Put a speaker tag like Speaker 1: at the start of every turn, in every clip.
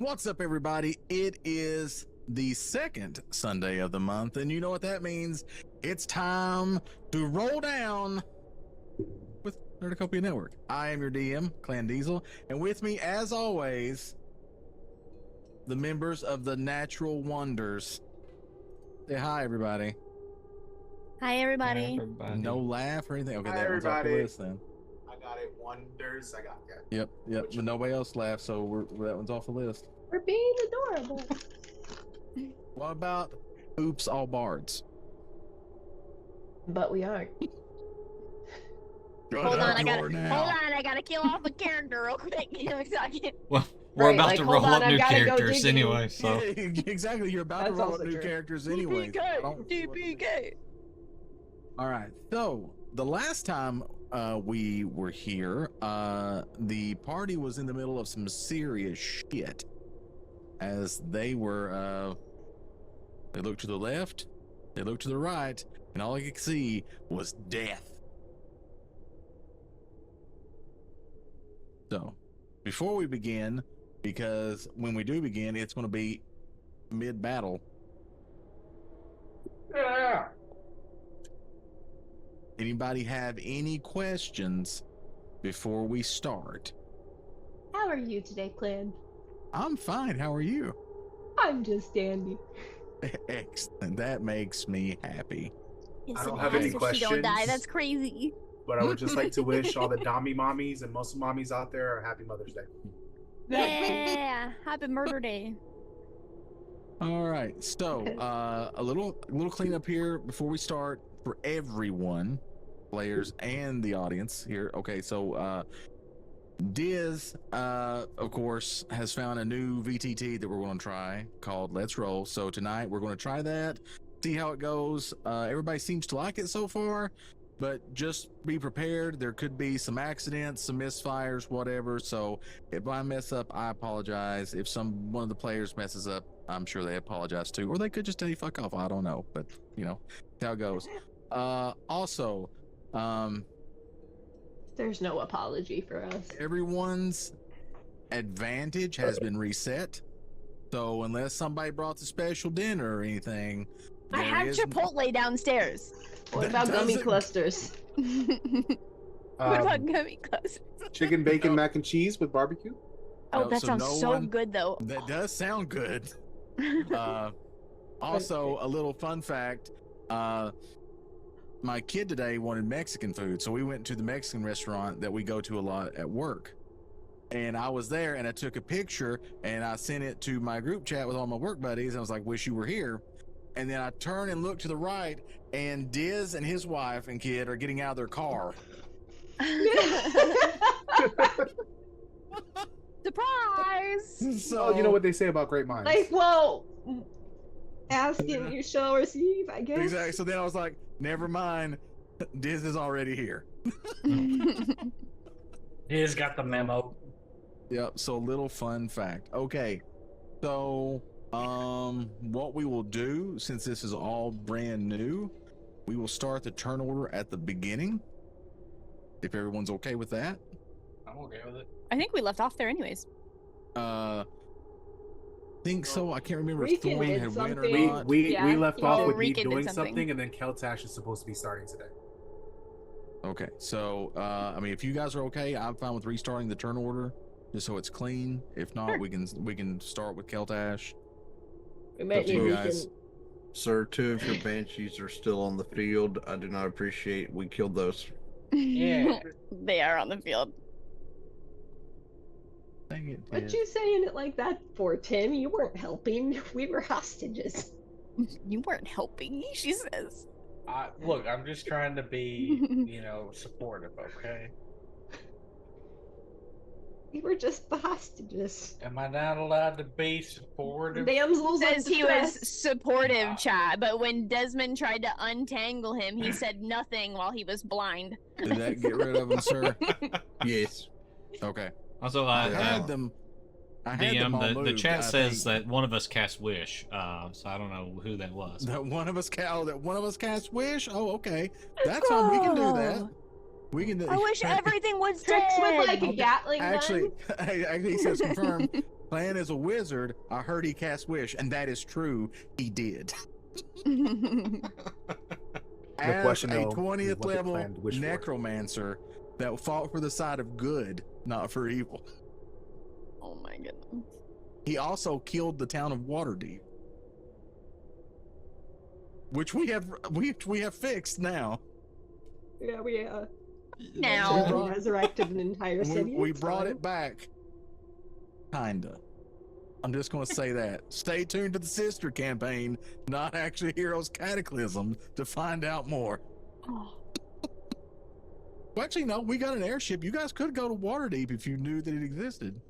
Speaker 1: What's up, everybody? It is the second Sunday of the month, and you know what that means. It's time to roll down with Nerducopia Network. I am your DM, Clan Diesel, and with me, as always, the members of the Natural Wonders. Say hi, everybody.
Speaker 2: Hi, everybody.
Speaker 1: No laugh or anything? Okay,
Speaker 3: hi,
Speaker 1: that one's off the
Speaker 3: everybody.
Speaker 1: list then.
Speaker 3: I got it. Wonders. I got it.
Speaker 1: Yep. But nobody else laughed, so that one's off the list.
Speaker 4: We're being adorable.
Speaker 1: What about Oops All Bards?
Speaker 4: But we aren't.
Speaker 2: Hold on, I gotta kill off a character real quick. Give me a second.
Speaker 5: Well, we're
Speaker 4: Right,
Speaker 5: about
Speaker 4: like,
Speaker 5: to
Speaker 4: hold
Speaker 5: roll
Speaker 4: on,
Speaker 5: up
Speaker 4: I've
Speaker 5: new
Speaker 4: gotta go
Speaker 5: characters
Speaker 4: digging.
Speaker 5: anyway, so.
Speaker 1: Yeah, exactly. You're about to
Speaker 4: That's
Speaker 1: roll up
Speaker 4: also
Speaker 1: new
Speaker 4: true.
Speaker 1: characters anyway.
Speaker 2: DPK.
Speaker 1: All right. So the last time we were here, the party was in the middle of some serious shit. As they were, they looked to the left, they looked to the right, and all you could see was death. So, before we begin, because when we do begin, it's going to be mid-battle.
Speaker 3: Yeah.
Speaker 1: Anybody have any questions before we start?
Speaker 4: How are you today, Clan?
Speaker 1: I'm fine. How are you?
Speaker 4: I'm just dandy.
Speaker 1: Excellent. That makes me happy.
Speaker 3: I don't have any
Speaker 2: She don't
Speaker 3: questions.
Speaker 2: die. That's crazy.
Speaker 3: But I would just like to wish all the Dami mommies and muscle mommies out there a happy Mother's Day.
Speaker 2: Yeah. Happy Murder Day.
Speaker 1: All right. So, a little cleanup here before we start for everyone, players and the audience here. Okay. So, Diz, of course, has found a new VTT that we're going to try called Let's Roll. So tonight we're going to try that, see how it goes. Everybody seems to like it so far, but just be prepared. There could be some accidents, some misfires, whatever. So if I mess up, I apologize. If one of the players messes up, I'm sure they apologize too, or they could just tell you fuck off. I don't know, but you know how it goes. Also,
Speaker 4: There's no apology for us.
Speaker 1: everyone's advantage has been reset. So unless somebody brought the special dinner or anything,
Speaker 2: I have Chipotle downstairs.
Speaker 4: What
Speaker 1: That
Speaker 4: about gummy
Speaker 1: doesn't-
Speaker 4: clusters?
Speaker 2: What about gummy clusters?
Speaker 3: Chicken, bacon, mac and cheese with barbecue.
Speaker 2: Oh,
Speaker 1: No,
Speaker 2: that
Speaker 1: so
Speaker 2: sounds
Speaker 1: no
Speaker 2: so
Speaker 1: one-
Speaker 2: good, though.
Speaker 1: That does sound good. Also, a little fun fact. My kid today wanted Mexican food, so we went to the Mexican restaurant that we go to a lot at work. And I was there, and I took a picture, and I sent it to my group chat with all my work buddies. I was like, wish you were here. And then I turn and look to the right, and Diz and his wife and kid are getting out of their car.
Speaker 2: Surprise!
Speaker 1: So,
Speaker 3: Oh, you know what they say about great minds.
Speaker 4: Like, well, ask and you shall receive, I guess.
Speaker 1: Exactly. So then I was like, never mind. Diz is already here.
Speaker 6: He's got the memo.
Speaker 1: Yep. So little fun fact. Okay. So, what we will do, since this is all brand new, we will start the turn order at the beginning. If everyone's okay with that.
Speaker 6: I'm okay with it.
Speaker 2: I think we left off there anyways.
Speaker 1: Think so. I can't remember
Speaker 4: We
Speaker 1: if Thorn
Speaker 4: did
Speaker 1: had went or
Speaker 4: something.
Speaker 1: not.
Speaker 3: we
Speaker 4: Yeah.
Speaker 3: left
Speaker 4: Oh,
Speaker 3: off with me
Speaker 2: Rika did
Speaker 3: doing
Speaker 2: something.
Speaker 3: something, and then Keltash is supposed to be starting today.
Speaker 1: Okay. So, I mean, if you guys are okay, I'm fine with restarting the turn order just so it's clean. If not,
Speaker 2: Sure.
Speaker 1: we can start with Keltash.
Speaker 4: We might
Speaker 1: Up to
Speaker 4: need
Speaker 1: you
Speaker 4: we
Speaker 1: guys.
Speaker 4: can-
Speaker 7: Sir, two of your banshees are still on the field. I do not appreciate we killed those.
Speaker 6: Yeah.
Speaker 2: They are on the field.
Speaker 1: Dang it.
Speaker 4: What
Speaker 1: Diz.
Speaker 4: you saying it like that for, Tim? You weren't helping. We were hostages.
Speaker 2: You weren't helping me, she says.
Speaker 6: Look, I'm just trying to be, supportive, okay?
Speaker 4: We were just the hostages.
Speaker 6: Am I not allowed to be supportive?
Speaker 4: Damsels in
Speaker 2: Says he was
Speaker 4: distress.
Speaker 2: supportive, chat, but when Desmond tried to untangle him, he said nothing while he was blind.
Speaker 1: Did that get rid of him, sir?
Speaker 7: Yes.
Speaker 1: Okay.
Speaker 5: Also,
Speaker 1: I had them. I had them all
Speaker 5: DM, the
Speaker 1: moved,
Speaker 5: chat
Speaker 1: I
Speaker 5: says
Speaker 1: think.
Speaker 5: that one of us cast Wish, so I don't know who that was.
Speaker 1: That one of us cast Wish. Oh, okay. That's fine. We can do that. We can do.
Speaker 2: I wish everything was
Speaker 4: Tricks with
Speaker 2: dead.
Speaker 4: like a Gatling
Speaker 1: Actually,
Speaker 4: gun.
Speaker 1: actually, he says confirm. Clan is a wizard. I heard he cast wish, and that is true. He did. As
Speaker 3: question,
Speaker 1: a
Speaker 3: though, is
Speaker 1: 20th
Speaker 3: what the
Speaker 1: level
Speaker 3: clan wished for.
Speaker 1: necromancer that fought for the side of good, not for evil.
Speaker 2: Oh my goodness.
Speaker 1: He also killed the town of Waterdeep, which we have fixed now.
Speaker 4: Yeah, we
Speaker 2: Now.
Speaker 1: brought-
Speaker 4: resurrected an entire city.
Speaker 1: We
Speaker 4: it's
Speaker 1: brought
Speaker 4: fine.
Speaker 1: it back. Kinda. I'm just going to say that. Stay tuned to the sister campaign, not actually Heroes Cataclysm, to find out more.
Speaker 2: Oh.
Speaker 1: Well, actually, no, we got an airship. You guys could go to Waterdeep if you knew that it existed.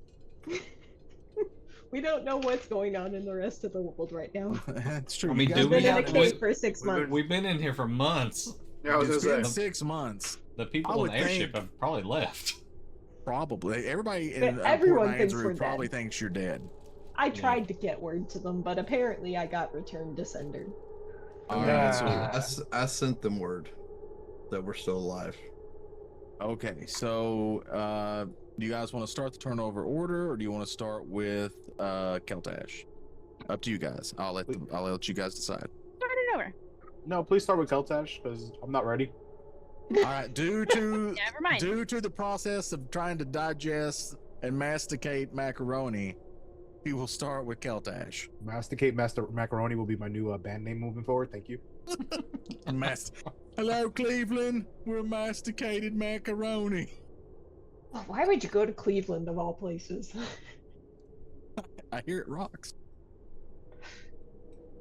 Speaker 4: We don't know what's going on in the rest of the world right now.
Speaker 1: That's true.
Speaker 5: I mean,
Speaker 1: You
Speaker 5: do
Speaker 1: guys
Speaker 5: we
Speaker 4: Been in a
Speaker 5: have-
Speaker 1: got-
Speaker 4: cave for 6
Speaker 6: we've been-
Speaker 4: months.
Speaker 5: We've been in here for months.
Speaker 3: Yeah, I was
Speaker 1: It's
Speaker 3: gonna
Speaker 1: been
Speaker 3: say.
Speaker 1: 6 months.
Speaker 5: The
Speaker 1: I
Speaker 5: people in
Speaker 1: would
Speaker 5: the airship
Speaker 1: think-
Speaker 5: have probably left.
Speaker 1: Probably. Everybody
Speaker 4: But
Speaker 1: in
Speaker 4: everyone
Speaker 1: Port
Speaker 4: thinks
Speaker 1: Landsbury
Speaker 4: we're
Speaker 1: probably
Speaker 4: dead.
Speaker 1: thinks you're dead.
Speaker 4: I tried to get word to them, but apparently I got returned to sender.
Speaker 1: All
Speaker 3: Yeah.
Speaker 1: right, so
Speaker 7: I sent them word that we're still alive.
Speaker 1: okay, so do you guys want to start the turnover order, or do you want to start with Keltash? Up to you guys. I'll let you guys decide.
Speaker 2: Start it over.
Speaker 3: No, please start with Keltash because I'm not ready.
Speaker 1: All right, due to
Speaker 2: Never mind.
Speaker 1: due to the process of trying to digest and masticate macaroni, we will start with Keltash.
Speaker 3: Masticate Master Macaroni will be my new band name moving forward. Thank you.
Speaker 1: Hello, Cleveland. We're masticated macaroni.
Speaker 4: Oh, why would you go to Cleveland of all places?
Speaker 1: I hear it rocks.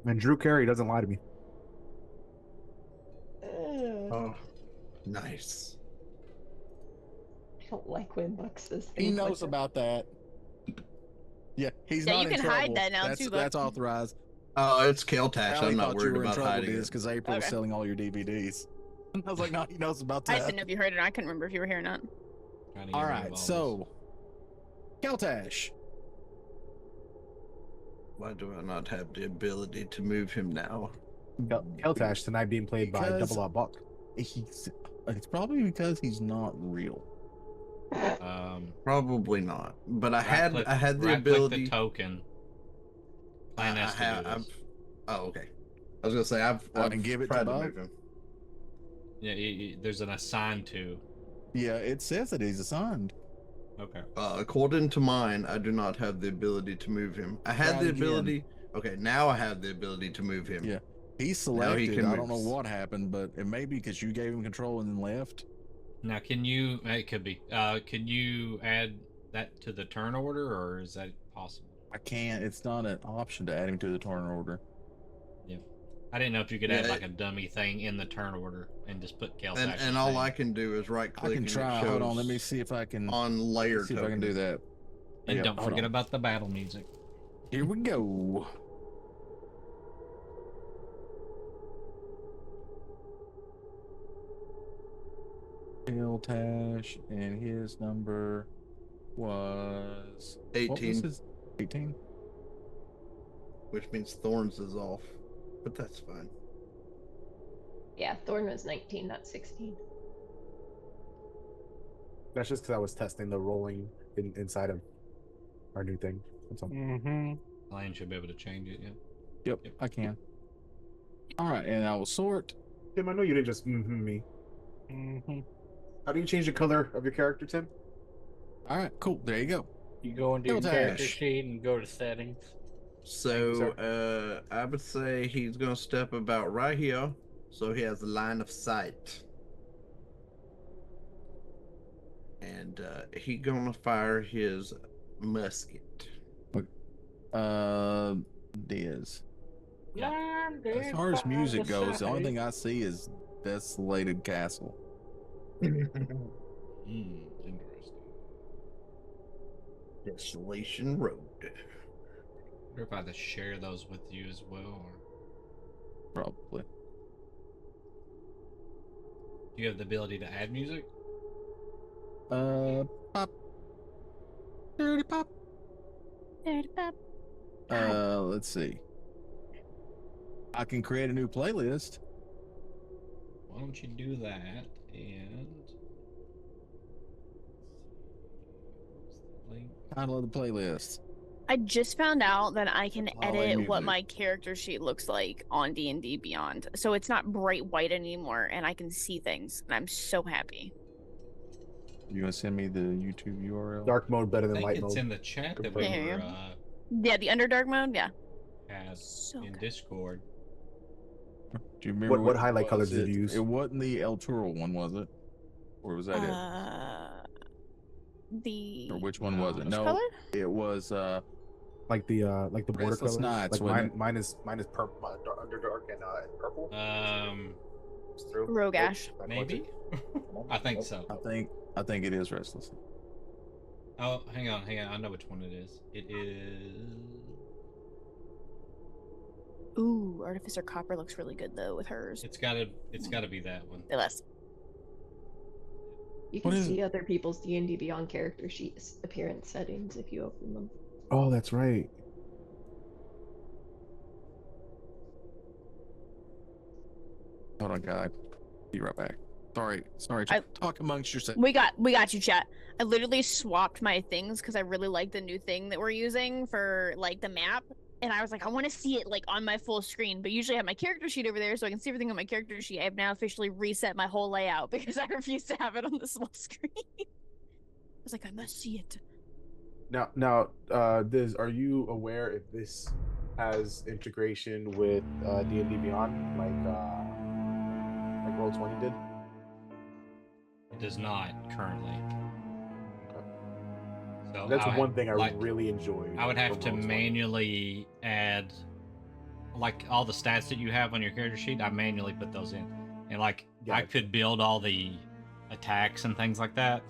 Speaker 3: And Drew Carey doesn't lie to me.
Speaker 7: Oh, nice.
Speaker 4: I don't like when Buck says things
Speaker 1: He knows
Speaker 4: like that.
Speaker 1: about that. Yeah, he's
Speaker 2: Yeah,
Speaker 1: not
Speaker 2: you
Speaker 1: in
Speaker 2: can hide
Speaker 1: trouble.
Speaker 2: that now,
Speaker 1: that's,
Speaker 2: too, Buck.
Speaker 1: That's authorized.
Speaker 7: Oh, it's Keltash.
Speaker 1: Allie
Speaker 7: I'm not
Speaker 1: thought you
Speaker 7: worried
Speaker 1: were in
Speaker 7: about
Speaker 1: trouble
Speaker 7: hiding it.
Speaker 1: because April was
Speaker 2: Okay.
Speaker 1: selling all your DVDs. I was like, no, he knows about
Speaker 2: I
Speaker 1: that.
Speaker 2: just didn't know if you heard it. I couldn't remember if you were here or not.
Speaker 5: Trying to get
Speaker 1: All
Speaker 5: rid of
Speaker 1: right,
Speaker 5: all
Speaker 1: so Keltash.
Speaker 7: Why do I not have the ability to move him now?
Speaker 3: Keltash tonight being played by
Speaker 1: Because-
Speaker 3: Double R Buck.
Speaker 1: It's probably because he's not real.
Speaker 5: this.
Speaker 7: Probably not. But I had the
Speaker 5: right-click
Speaker 7: ability.
Speaker 5: the token. Plan has to do this.
Speaker 7: Oh, okay. I was gonna say I've
Speaker 1: And give it to
Speaker 7: tried to
Speaker 1: Bob?
Speaker 7: move him.
Speaker 5: Yeah, there's an assign to.
Speaker 1: Yeah, it says that he's assigned.
Speaker 5: Okay.
Speaker 7: According to mine, I do not have the ability to move him. I had
Speaker 1: Try
Speaker 7: the
Speaker 1: again.
Speaker 7: ability. Okay, now I have the ability to move him.
Speaker 1: Yeah. He's
Speaker 7: Now he
Speaker 1: selected.
Speaker 7: can
Speaker 1: I don't know
Speaker 7: move.
Speaker 1: what happened, but it may be because you gave him control and then left.
Speaker 5: Now, can you? It could be. Can you add that to the turn order, or is that possible?
Speaker 1: I can't. It's not an option to add him to the turn order.
Speaker 5: I didn't know if you could
Speaker 7: Yeah,
Speaker 5: add like a dummy thing in the turn order and just put Keltash.
Speaker 7: And all I can do is right
Speaker 1: I
Speaker 7: click
Speaker 1: can
Speaker 7: and
Speaker 1: try.
Speaker 7: it shows
Speaker 1: Hold on. Let me see if I can.
Speaker 7: on layer
Speaker 1: See if I can do that.
Speaker 5: And
Speaker 1: Yeah,
Speaker 5: don't
Speaker 1: hold
Speaker 5: forget
Speaker 1: on.
Speaker 5: about the battle music.
Speaker 1: Here we go. Keltash, and his number was what was
Speaker 7: 18,
Speaker 1: his 18.
Speaker 7: which means Thorns is off, but that's fine.
Speaker 4: Yeah, Thorn was 19, not 16.
Speaker 3: That's just because I was testing the rolling inside of our new thing. That's all.
Speaker 6: Mm-hmm.
Speaker 5: Lion should be able to change it. Yeah.
Speaker 1: Yep, I can. All right, and I will sort.
Speaker 3: Tim, I know you didn't just me.
Speaker 6: Mm-hmm.
Speaker 3: How do you change the color of your character, Tim?
Speaker 1: All right, cool. There you go.
Speaker 6: You go into your
Speaker 1: Keltash.
Speaker 6: character sheet and go to settings.
Speaker 7: So I would say he's gonna step about right here, so he has a line of sight, and he gonna fire his musket.
Speaker 1: Diz.
Speaker 5: Yeah.
Speaker 1: As far as music goes, the only thing I see is Desolated Castle.
Speaker 5: Interesting.
Speaker 7: Desolation Road.
Speaker 5: I wonder if I have to share those with you as well. Or...
Speaker 1: Probably.
Speaker 5: Do you have the ability to add music?
Speaker 1: Pop. Dirty pop.
Speaker 2: Dirty pop.
Speaker 1: Let's see. I can create a new playlist.
Speaker 5: Why don't you do that and what's the link?
Speaker 1: Title of the playlist.
Speaker 2: I just found out that I can
Speaker 7: All in
Speaker 2: edit what
Speaker 7: music.
Speaker 2: my character sheet looks like on D&D Beyond. So it's not bright white anymore, and I can see things, and I'm so happy.
Speaker 1: You gonna send me the YouTube URL?
Speaker 3: Dark mode better
Speaker 5: I
Speaker 3: than
Speaker 5: think
Speaker 3: light
Speaker 5: it's
Speaker 3: mode.
Speaker 5: in the chat that we
Speaker 2: Yeah.
Speaker 5: were
Speaker 2: Yeah, the Underdark mode, yeah.
Speaker 5: had
Speaker 2: So
Speaker 5: in
Speaker 2: good.
Speaker 5: Discord.
Speaker 1: Do you remember
Speaker 3: What
Speaker 1: which
Speaker 3: highlight colors
Speaker 1: was
Speaker 3: did you use?
Speaker 1: It wasn't the El Toro one, was it? Or was that it?
Speaker 2: The
Speaker 1: Or which one was it?
Speaker 2: which
Speaker 1: No,
Speaker 2: color?
Speaker 1: it was
Speaker 3: Like the border
Speaker 1: Restless
Speaker 3: colors.
Speaker 1: Nights,
Speaker 3: Like
Speaker 1: wasn't
Speaker 3: mine is purple, underdark and purple. It's through.
Speaker 2: Rogash.
Speaker 3: Nope,
Speaker 5: Maybe. I think so.
Speaker 1: I think it is Restless.
Speaker 5: Oh, hang on. I know which one it is. It is.
Speaker 2: Ooh, Artificer Copper looks really good though with hers.
Speaker 5: It's gotta be that one.
Speaker 2: Say less.
Speaker 4: You
Speaker 1: What
Speaker 4: can
Speaker 1: is
Speaker 4: see other people's D&D Beyond character sheets appearance settings if you open them.
Speaker 3: Oh, that's right.
Speaker 1: Hold on, guy. Be right back. Sorry. Talk amongst yourselves.
Speaker 2: We got you, chat. I literally swapped my things because I really like the new thing that we're using for like the map. And I was like, I want to see it like on my full screen, but usually I have my character sheet over there so I can see everything on my character sheet. I have now officially reset my whole layout because I refuse to have it on the small screen. I was like, I must see it.
Speaker 3: Now, Diz, are you aware if this has integration with D&D Beyond, like Roll20 did?
Speaker 5: It does not currently. So
Speaker 3: That's
Speaker 5: I-
Speaker 3: one thing I
Speaker 5: like,
Speaker 3: really enjoyed.
Speaker 5: I would have
Speaker 3: from
Speaker 5: to
Speaker 3: Roll20.
Speaker 5: manually add, like, all the stats that you have on your character sheet. I manually put those in, and like I
Speaker 3: Gotcha.
Speaker 5: could build all the attacks and things like that.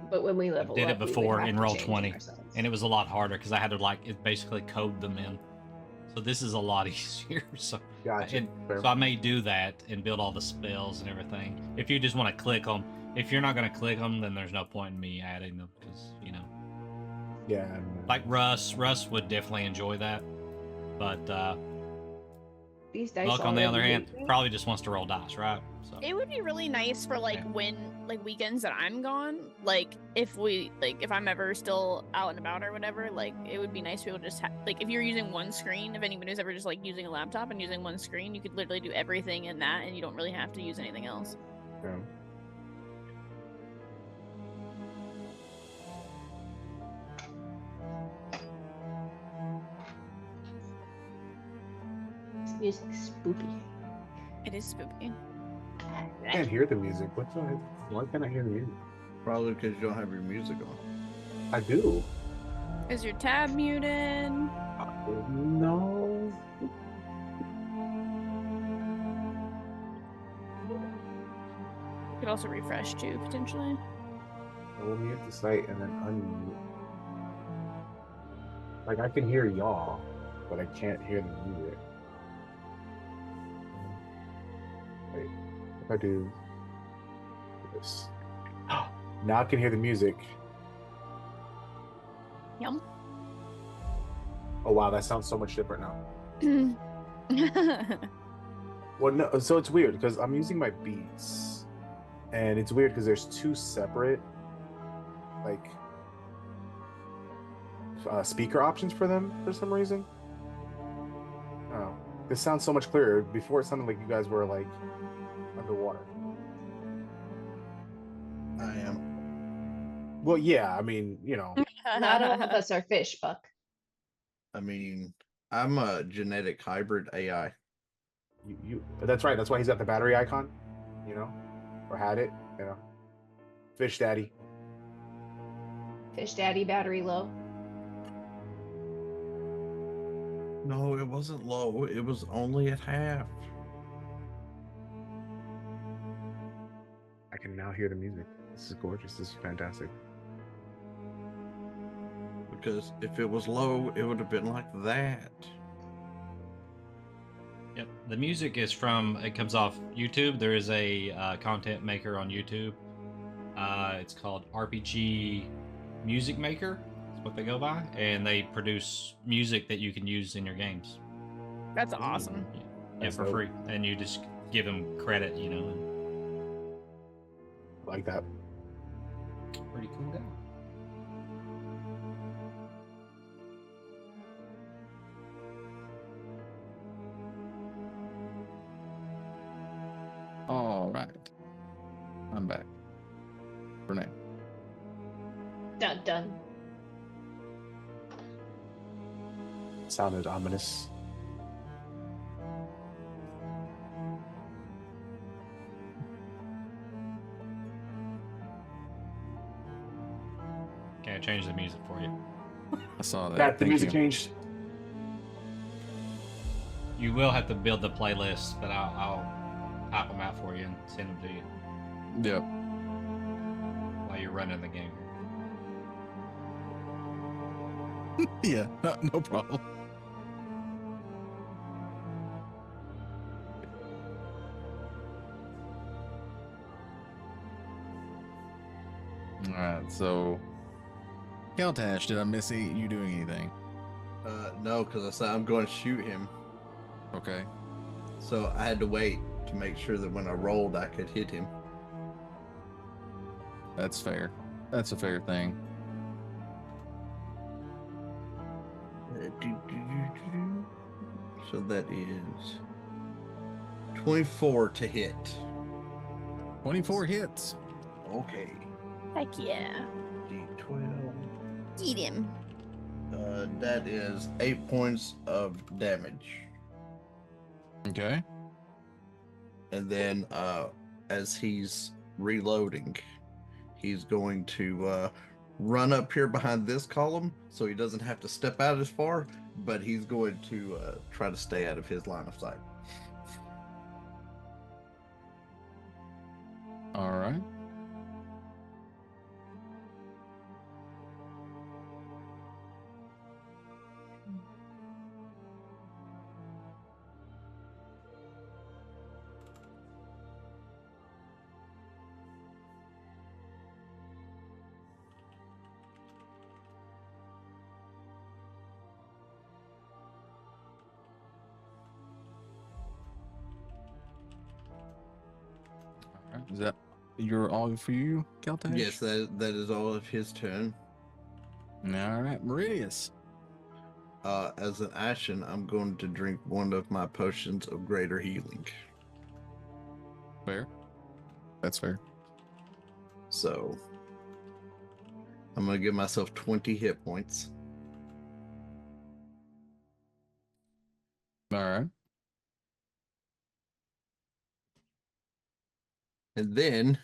Speaker 4: But when we
Speaker 5: I
Speaker 4: level
Speaker 5: did
Speaker 4: up,
Speaker 5: it
Speaker 4: we would
Speaker 5: before
Speaker 4: have
Speaker 5: in
Speaker 4: to
Speaker 5: Roll
Speaker 4: change it
Speaker 5: 20,
Speaker 4: ourselves.
Speaker 5: and it was a lot harder because I had to basically code them in. So this is a lot easier. So
Speaker 3: Gotcha. Fair.
Speaker 5: so I may do that and build all the spells and everything. If you just want to click them, if you're not going to click them, then there's no point in me adding them because
Speaker 3: Yeah.
Speaker 5: like Russ would definitely enjoy that, but
Speaker 4: These dice
Speaker 5: Buck on the other
Speaker 4: already
Speaker 5: hand
Speaker 4: hate me.
Speaker 5: probably just wants to roll dice, right? So
Speaker 2: It would be really nice for like
Speaker 5: Yeah.
Speaker 2: when weekends that I'm gone, like if I'm ever still out and about or whatever, like it would be nice to be able to just like if you're using one screen, if anyone who's ever just like using a laptop and using one screen, you could literally do everything in that and you don't really have to use anything else.
Speaker 3: Yeah.
Speaker 4: This music's spoopy.
Speaker 2: It is spooky.
Speaker 3: I can't hear the music. Why can't I hear the music?
Speaker 7: Probably because you don't have your music on.
Speaker 3: I do.
Speaker 2: Is your tab muted?
Speaker 3: No.
Speaker 2: You could also refresh too, potentially.
Speaker 3: I will mute the site and then unmute. Like I can hear y'all, but I can't hear the music. Wait, if I do this, now I can hear the music.
Speaker 2: Yum.
Speaker 3: Oh wow, that sounds so much different now. Well, no, so it's weird because I'm using my beats, and it's weird because there's two separate, like, speaker options for them for some reason. Oh, this sounds so much clearer. Before it sounded like you guys were like underwater.
Speaker 7: I am.
Speaker 3: Well, yeah, I mean, you know,
Speaker 4: Not all of us are fish, Buck.
Speaker 7: I mean, I'm a genetic hybrid AI.
Speaker 3: you. That's right. That's why he's got the battery icon, you know, or had it, you know. Fish Daddy.
Speaker 4: Fish Daddy battery low.
Speaker 7: No, it wasn't low. It was only at half.
Speaker 3: I can now hear the music. This is gorgeous. This is fantastic.
Speaker 7: Because if it was low, it would have been like that.
Speaker 5: Yep. The music is it comes off YouTube. There is a content maker on YouTube. It's called RPG Music Maker. That's what they go by. And they produce music that you can use in your games.
Speaker 2: That's awesome.
Speaker 5: Yeah,
Speaker 3: That's
Speaker 5: for
Speaker 3: dope.
Speaker 5: free. And you just give them credit,
Speaker 3: I like that.
Speaker 5: Pretty cool guy.
Speaker 1: All right. I'm back. Renee.
Speaker 4: Done.
Speaker 3: Sounded ominous.
Speaker 5: Can I change the music for you?
Speaker 1: I saw that.
Speaker 3: Yeah, the
Speaker 1: Thank
Speaker 3: music
Speaker 1: you.
Speaker 3: changed.
Speaker 5: You will have to build the playlist, but I'll type them out for you and send them to you
Speaker 1: Yep.
Speaker 5: while you're running the game.
Speaker 1: Yeah, no problem. All right, so Caltash, did I miss you doing anything?
Speaker 7: No, because I said I'm going to shoot him.
Speaker 1: Okay.
Speaker 7: So I had to wait to make sure that when I rolled, I could hit him.
Speaker 1: That's fair. That's a fair thing.
Speaker 7: So that is 24 to hit.
Speaker 1: 24 hits.
Speaker 7: Okay.
Speaker 2: Heck yeah.
Speaker 7: D12.
Speaker 2: Eat him.
Speaker 7: That is 8 points of damage.
Speaker 1: Okay.
Speaker 7: And then as he's reloading, he's going to run up here behind this column so he doesn't have to step out as far, but he's going to try to stay out of his line of sight.
Speaker 1: All right. All right. Is that all for you, Caltash?
Speaker 7: Yes, that is all of his turn.
Speaker 1: All right, Meridius.
Speaker 7: As an action, I'm going to drink one of my potions of greater healing.
Speaker 1: Fair. That's fair.
Speaker 7: So I'm going to give myself 20 hit points.
Speaker 1: All right.
Speaker 7: And then,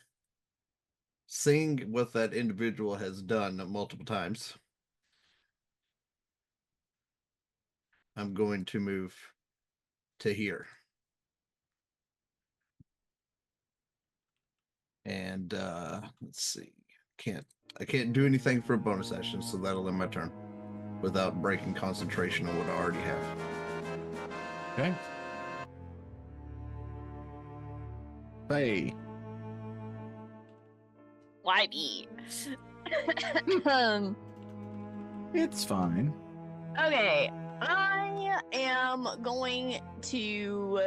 Speaker 7: seeing what that individual has done multiple times, I'm going to move to here. And let's see. I can't do anything for a bonus action, so that'll end my turn without breaking concentration on what I already have.
Speaker 1: Okay. Faye.
Speaker 2: Why me?
Speaker 1: It's fine.
Speaker 2: Okay, I am going to.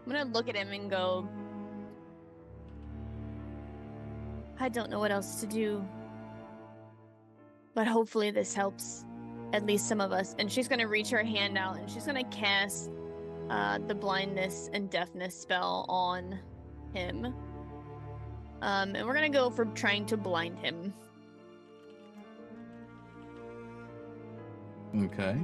Speaker 2: I'm gonna look at him and go. I don't know what else to do, but hopefully this helps at least some of us. And she's gonna reach her hand out and she's gonna cast the blindness and deafness spell on him. And we're gonna go for trying to blind him.
Speaker 1: Okay.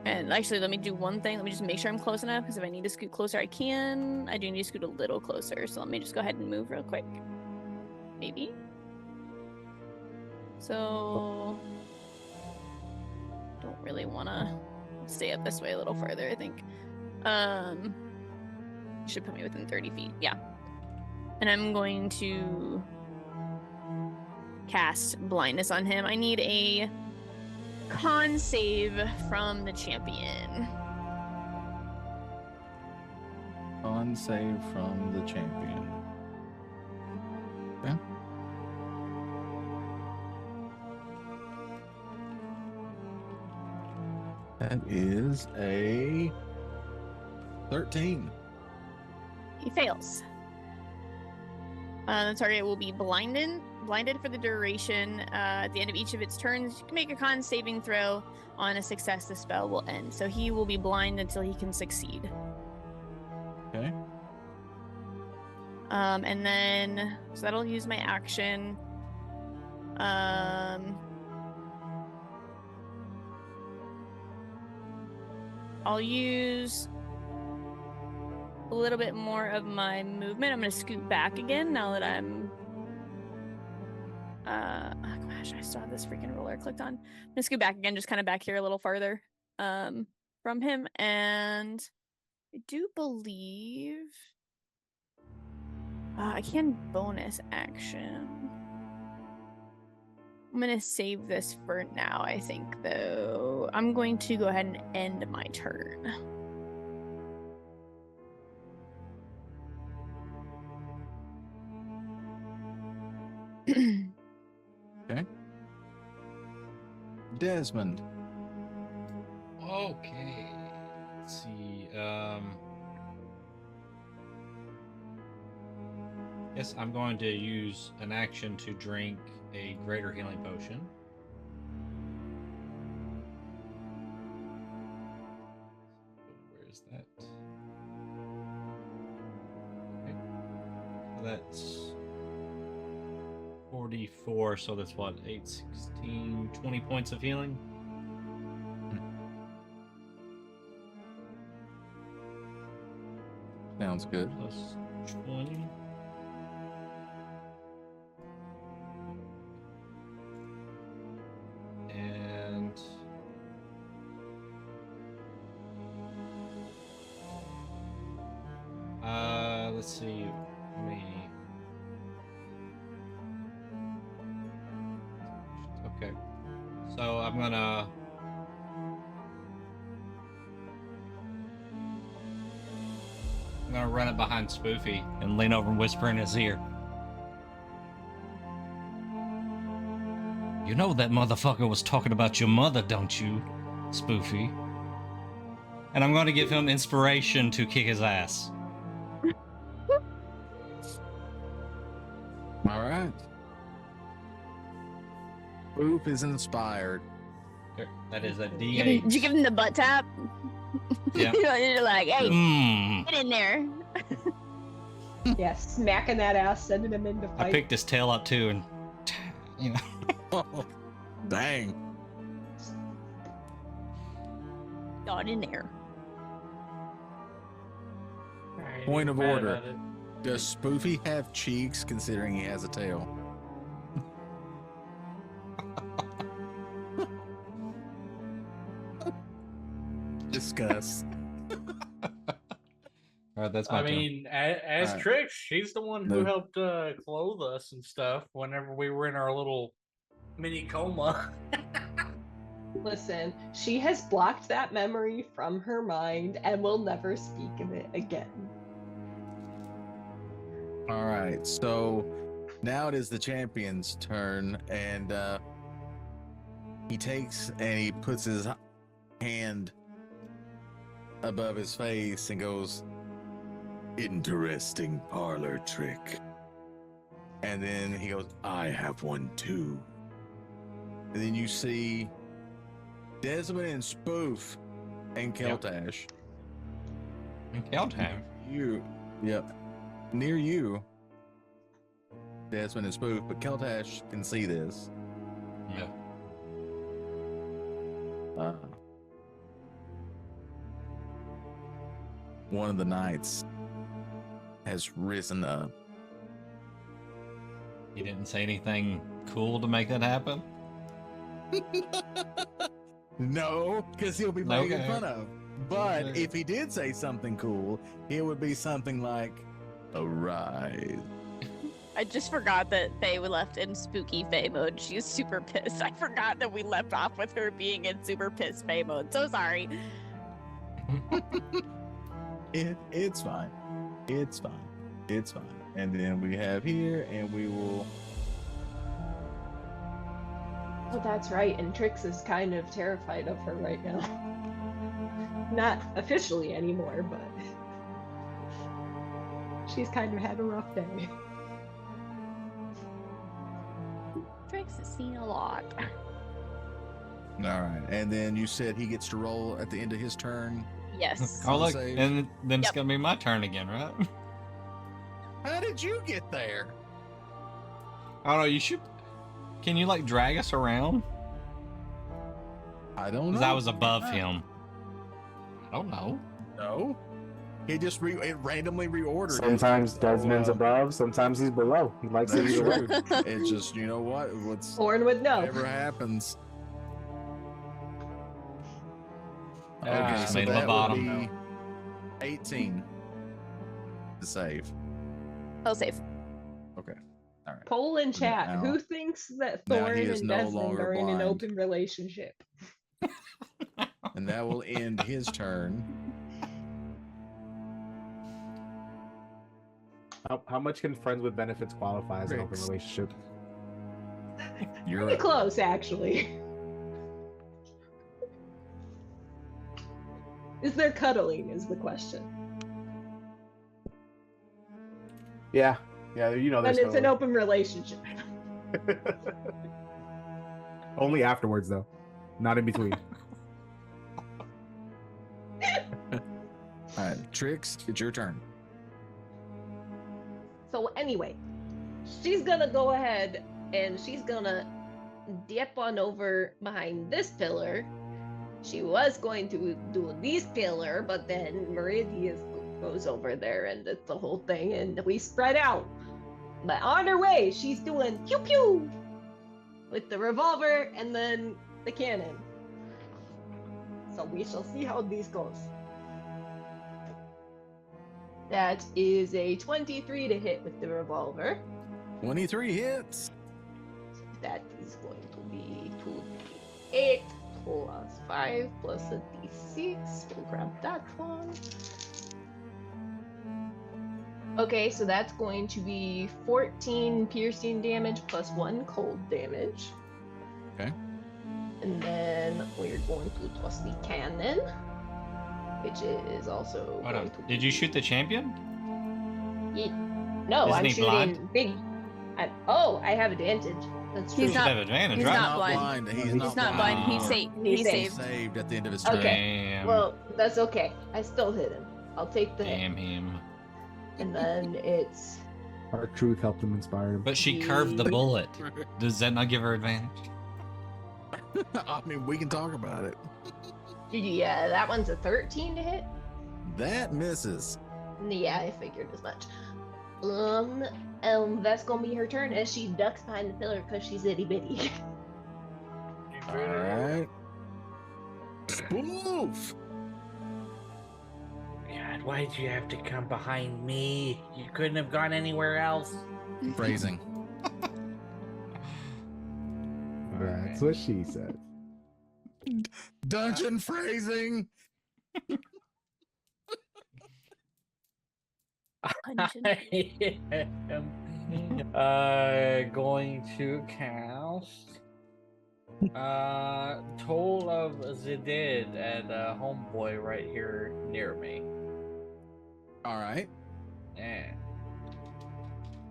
Speaker 2: And actually, let me do one thing. Let me just make sure I'm close enough, because if I need to scoot closer, I can. I do need to scoot a little closer, so let me just go ahead and move real quick. Maybe. So, don't really want to stay up this way a little further, I think. Should put me within 30 feet. Yeah. And I'm going to cast blindness on him. I need a con save from the champion.
Speaker 1: Con save from the champion. Okay. That is a 13.
Speaker 2: He fails. The target will be blinded for the duration. At the end of each of its turns, you can make a con saving throw. On a success, the spell will end. So he will be blind until he can succeed.
Speaker 1: Okay.
Speaker 2: And then, so that'll use my action. I'll use a little bit more of my movement. I'm going to scoot back again now that I'm... oh gosh, I still have this freaking roller clicked on. I'm going to scoot back again, just kind of back here a little farther from him. And I do believe... I can bonus action. I'm going to save this for now, I think, though. I'm going to go ahead and end my turn.
Speaker 1: Okay. Desmond.
Speaker 5: Okay. Let's see. Yes, I'm going to use an action to drink a greater healing potion. Where is that? Okay. So that's 44, so that's what, 8, 16, 20 points of healing?
Speaker 1: Sounds good.
Speaker 5: Plus 20. And let's see. Okay. So I'm gonna run it behind Spoofy and lean over and whisper in his ear. You know that motherfucker was talking about your mother, don't you, Spoofy? And I'm going to give him inspiration to kick his ass.
Speaker 1: All right. Spoof is inspired.
Speaker 5: That is a D8.
Speaker 2: Did you give him the butt tap?
Speaker 5: Yeah.
Speaker 2: You're like, hey, get in there.
Speaker 4: Yeah, smacking that ass, sending him into fight.
Speaker 5: I picked his tail up too, and you know.
Speaker 1: Oh, dang.
Speaker 2: Got in there.
Speaker 1: Point of order. Does Spoofy have cheeks considering he has a tail? Discuss.
Speaker 5: All right, that's my turn.
Speaker 6: I mean, as
Speaker 1: All right.
Speaker 6: Trix, she's the one who
Speaker 1: No.
Speaker 6: helped clothe us and stuff whenever we were in our little mini coma.
Speaker 4: Listen, she has blocked that memory from her mind and will never speak of it again.
Speaker 1: All right, so now it is the champion's turn, and he takes and he puts his hand above his face and goes, "Interesting parlor trick." And then he goes, "I have one too." And then you see Desmond and Spoof and Keltash.
Speaker 5: And Keltash.
Speaker 1: You, yep. Near you, Desmond and Spoof, but Keltash can see this.
Speaker 5: Yeah.
Speaker 1: One of the knights has risen up.
Speaker 5: You didn't say anything cool to make that happen?
Speaker 1: No, because he'll be making
Speaker 5: Okay.
Speaker 1: fun of. But
Speaker 5: Okay.
Speaker 1: if he did say something cool, it would be something like, "Arise."
Speaker 2: I just forgot that Faye left in spooky Faye mode. She's super pissed. I forgot that we left off with her being in super pissed Faye mode. So sorry.
Speaker 1: It's fine. It's fine. It's fine. And then we have here, and we will.
Speaker 4: Oh, that's right. And Trix is kind of terrified of her right now. Not officially anymore, but she's kind of had a rough day.
Speaker 2: likes the scene a lot.
Speaker 1: All right, and then you said he gets to roll at the end of his turn.
Speaker 2: Yes.
Speaker 5: Oh look,
Speaker 1: Save.
Speaker 5: and then it's
Speaker 2: Yep.
Speaker 5: gonna be my turn again, right?
Speaker 1: How did you get there?
Speaker 5: I don't know. You should. Can you like drag us around?
Speaker 1: I don't know.
Speaker 5: Because I was above him. I don't know.
Speaker 1: No. He just it randomly reordered.
Speaker 3: Sometimes
Speaker 1: it.
Speaker 3: Desmond's above, sometimes he's below. He likes it
Speaker 1: That's
Speaker 3: either way.
Speaker 1: true. It's just, you know what?
Speaker 4: Orin would know.
Speaker 1: Whatever happens.
Speaker 5: Ah,
Speaker 1: Okay, so
Speaker 5: made the
Speaker 1: that would
Speaker 5: bottom.
Speaker 1: be 18 to save.
Speaker 2: I'll save.
Speaker 1: Okay. All right.
Speaker 4: Poll in chat.
Speaker 1: Now-
Speaker 4: Who thinks that
Speaker 1: now he
Speaker 4: Thorin
Speaker 1: is
Speaker 4: and
Speaker 1: no
Speaker 4: Desmond
Speaker 1: longer
Speaker 4: are in an
Speaker 1: blind.
Speaker 4: open relationship?
Speaker 1: And that will end his turn.
Speaker 3: How much can friends with benefits qualify as an open
Speaker 1: Riggs.
Speaker 3: relationship?
Speaker 1: You're
Speaker 4: Pretty
Speaker 1: up.
Speaker 4: close, actually. Is there cuddling? Is the question.
Speaker 3: Yeah, you know
Speaker 4: Then
Speaker 3: there's
Speaker 4: it's an open relationship.
Speaker 3: Only afterwards though, not in between.
Speaker 1: All right, Trix, it's your turn.
Speaker 4: So anyway, she's gonna go ahead and she's gonna dip on over behind this pillar. She was going to do this pillar, but then Meridius goes over there and it's the whole thing, and we spread out. But on her way, she's doing pew pew with the revolver and then the cannon. So we shall see how this goes. That is a 23 to hit with the revolver.
Speaker 1: 23 hits.
Speaker 4: That is going to be 2d8 plus 5 plus a d6. We'll grab that one. Okay, so that's going to be 14 piercing damage plus 1 cold damage.
Speaker 1: Okay.
Speaker 4: And then we're going to toss the cannon, which is also
Speaker 5: Hold
Speaker 4: going
Speaker 5: on.
Speaker 4: to
Speaker 5: Did
Speaker 4: be...
Speaker 5: you shoot the champion?
Speaker 4: No,
Speaker 5: Isn't
Speaker 4: I'm
Speaker 5: he
Speaker 4: shooting
Speaker 5: blind?
Speaker 4: big. I have advantage. That's true.
Speaker 2: He's
Speaker 5: You should
Speaker 2: not-
Speaker 5: have advantage,
Speaker 2: he's
Speaker 5: right?
Speaker 2: not blind.
Speaker 1: He's
Speaker 3: He's
Speaker 1: not
Speaker 2: not blind. He
Speaker 5: blind.
Speaker 2: saved.
Speaker 4: He
Speaker 2: He
Speaker 4: saved.
Speaker 2: saved.
Speaker 1: saved at the end of his turn.
Speaker 4: Okay.
Speaker 5: Damn.
Speaker 4: Well, that's okay. I still hit him. I'll take the hit.
Speaker 5: Damn him.
Speaker 4: And then it's
Speaker 3: Our truth helped him inspire him.
Speaker 5: But she curved the bullet. Does that not give her advantage?
Speaker 1: I mean, we can talk about it.
Speaker 4: yeah, that one's a 13 to hit.
Speaker 1: That misses.
Speaker 4: Yeah, I figured as much. That's gonna be her turn as she ducks behind the pillar because she's itty bitty.
Speaker 1: All right. Spoof.
Speaker 6: God, why'd you have to come behind me? You couldn't have gone anywhere else.
Speaker 1: Phrasing.
Speaker 3: That's what she said.
Speaker 1: Dungeon phrasing.
Speaker 2: Punching.
Speaker 6: I am going to cast Toll of Zedid at a homeboy right here near me.
Speaker 1: All right.
Speaker 6: Yeah.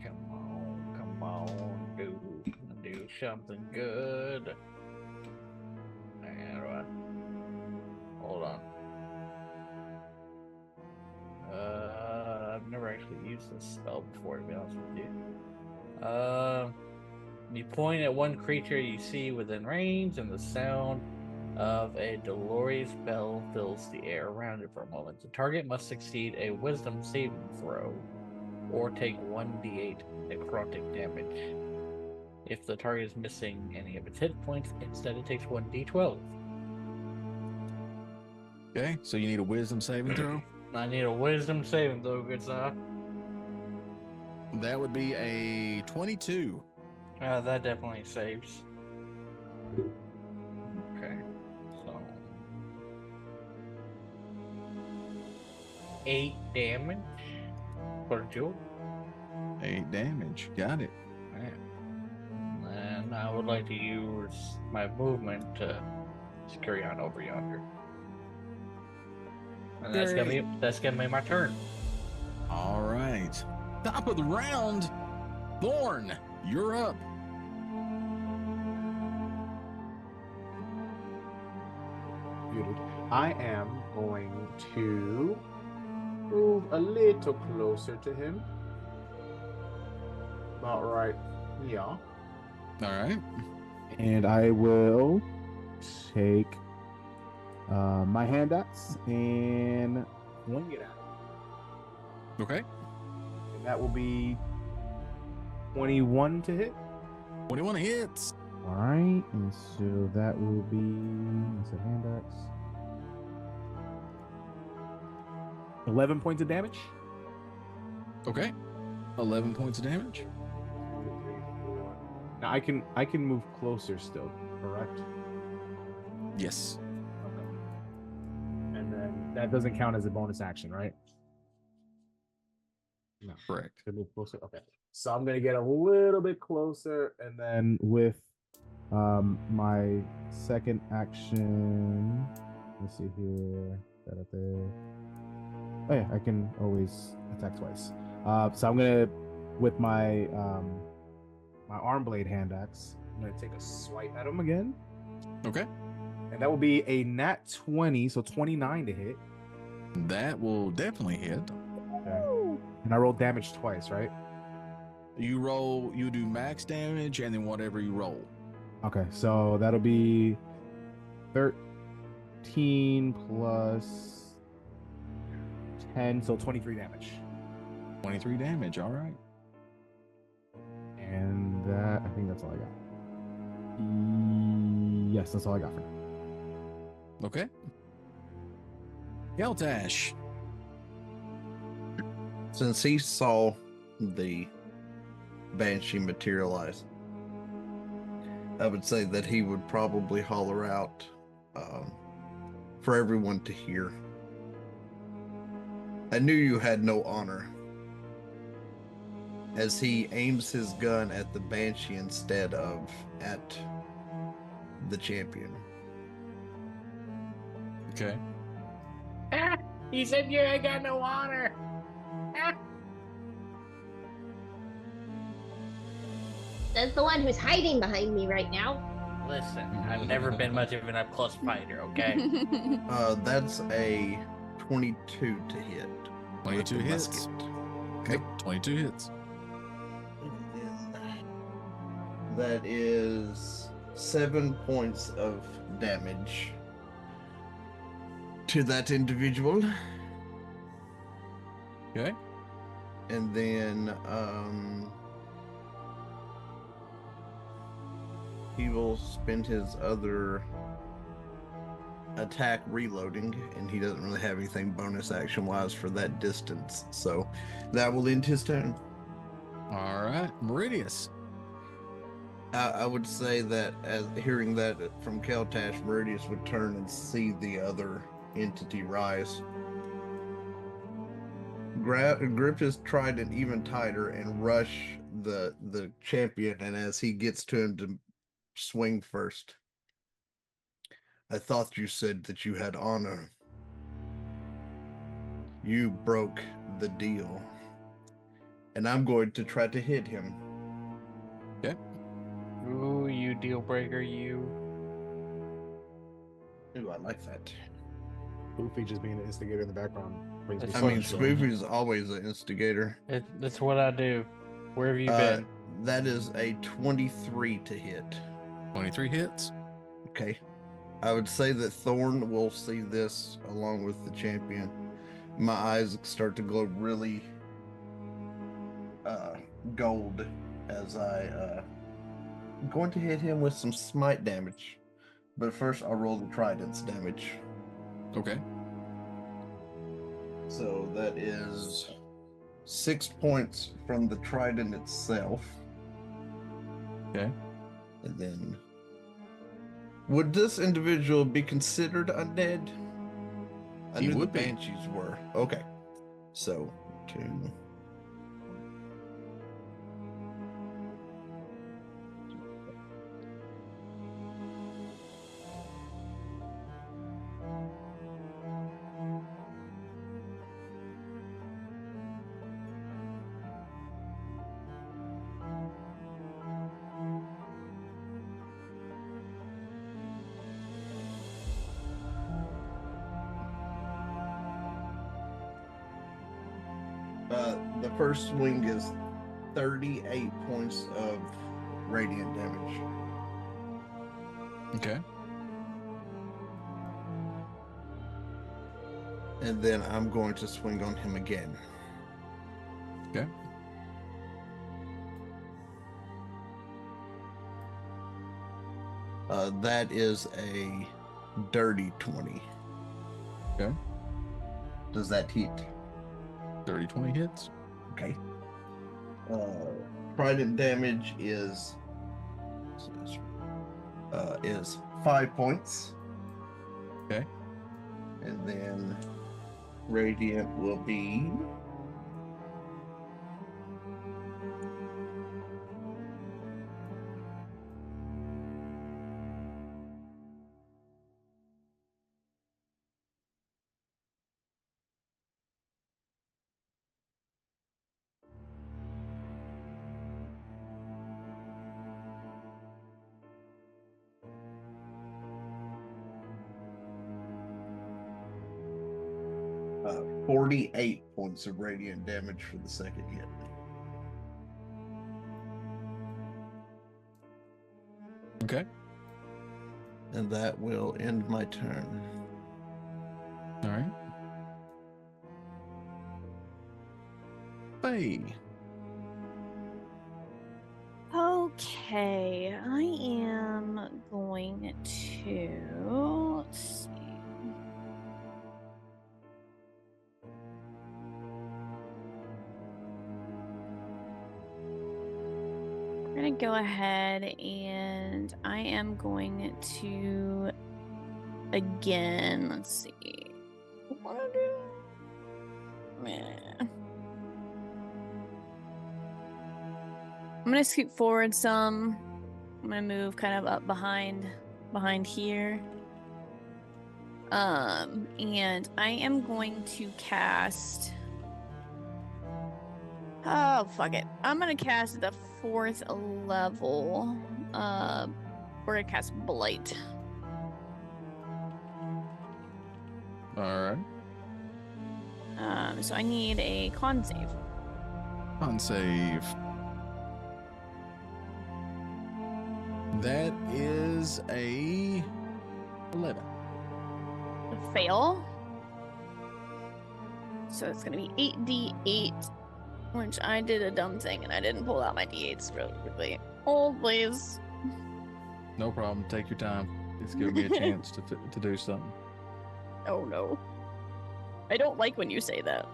Speaker 6: Come on, do something good. And hold on. I've never actually used this spell before, to be honest with you. You point at one creature you see within range, and the sound of a dolorous bell fills the air around it for a moment. The target must succeed a wisdom saving throw or take 1d8 necrotic damage. If the target is missing any of its hit points, instead it takes 1d12.
Speaker 1: Okay. So you need a wisdom saving throw.
Speaker 6: I need a wisdom saving throw, good sir.
Speaker 1: That would be a 22.
Speaker 6: That definitely saves. Okay, so 8 damage for Joe.
Speaker 1: 8 damage. Got it.
Speaker 6: And I would like to use my movement to scurry on over yonder. And that's gonna be my turn.
Speaker 1: All right. Top of the round. Thorn, you're up.
Speaker 3: muted. I am going to move a little closer to him. About right here.
Speaker 1: All right.
Speaker 3: And I will take my hand axe and wing it at him.
Speaker 1: Okay.
Speaker 3: And that will be 21 to hit.
Speaker 1: 21 hits.
Speaker 3: All right, and so that will be hand axe. 11 points of damage.
Speaker 1: Okay. 11 points of damage.
Speaker 3: 2, 3, 4. Now I can move closer still, correct?
Speaker 1: Yes.
Speaker 3: Okay. And then that doesn't count as a bonus action, right? No.
Speaker 1: Correct.
Speaker 3: To move closer. Okay. So I'm gonna get a little bit closer, and then with my second action. Let's see here. That up there. Oh yeah, I can always attack twice. So I'm gonna, with my my arm blade hand axe, I'm gonna take a swipe at him again,
Speaker 1: Okay.
Speaker 3: and that will be a nat 20, so 29 to hit.
Speaker 1: That will definitely hit.
Speaker 3: Okay. And I rolled damage twice, right?
Speaker 1: You do max damage and then whatever you roll.
Speaker 3: Okay, so that'll be 13 plus 10, so 23 damage.
Speaker 1: 23 damage. All right.
Speaker 3: And that, I think that's all I got. Yes, that's all I got for now.
Speaker 1: Okay. Geltash.
Speaker 7: Since he saw the banshee materialize, I would say that he would probably holler out for everyone to hear. I knew you had no honor. As he aims his gun at the banshee instead of at the champion.
Speaker 1: Okay.
Speaker 6: He said you ain't got no honor.
Speaker 4: That's the one who's hiding behind me right now.
Speaker 6: Listen, I've never been much of an up-close fighter, okay?
Speaker 7: That's a 22 to hit.
Speaker 1: 22
Speaker 7: with the
Speaker 1: hits.
Speaker 7: musket.
Speaker 1: Okay. 22 hits.
Speaker 7: That is 7 points of damage to that individual.
Speaker 1: Okay.
Speaker 7: And then he will spend his other attack reloading, and he doesn't really have anything bonus action wise for that distance, so that will end his turn.
Speaker 1: All right. Meridius.
Speaker 7: I would say that, as hearing that from Keltash, Meridius would turn and see the other entity rise. Grip his trident even tighter and rush the champion, and as he gets to him to swing first. I thought you said that you had honor. You broke the deal. And I'm going to try to hit him.
Speaker 1: Okay.
Speaker 6: Ooh, you deal breaker, you.
Speaker 7: Ooh, I like that.
Speaker 3: Goofy just being an instigator in the background. brings me
Speaker 6: That's
Speaker 7: I
Speaker 3: so
Speaker 7: mean,
Speaker 3: much joy.
Speaker 7: Spoofy's always an instigator.
Speaker 6: That's what I do. Where have you been?
Speaker 7: That is a 23 to hit.
Speaker 1: 23 hits.
Speaker 7: Okay. I would say that Thorn will see this along with the champion. My eyes start to glow really gold as I'm going to hit him with some smite damage. But first I'll roll the trident's damage.
Speaker 1: Okay.
Speaker 7: So that is 6 points from the trident itself.
Speaker 1: Okay.
Speaker 7: And then, would this individual be considered undead? I
Speaker 1: He
Speaker 7: knew the
Speaker 1: would be.
Speaker 7: banshees were. Okay. So, 2. The first swing is 38 points of radiant damage.
Speaker 1: Okay.
Speaker 7: And then I'm going to swing on him again.
Speaker 1: Okay.
Speaker 7: That is a dirty 20.
Speaker 1: Okay.
Speaker 7: Does that hit?
Speaker 1: 30-20 hits.
Speaker 7: Okay. Trident damage is 5 points.
Speaker 1: Okay.
Speaker 7: And then radiant will be 48 points of radiant damage for the second hit.
Speaker 1: Okay.
Speaker 7: And that will end my turn.
Speaker 1: All right. Faye.
Speaker 2: Okay, I am going to let's see. We're gonna go ahead and I am going to again. Let's see. What do I do? Meh. I'm gonna scoot forward some. I'm gonna move kind of up behind here. And I am going to cast. Oh fuck it! I'm gonna cast at the 4th level. We're gonna cast Blight.
Speaker 1: All right.
Speaker 2: So I need a con save.
Speaker 1: Con save. That is a 11.
Speaker 2: Fail. So it's gonna be 8d8, which I did a dumb thing and I didn't pull out my d8s really quickly. Hold, please.
Speaker 1: No problem. Take your time. It's giving me a chance to do something.
Speaker 2: Oh no. I don't like when you say that.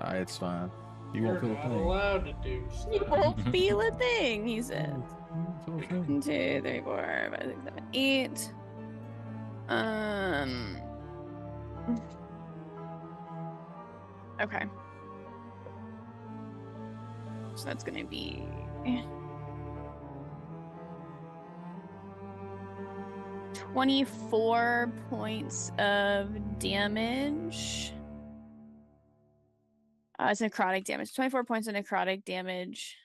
Speaker 1: It's fine. You
Speaker 6: You're
Speaker 1: won't feel a
Speaker 6: not
Speaker 1: thing.
Speaker 6: allowed to do
Speaker 2: You
Speaker 6: stuff.
Speaker 2: won't feel a thing, he said.
Speaker 1: You won't feel a thing.
Speaker 2: 1, 2, 3, 4, 5, 6, 7, 8. Okay. So that's gonna be 24 points of damage. It's necrotic damage. 24 points of necrotic damage.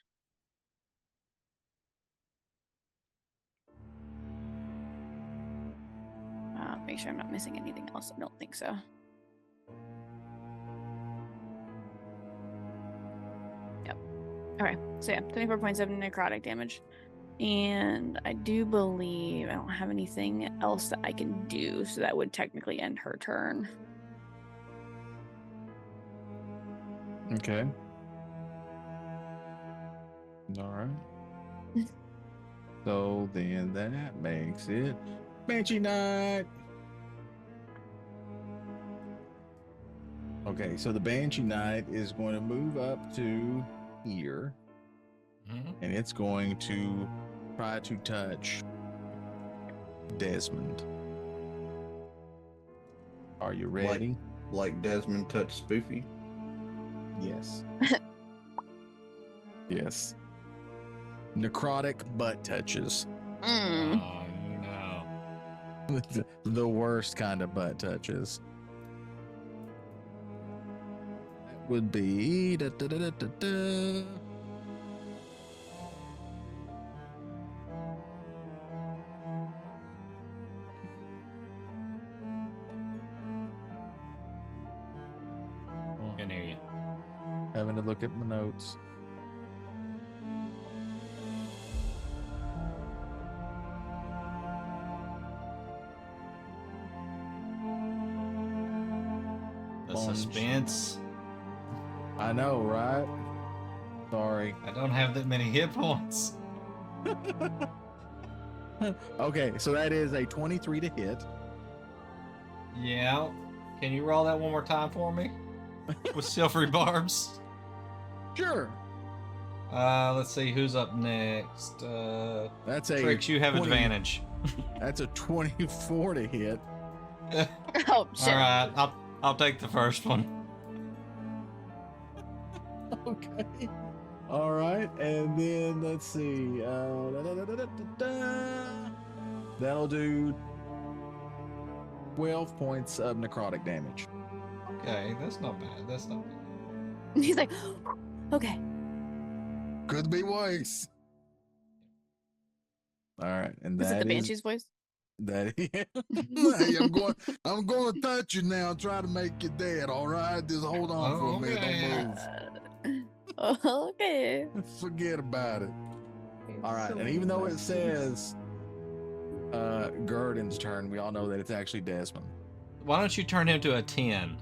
Speaker 2: Make sure I'm not missing anything else. I don't think so. Yep. Okay. So yeah, 24 points of necrotic damage. And I do believe I don't have anything else that I can do, so that would technically end her turn.
Speaker 1: Okay. All right. So then that makes it Banshee Knight. Okay, so the Banshee Knight is going to move up to here, and it's going to try to touch Desmond. Are you ready?
Speaker 7: Like Desmond touched Spoofy?
Speaker 1: Yes. Yes. Necrotic butt touches.
Speaker 2: Mm.
Speaker 5: Oh no.
Speaker 1: The worst kind of butt touches. That would be
Speaker 5: Can hear you.
Speaker 1: Having to look at my notes.
Speaker 5: The suspense.
Speaker 1: I know, right? Sorry.
Speaker 5: I don't have that many hit points.
Speaker 1: Okay, so that is a 23 to hit.
Speaker 5: Yeah. Can you roll that one more time for me? With silvery barbs.
Speaker 1: Sure.
Speaker 5: Let's see who's up next.
Speaker 1: That's a
Speaker 5: Tricks, you have
Speaker 1: 20
Speaker 5: advantage.
Speaker 1: That's a 24 to hit.
Speaker 2: Oh shit.
Speaker 5: All right, I'll take the first one.
Speaker 1: Okay. All right, and then let's see. That'll do 12 points of necrotic damage.
Speaker 5: Okay, that's not bad. That's not bad.
Speaker 2: He's like, okay.
Speaker 1: Could be worse. All right, and
Speaker 2: Is it
Speaker 1: that
Speaker 2: the
Speaker 1: is
Speaker 2: Banshee's voice?
Speaker 1: that. Hey, I'm going to touch you now. And try to make you dead. All right, just hold on for a minute. Don't move.
Speaker 2: Okay.
Speaker 1: Forget about it.
Speaker 4: It's
Speaker 1: All right,
Speaker 4: so
Speaker 1: and even though it
Speaker 4: much
Speaker 1: says Gurdon's turn, we all know that it's actually Desmond.
Speaker 5: Why don't you turn him to a 10?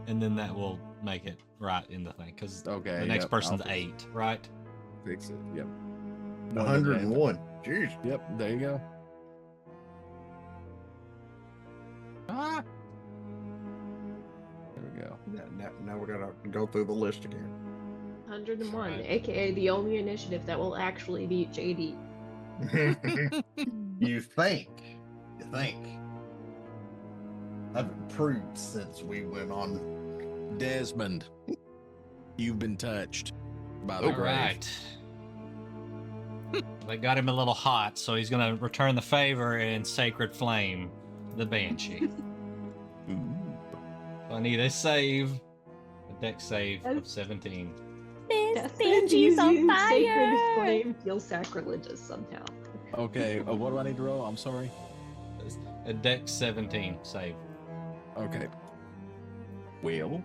Speaker 5: And then that will make it right in the thing. Because
Speaker 1: Okay.
Speaker 5: the next
Speaker 1: yep,
Speaker 5: person's
Speaker 1: I'll
Speaker 5: 8, right?
Speaker 1: fix it. Yep.
Speaker 7: 101. Jeez.
Speaker 1: Yep. There you go. Ah. There we go.
Speaker 7: Now we're gonna go through the list again.
Speaker 4: 101,
Speaker 5: Right.
Speaker 4: aka the only initiative that will actually beat JD.
Speaker 7: You think? I've improved since we went on.
Speaker 1: Desmond, you've been touched by the
Speaker 5: All
Speaker 1: grave.
Speaker 5: right. They got him a little hot, so he's gonna return the favor and sacred flame the banshee.
Speaker 1: Ooh.
Speaker 5: So I need a save, a dex save of 17.
Speaker 2: This
Speaker 4: Yes,
Speaker 2: Banshee's on
Speaker 4: using Sacred
Speaker 2: fire.
Speaker 4: Flame feels sacrilegious somehow.
Speaker 1: Okay. What do I need to roll? I'm sorry.
Speaker 5: A dex 17 save.
Speaker 1: Okay. Well,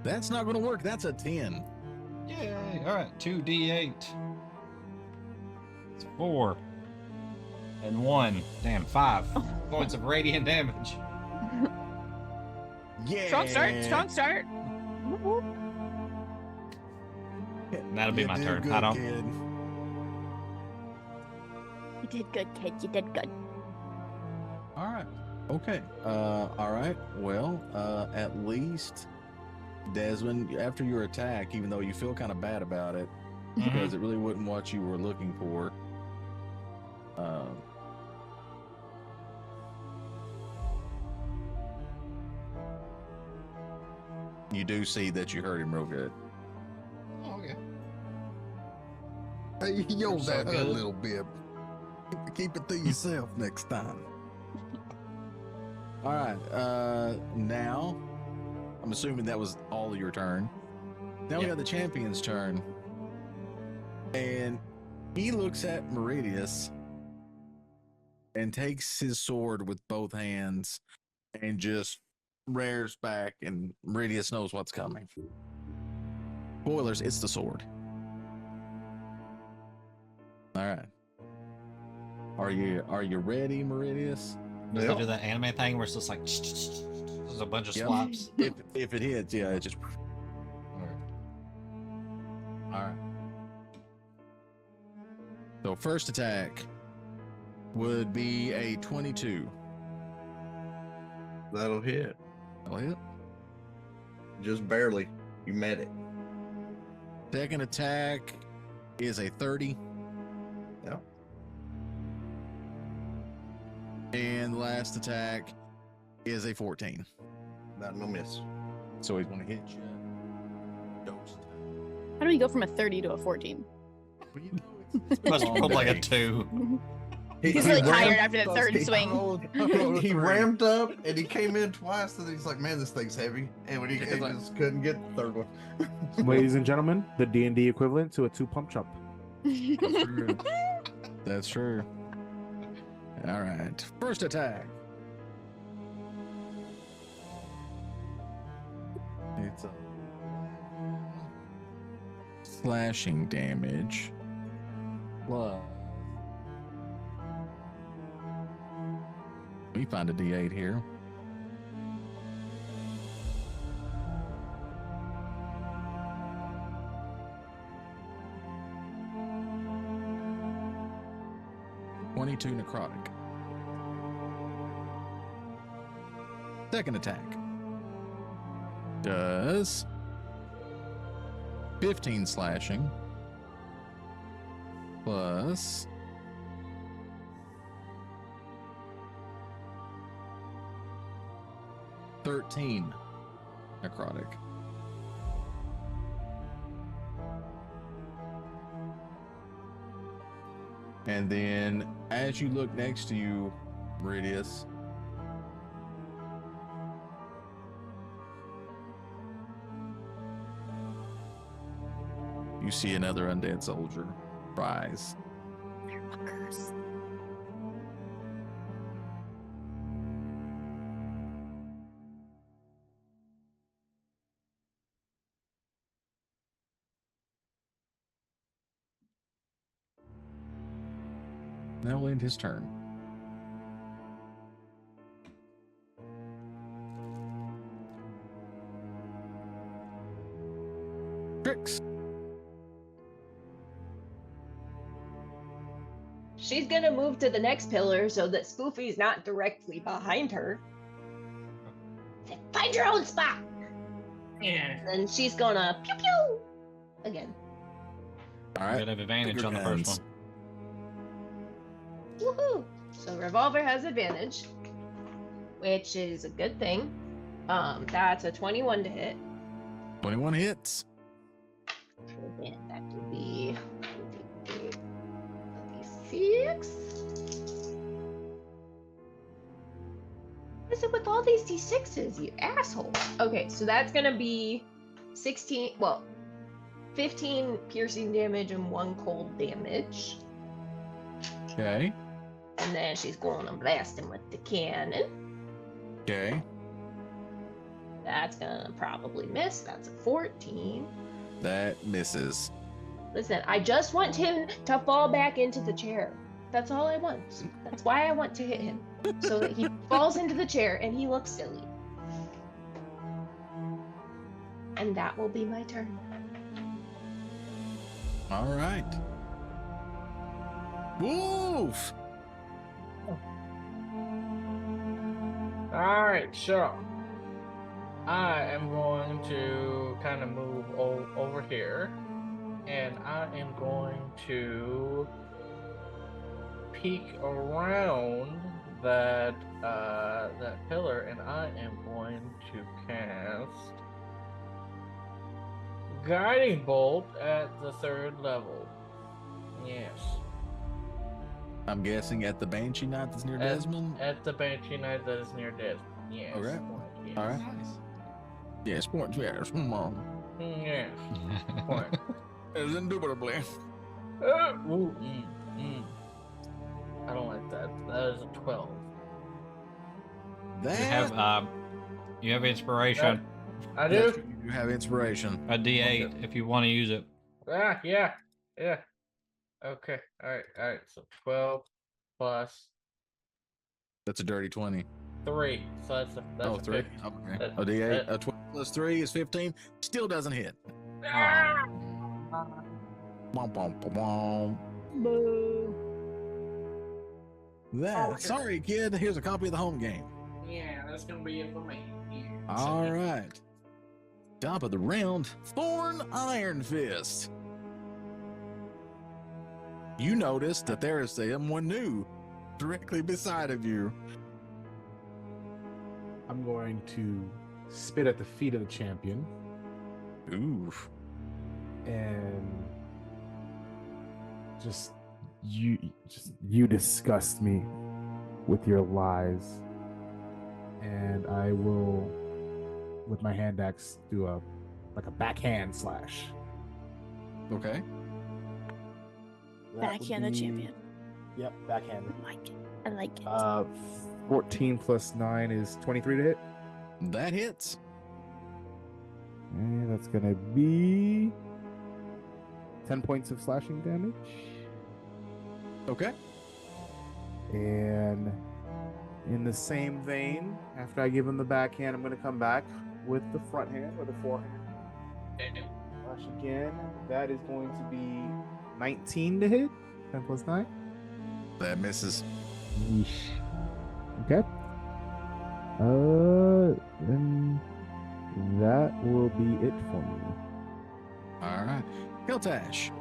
Speaker 1: that's not going to work. That's a 10.
Speaker 5: Yay! All right, 2d8. It's 4 and 1. Damn, 5 points of radiant damage.
Speaker 1: Yeah.
Speaker 2: Strong start. Strong start.
Speaker 5: And that'll be
Speaker 1: You
Speaker 5: my
Speaker 1: did
Speaker 5: turn.
Speaker 1: good,
Speaker 5: I don't.
Speaker 1: kid.
Speaker 2: You did good, kid. You did good.
Speaker 1: All right. Okay. All right. Well, at least Desmond, after your attack, even though you feel kind of bad about it, because it really wasn't what you were looking for. You do see that you hurt him real good.
Speaker 5: Oh, okay.
Speaker 1: Hey, yo,
Speaker 5: So
Speaker 1: that
Speaker 5: good.
Speaker 1: a little bit. Keep it to yourself next time. All right. Now, I'm assuming that was all your turn. Now we
Speaker 5: Yep.
Speaker 1: got the champion's turn, and he looks at Meridius and takes his sword with both hands and just rears back, and Meridius knows what's coming. Spoilers, it's the sword. All right. Are you ready, Meridius?
Speaker 5: Does
Speaker 7: Yep.
Speaker 5: it do that anime thing where it's just like there's a bunch of
Speaker 1: Yep.
Speaker 5: slaps?
Speaker 1: If it hits, yeah, it just. All right. So first attack would be a 22.
Speaker 7: That'll hit.
Speaker 1: That'll hit.
Speaker 7: Just barely. You met it.
Speaker 1: Second attack is a 30.
Speaker 7: Yep.
Speaker 1: And the last attack is a 14.
Speaker 7: That'll miss.
Speaker 1: So he's going to hit you. Dose.
Speaker 2: How do we go from a 30 to a 14?
Speaker 1: But you know, it's
Speaker 5: Must
Speaker 1: long
Speaker 5: roll like a
Speaker 1: day.
Speaker 5: 2.
Speaker 2: He's really tired
Speaker 7: ramped
Speaker 2: after the
Speaker 7: up-
Speaker 2: third
Speaker 7: he-
Speaker 2: swing.
Speaker 7: He ramped up and he came in twice, and he's like, "Man, this thing's heavy." And when he
Speaker 1: It's like-
Speaker 7: just couldn't get the third one.
Speaker 3: Ladies and gentlemen, the D&D equivalent to a 2-pump chump.
Speaker 1: That's true. All right. First attack. So slashing damage plus. Let me find a D8 here. (22) necrotic. Second attack does 15 slashing plus 13 necrotic. And then as you look next to you, Meridius, you see another undead soldier rise.
Speaker 2: They're fuckers.
Speaker 1: That will end his turn. Tricks.
Speaker 4: She's gonna move to the next pillar so that Spoofy's not directly behind her. Find your own spot.
Speaker 6: Yeah.
Speaker 4: Then she's gonna pew pew again.
Speaker 1: All
Speaker 5: You
Speaker 1: right.
Speaker 5: gotta have advantage
Speaker 1: Bigger
Speaker 5: on the
Speaker 1: guns.
Speaker 5: first one.
Speaker 4: Woohoo! So Revolver has advantage, which is a good thing. That's a 21 to hit.
Speaker 1: 21 hits.
Speaker 4: And that would be 6. What is it with all these d6s, you asshole? Okay, so that's gonna be 16. Well, 15 piercing damage and 1 cold damage.
Speaker 1: Okay.
Speaker 4: And then she's going to blast him with the cannon.
Speaker 1: Okay.
Speaker 4: That's gonna probably miss. That's a 14.
Speaker 1: That misses.
Speaker 4: Listen, I just want him to fall back into the chair. That's all I want. That's why I want to hit him. So that he falls into the chair and he looks silly. And that will be my turn.
Speaker 1: All right. Woof.
Speaker 6: All right, so I am going to kind of move over here, and I am going to peek around that pillar, and I am going to cast Guiding Bolt at the 3rd level. Yes.
Speaker 1: I'm guessing at the Banshee Knight that's near Desmond.
Speaker 6: At the Banshee Knight that is near Desmond. Yes.
Speaker 1: Okay.
Speaker 6: Yes.
Speaker 1: All right. Yes, point. Yes, Mom.
Speaker 6: Yes. Point.
Speaker 1: As indubitably.
Speaker 6: Ooh, I don't like that. That is a 12.
Speaker 1: That
Speaker 5: You have inspiration.
Speaker 6: I do?
Speaker 1: yes, you have inspiration.
Speaker 5: A D8 if you want to use it.
Speaker 6: Yeah. Okay. All right. So 12 plus
Speaker 1: That's a dirty 20.
Speaker 6: 3. So that's a
Speaker 1: 3.
Speaker 6: 15.
Speaker 1: Okay.
Speaker 6: That-
Speaker 1: A D8.
Speaker 6: that-
Speaker 1: A 12 plus 3 is 15. Still doesn't hit.
Speaker 6: Ah!
Speaker 1: Bom, bom, bom, bom.
Speaker 4: Boo.
Speaker 1: That.
Speaker 6: Okay.
Speaker 1: Sorry, kid. Here's a copy of the home game.
Speaker 6: Yeah, that's gonna be it for me. Yeah.
Speaker 1: All right. Top of the round, Thorn Iron Fist. You notice that there is someone new directly beside of you.
Speaker 3: I'm going to spit at the feet of the champion
Speaker 1: Ooh.
Speaker 3: and just you disgust me with your lies. And I will, with my hand axe, do a backhand slash.
Speaker 1: Okay.
Speaker 3: That would
Speaker 2: Backhand the
Speaker 3: be-
Speaker 2: champion.
Speaker 3: Yep, backhand.
Speaker 2: I like it. I like it.
Speaker 3: 14 plus 9 is 23 to hit.
Speaker 1: That hits.
Speaker 3: And that's gonna be 10 points of slashing damage.
Speaker 1: Okay.
Speaker 3: And in the same vein, after I give him the backhand, I'm gonna come back with the front hand or the forehand. Slash again. That is going to be 19 to hit. 10 plus 9.
Speaker 1: That misses.
Speaker 3: Yeesh. Okay. Then that will be it for me.
Speaker 1: All right. Kiltash.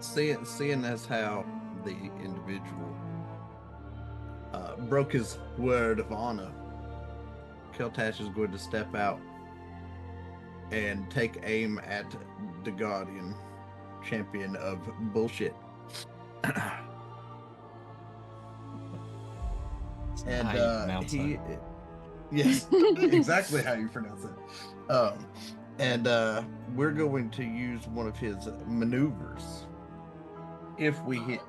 Speaker 7: Seeing as how the individual broke his word of honor, Kiltash is going to step out and take aim at the Guardian, champion of bullshit. And
Speaker 5: How you pronounce
Speaker 7: he,
Speaker 5: that.
Speaker 7: yes, exactly how you pronounce it. And we're going to use one of his maneuvers if we hit.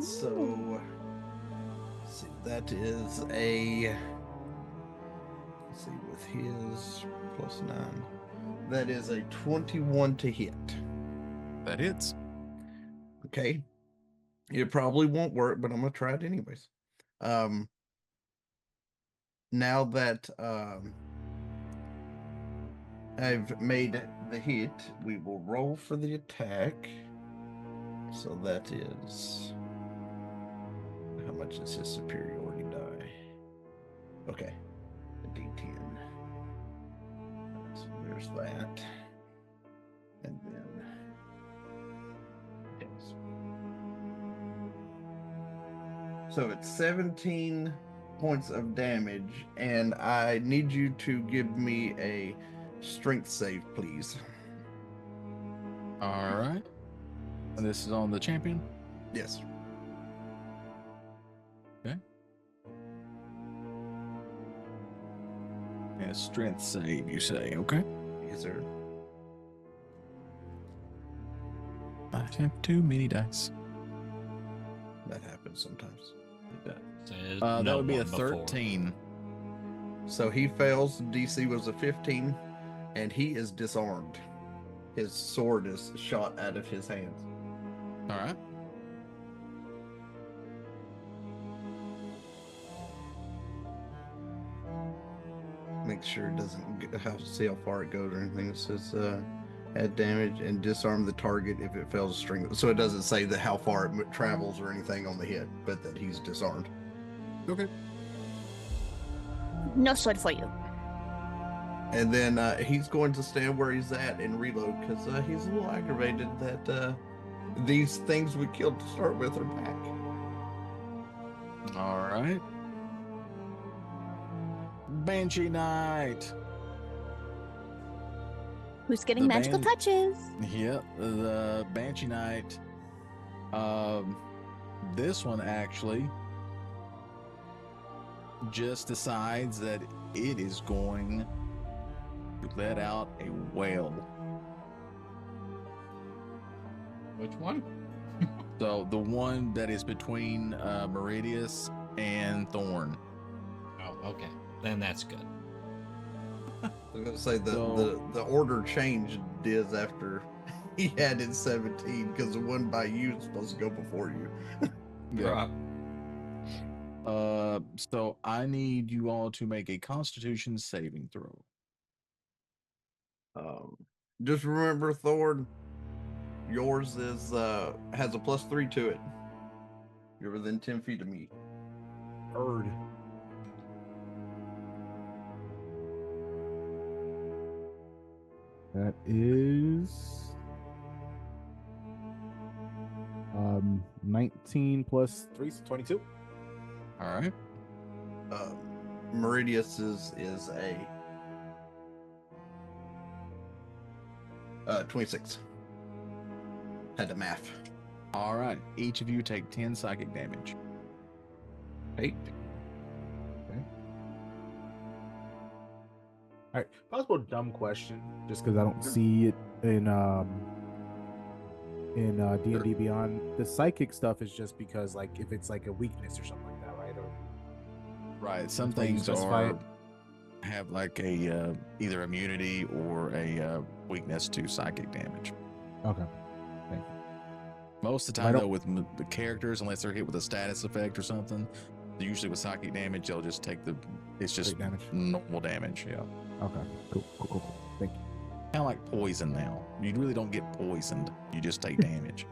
Speaker 7: So, let's see, that is a, let's see, with his plus 9, that is a 21 to hit.
Speaker 1: That hits.
Speaker 7: Okay. It probably won't work, but I'm going to try it anyways. Now that I've made the hit, we will roll for the attack. So that is, how much is his superiority die? Okay, a D10. So there's that. And then, yes. So it's 17 points of damage, and I need you to give me a strength save, please.
Speaker 1: All right. And this is on the champion.
Speaker 7: Yes.
Speaker 1: Okay. And a strength save, you say? Okay.
Speaker 7: Yes, sir.
Speaker 1: I have too many dice.
Speaker 7: That happens sometimes.
Speaker 1: It does.
Speaker 5: Says
Speaker 1: That
Speaker 5: no
Speaker 1: would be a
Speaker 5: one before.
Speaker 1: 13.
Speaker 7: So he fails. DC was a 15, and he is disarmed. His sword is shot out of his hands.
Speaker 1: All right.
Speaker 7: Make sure it doesn't see how far it goes or anything. It says add damage and disarm the target if it fails to string. So it doesn't say that how far it travels or anything on the hit, but that he's disarmed.
Speaker 1: Okay.
Speaker 2: No sword for you.
Speaker 7: And then he's going to stand where he's at and reload because he's a little aggravated that these things we killed to start with are back.
Speaker 1: All right. Banshee Knight.
Speaker 2: Who's getting
Speaker 1: The
Speaker 2: magical
Speaker 1: band-
Speaker 2: touches?
Speaker 1: Yep, the Banshee Knight. This one actually just decides that it is going to let out a wail.
Speaker 5: Which one?
Speaker 1: So the one that is between Meridius and Thorn.
Speaker 5: Oh, okay. Then that's good.
Speaker 7: I was gonna say
Speaker 1: So-
Speaker 7: the order changed is after he added 17 because the one by you is supposed to go before you.
Speaker 5: Right.
Speaker 1: So I need you all to make a Constitution saving throw.
Speaker 7: Just remember, Thorn, yours is has a +3 to it. You're within 10 feet of me.
Speaker 3: Bird. That is 19 plus 3, so 22.
Speaker 1: All right.
Speaker 7: Meridius is a 26. Had to math.
Speaker 1: All right. Each of you take 10 psychic damage.
Speaker 7: 8.
Speaker 3: All right, possible dumb question, just because I don't see it in D&D Beyond. The psychic stuff is just because, like, if it's like a weakness or something like that, right? Or
Speaker 1: Right. Some
Speaker 3: That's why you
Speaker 1: things
Speaker 3: specify
Speaker 1: are
Speaker 3: it?
Speaker 1: have like a either immunity or a weakness to psychic damage.
Speaker 3: Okay. Thank you.
Speaker 1: Most of the
Speaker 3: I
Speaker 1: time,
Speaker 3: don't-
Speaker 1: though, with the characters, unless they're hit with a status effect or something, usually with psychic damage, they'll just take it's just
Speaker 3: Straight damage.
Speaker 1: normal damage. Yeah.
Speaker 3: Okay. Cool. Thank you.
Speaker 1: Kind of like poison now. You really don't get poisoned. You just take damage.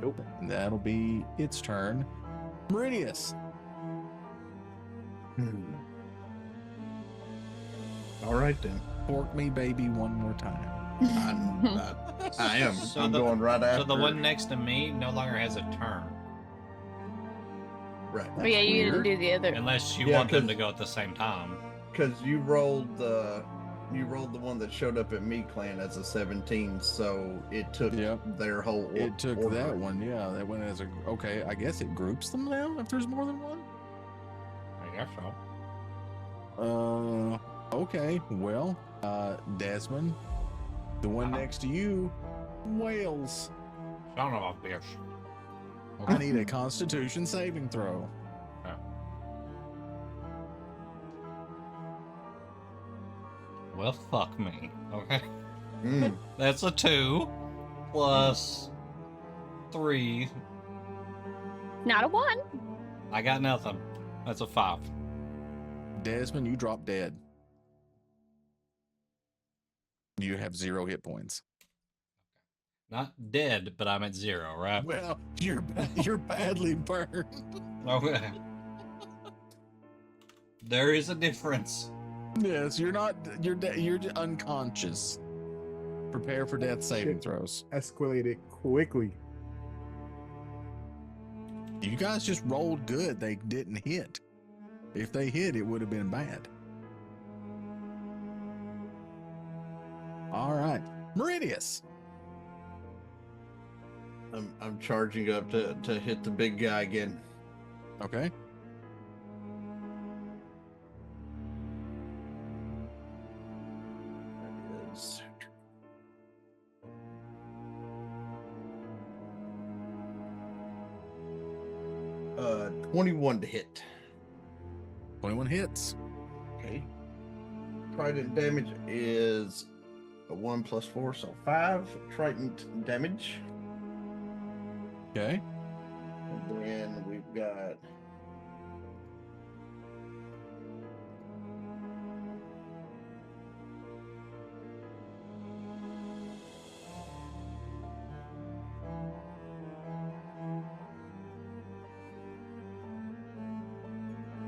Speaker 3: Nope.
Speaker 1: That'll be its turn. Meridius.
Speaker 7: All right then.
Speaker 1: Fork me, baby, one more time.
Speaker 7: I am.
Speaker 5: So
Speaker 7: I'm
Speaker 5: the-
Speaker 7: going right after.
Speaker 5: So the one next to me no longer has a turn,
Speaker 7: Right.
Speaker 2: But yeah, you didn't
Speaker 1: weird.
Speaker 2: do the other.
Speaker 5: unless you
Speaker 7: Yeah,
Speaker 5: want them
Speaker 7: 'cause-
Speaker 5: to go at the same time.
Speaker 7: Because you rolled the one that showed up at Me Clan as a 17, so it took
Speaker 1: Yep.
Speaker 7: their whole.
Speaker 1: It took
Speaker 7: order.
Speaker 1: that one. Yeah, that went as a. Okay, I guess it groups them now if there's more than one.
Speaker 5: I guess so.
Speaker 1: Okay. Well, Desmond, the one next to you, Wales.
Speaker 5: Son of a bitch.
Speaker 1: I need a Constitution saving throw.
Speaker 5: Well, fuck me. Okay.
Speaker 7: Mm.
Speaker 5: That's a 2 plus 3.
Speaker 2: Not a 1.
Speaker 5: I got nothing. That's a 5.
Speaker 1: Desmond, you drop dead. You have 0 hit points.
Speaker 5: Not dead, but I'm at 0, right?
Speaker 1: Well, you're badly burned.
Speaker 5: Okay. There is a difference.
Speaker 1: Yes, you're not. You're unconscious. Prepare for death saving
Speaker 3: Shit.
Speaker 1: throws.
Speaker 3: Escalated quickly.
Speaker 1: You guys just rolled good. They didn't hit. If they hit, it would have been bad. All right, Meridius.
Speaker 7: I'm charging up to hit the big guy again.
Speaker 1: Okay.
Speaker 7: That is 21 to hit.
Speaker 1: 21 hits.
Speaker 7: Okay. Trident damage is a 1 plus 4, so 5 trident damage.
Speaker 1: Okay.
Speaker 7: And then we've got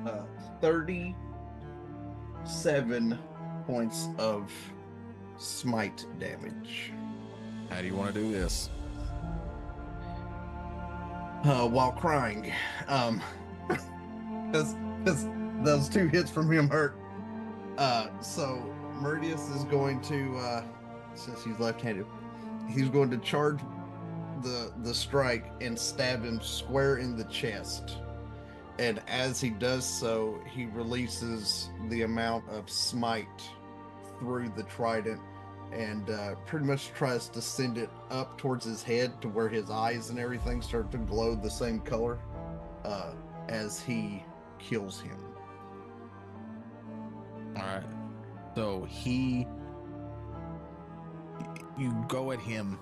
Speaker 7: uh, 37 points of smite damage.
Speaker 1: How do you want to do this?
Speaker 7: While crying, because those 2 hits from him hurt. So Meridius is going to, since he's left-handed, he's going to charge the strike and stab him square in the chest. And as he does so, he releases the amount of smite through the trident and pretty much tries to send it up towards his head to where his eyes and everything start to glow the same color as he kills him.
Speaker 1: All right. So you go at him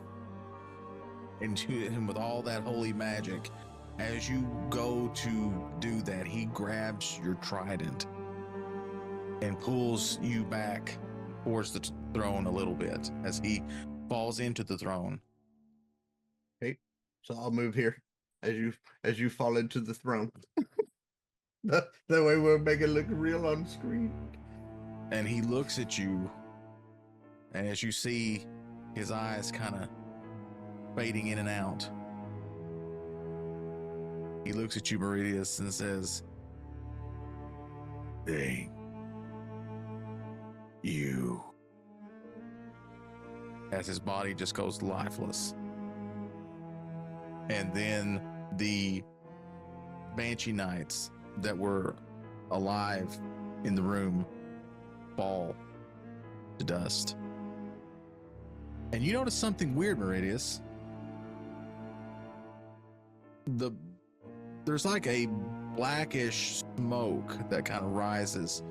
Speaker 1: and shoot him with all that holy magic. As you go to do that, he grabs your trident and pulls you back towards the throne a little bit as he falls into the throne.
Speaker 7: Okay, so I'll move here as you fall into the throne. that way we'll make it look real on screen.
Speaker 1: And he looks at you, and as you see his eyes kind of fading in and out, he looks at you, Meridius, and says, "Thank you." As his body just goes lifeless. And then the Banshee Knights that were alive in the room fall to dust. And you notice something weird, Meridius. There's like a blackish smoke that kind of rises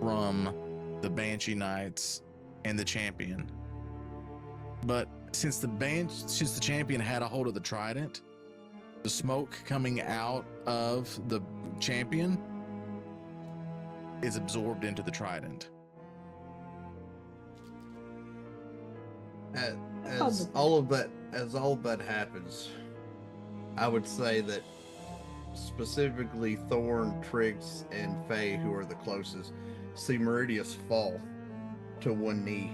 Speaker 1: from the Banshee Knights and the champion. But since the champion had a hold of the trident, the smoke coming out of the champion is absorbed into the trident.
Speaker 7: As all of that happens, I would say that specifically Thorn, Trix, and Faye, who are the closest, see Meridius fall to one knee,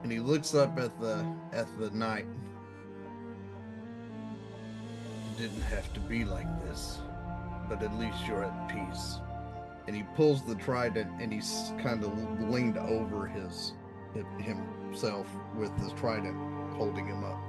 Speaker 7: and he looks up at the knight. It didn't have to be like this, but at least you're at peace. And he pulls the trident, and he's kind of leaned over himself with the trident holding him up.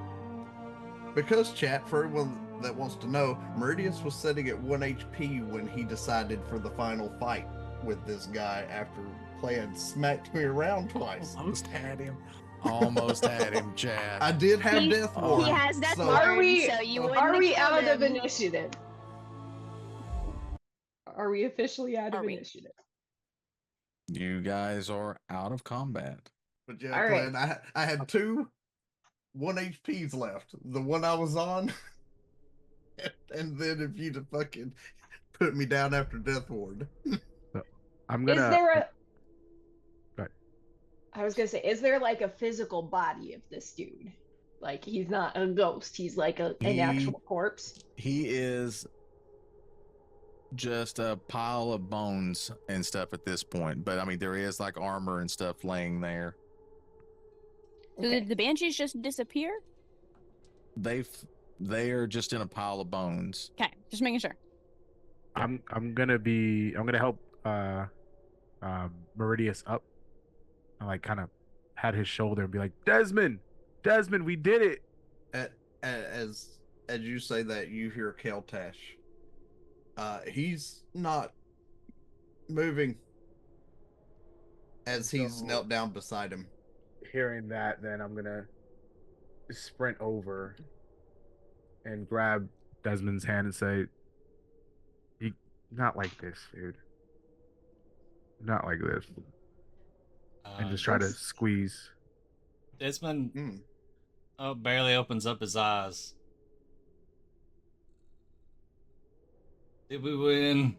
Speaker 7: Because, chat, for everyone that wants to know, Meridius was sitting at 1 HP when he decided for the final fight with this guy after playing smacked me around twice.
Speaker 1: Almost had him. Almost had him, Chad.
Speaker 7: I did have Death Ward.
Speaker 2: He has that
Speaker 7: so-
Speaker 2: ward,
Speaker 4: Are we-
Speaker 2: so you wouldn't
Speaker 4: Are we
Speaker 2: have
Speaker 4: out
Speaker 2: killed
Speaker 4: of
Speaker 2: him.
Speaker 4: initiative? Are we officially out of
Speaker 2: Are we?
Speaker 4: initiative?
Speaker 1: You guys are out of combat.
Speaker 7: But yeah,
Speaker 4: All right.
Speaker 7: Glenn, I had 2 1 HPs left. The one I was on, and then if you'd have fucking put me down after Death Ward.
Speaker 3: I'm
Speaker 4: Is
Speaker 3: gonna.
Speaker 4: there a?
Speaker 3: Right.
Speaker 4: I was gonna say, is there like a physical body of this dude? Like he's not a ghost. He's like an
Speaker 1: He-
Speaker 4: actual corpse.
Speaker 1: He is just a pile of bones and stuff at this point. But I mean, there is like armor and stuff laying there.
Speaker 2: So did the banshees just disappear?
Speaker 1: They are just in a pile of bones.
Speaker 2: Okay, just making sure.
Speaker 3: I'm gonna help Meridius up. I like kind of pat his shoulder and be like, Desmond, we did it.
Speaker 7: As you say that, you hear Keltash. He's not moving as he's
Speaker 3: So-
Speaker 7: knelt down beside him.
Speaker 3: Hearing that, then I'm gonna sprint over and grab Desmond's hand and say, not like this, dude. Not like this. And just try to squeeze.
Speaker 5: Desmond barely opens up his eyes. Did we win?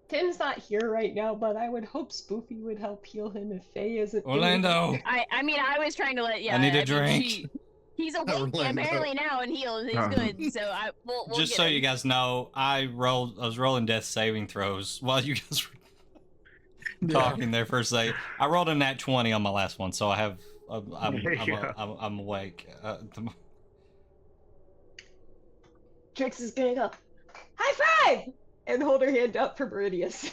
Speaker 4: Tim's not here right now, but I would hope Spoofy would help heal him if Faye isn't. doing it.
Speaker 5: Orlando!
Speaker 2: I mean, I was trying to let. Yeah,
Speaker 5: I need a
Speaker 2: mean,
Speaker 5: drink.
Speaker 2: he's awake
Speaker 7: Orlando.
Speaker 2: apparently now and healed. He's good. So we'll
Speaker 5: Just
Speaker 2: get
Speaker 5: so
Speaker 2: him.
Speaker 5: you guys know, I was rolling death saving throws while you guys were talking there for a second. I rolled a nat 20 on my last one, so I have. I'm awake.
Speaker 4: Trix is gonna go, high five, and hold her hand up for Meridius.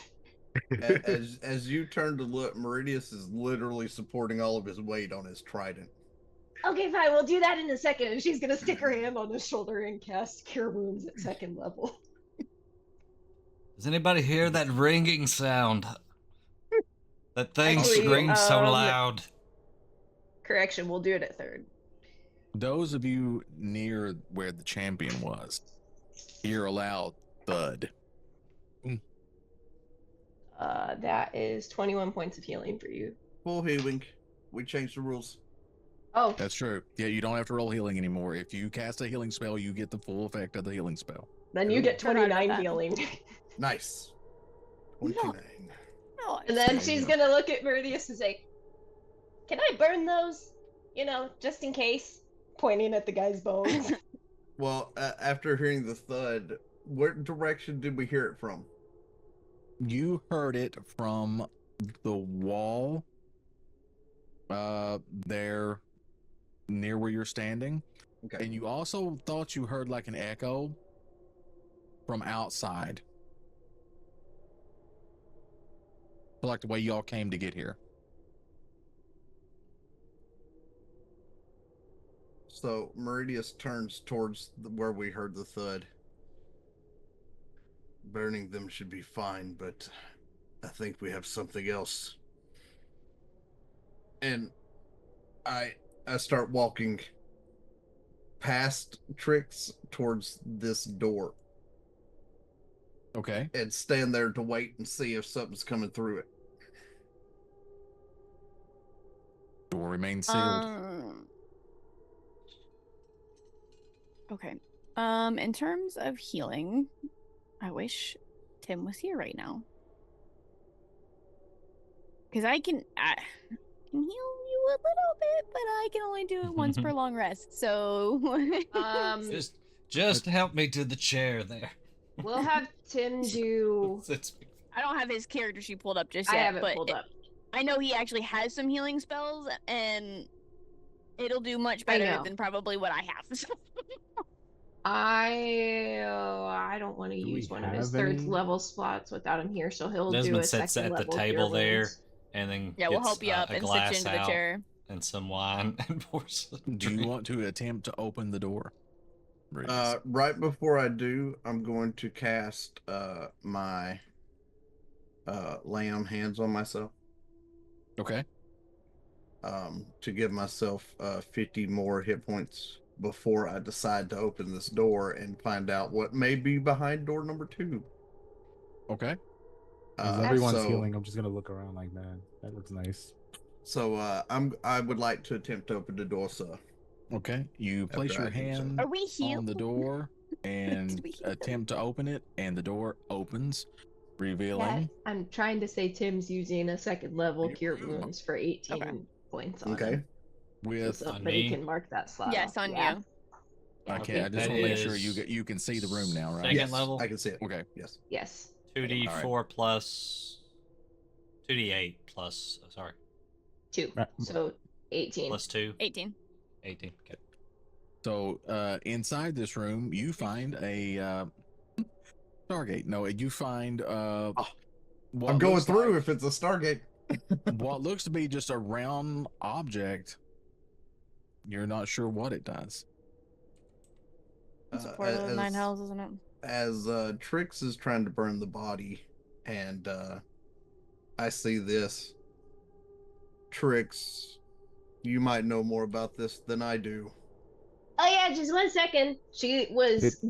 Speaker 7: As you turn to look, Meridius is literally supporting all of his weight on his trident.
Speaker 4: Okay, fine, we'll do that in a second. And she's gonna stick her hand on his shoulder and cast Cure Wounds at 2nd level.
Speaker 5: Does anybody hear that ringing sound? That thing
Speaker 4: Actually,
Speaker 5: screams so loud.
Speaker 4: Correction, we'll do it at 3rd.
Speaker 1: Those of you near where the champion was, hear a loud thud.
Speaker 4: That is 21 points of healing for you.
Speaker 7: Full healing. We changed the rules.
Speaker 4: Oh,
Speaker 1: That's true. Yeah, you don't have to roll healing anymore. If you cast a healing spell, you get the full effect of the healing spell.
Speaker 4: then you get
Speaker 2: Forgot about
Speaker 4: 29
Speaker 2: that.
Speaker 4: healing.
Speaker 7: Nice.
Speaker 2: No.
Speaker 7: 29.
Speaker 2: No,
Speaker 4: And then
Speaker 1: There you
Speaker 4: she's
Speaker 1: go.
Speaker 4: gonna look at Meridius and say, can I burn those? You know, just in case. Pointing at the guy's bones.
Speaker 7: Well, after hearing the thud, what direction did we hear it from?
Speaker 1: You heard it from the wall there near where you're standing.
Speaker 7: Okay.
Speaker 1: And you also thought you heard like an echo from outside. Like the way y'all came to get here.
Speaker 7: So Meridius turns towards where we heard the thud. Burning them should be fine, but I think we have something else. And I start walking past Trix towards this door
Speaker 1: Okay.
Speaker 7: and stand there to wait and see if something's coming through it.
Speaker 1: Door remains sealed.
Speaker 2: Okay. In terms of healing, I wish Tim was here right now. Because I can heal you a little bit, but I can only do it once per long rest. So
Speaker 5: Just help me to the chair there.
Speaker 4: We'll have Tim do.
Speaker 2: I don't have his character sheet pulled up just
Speaker 4: I
Speaker 2: yet.
Speaker 4: have it
Speaker 2: but
Speaker 4: pulled up.
Speaker 2: I know he actually has some healing spells, and it'll do much better than probably what I have.
Speaker 4: I don't want to
Speaker 3: Do we
Speaker 4: use one of his
Speaker 3: have
Speaker 4: third
Speaker 3: any?
Speaker 4: level slots without him here, so he'll do
Speaker 5: Desmond
Speaker 4: a
Speaker 5: sits
Speaker 4: second
Speaker 5: at the
Speaker 4: level
Speaker 5: table
Speaker 4: cure
Speaker 5: there,
Speaker 4: wounds.
Speaker 5: and then
Speaker 2: Yeah, we'll
Speaker 5: gets,
Speaker 2: help you up
Speaker 5: a
Speaker 2: and sit
Speaker 5: glass
Speaker 2: you into the
Speaker 5: out
Speaker 2: chair.
Speaker 5: and some wine and pours a
Speaker 1: Do you
Speaker 5: drink.
Speaker 1: want to attempt to open the door? Meridius?
Speaker 7: Right before I do, I'm going to cast my lamb hands on myself.
Speaker 1: Okay.
Speaker 7: To give myself 50 more hit points before I decide to open this door and find out what may be behind door number 2.
Speaker 1: Okay.
Speaker 3: As everyone's
Speaker 7: so-
Speaker 3: healing, I'm just gonna look around like, man, that looks nice.
Speaker 7: So I would like to attempt to open the door, sir.
Speaker 1: Okay. You place
Speaker 7: After
Speaker 1: your
Speaker 7: I do so.
Speaker 1: hand
Speaker 2: Are we healed?
Speaker 1: on the door and
Speaker 2: we heal?
Speaker 1: attempt to open it, and the door opens, revealing.
Speaker 4: Yeah, I'm trying to say Tim's using a second level cure wounds for 18
Speaker 2: Okay.
Speaker 4: points on
Speaker 7: Okay.
Speaker 4: him.
Speaker 1: With
Speaker 4: So,
Speaker 5: On
Speaker 4: but he
Speaker 5: me?
Speaker 4: can mark that slot.
Speaker 2: Yes,
Speaker 4: off.
Speaker 2: on
Speaker 4: Yeah.
Speaker 2: you.
Speaker 1: I
Speaker 5: Okay,
Speaker 1: can't. I just
Speaker 5: that
Speaker 1: want to make sure
Speaker 5: is
Speaker 1: you can see the room now, right?
Speaker 5: Second
Speaker 7: Yes,
Speaker 5: level?
Speaker 7: I can see it.
Speaker 1: Okay.
Speaker 7: Yes.
Speaker 4: Yes.
Speaker 5: 2d4 plus 2d8 plus, sorry,
Speaker 4: 2.
Speaker 3: Right.
Speaker 4: So 18.
Speaker 5: plus 2,
Speaker 2: 18.
Speaker 5: 18. Okay.
Speaker 1: So inside this room, you find a Stargate. No, you find what
Speaker 7: I'm going
Speaker 1: looks
Speaker 7: through
Speaker 1: like-
Speaker 7: if it's a Stargate.
Speaker 1: what looks to be just a round object. You're not sure what it does.
Speaker 2: It's a portal of 9 hells, isn't it?
Speaker 7: As Trix is trying to burn the body, and I see this. Trix, you might know more about this than I do.
Speaker 4: Oh yeah, just 1 second. She was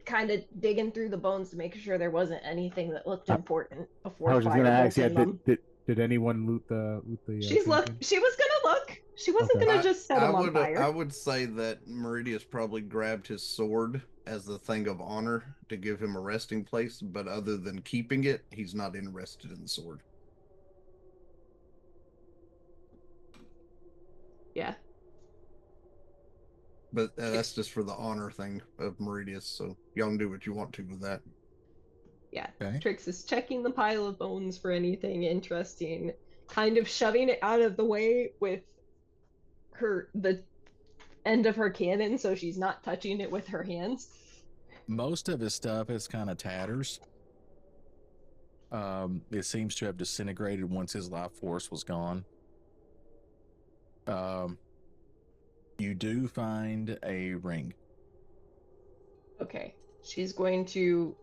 Speaker 4: kind of digging through the bones to make sure there wasn't anything that looked important before
Speaker 3: I was just gonna ask, yeah,
Speaker 4: them.
Speaker 3: did anyone loot the
Speaker 4: She's look.
Speaker 3: trinket?
Speaker 4: She was gonna look. She wasn't
Speaker 3: Okay.
Speaker 4: gonna just set him on
Speaker 7: I
Speaker 4: fire.
Speaker 7: would say that Meridius probably grabbed his sword as the thing of honor to give him a resting place, but other than keeping it, he's not interested in the sword.
Speaker 4: Yeah.
Speaker 7: But that's just for the honor thing of Meridius, so y'all can do what you want to with that.
Speaker 4: Yeah.
Speaker 1: Okay.
Speaker 4: Trix is checking the pile of bones for anything interesting, kind of shoving it out of the way with the end of her cannon so she's not touching it with her hands.
Speaker 1: Most of his stuff is kind of tatters. It seems to have disintegrated once his life force was gone. You do find a ring.
Speaker 4: Okay. She's going to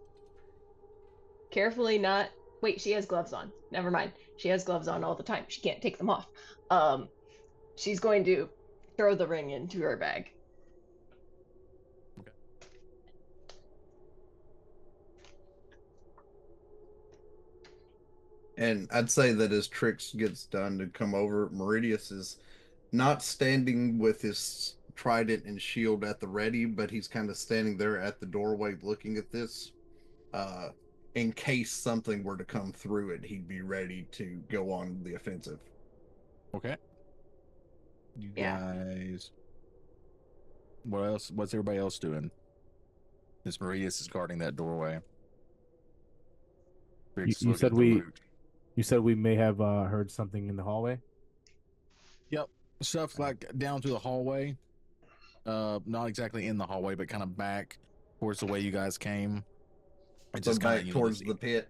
Speaker 4: carefully not wait, she has gloves on. Never mind. She has gloves on all the time. She can't take them off. She's going to throw the ring into her bag.
Speaker 1: Okay.
Speaker 7: And I'd say that as Trix gets done to come over, Meridius is not standing with his trident and shield at the ready, but he's kind of standing there at the doorway looking at this. In case something were to come through it, he'd be ready to go on the offensive.
Speaker 1: Okay. You
Speaker 4: Yeah.
Speaker 1: guys. What else? What's everybody else doing? Miss Marias is guarding that doorway. Trix is
Speaker 3: You
Speaker 1: looking
Speaker 3: said
Speaker 1: at the
Speaker 3: we-
Speaker 1: loot.
Speaker 3: You said we may have heard something in the hallway.
Speaker 1: Stuff like down through the hallway. Not exactly in the hallway, but kind of back towards the way you guys came. It's
Speaker 7: So
Speaker 1: just kind
Speaker 7: back
Speaker 1: of
Speaker 7: towards the pit.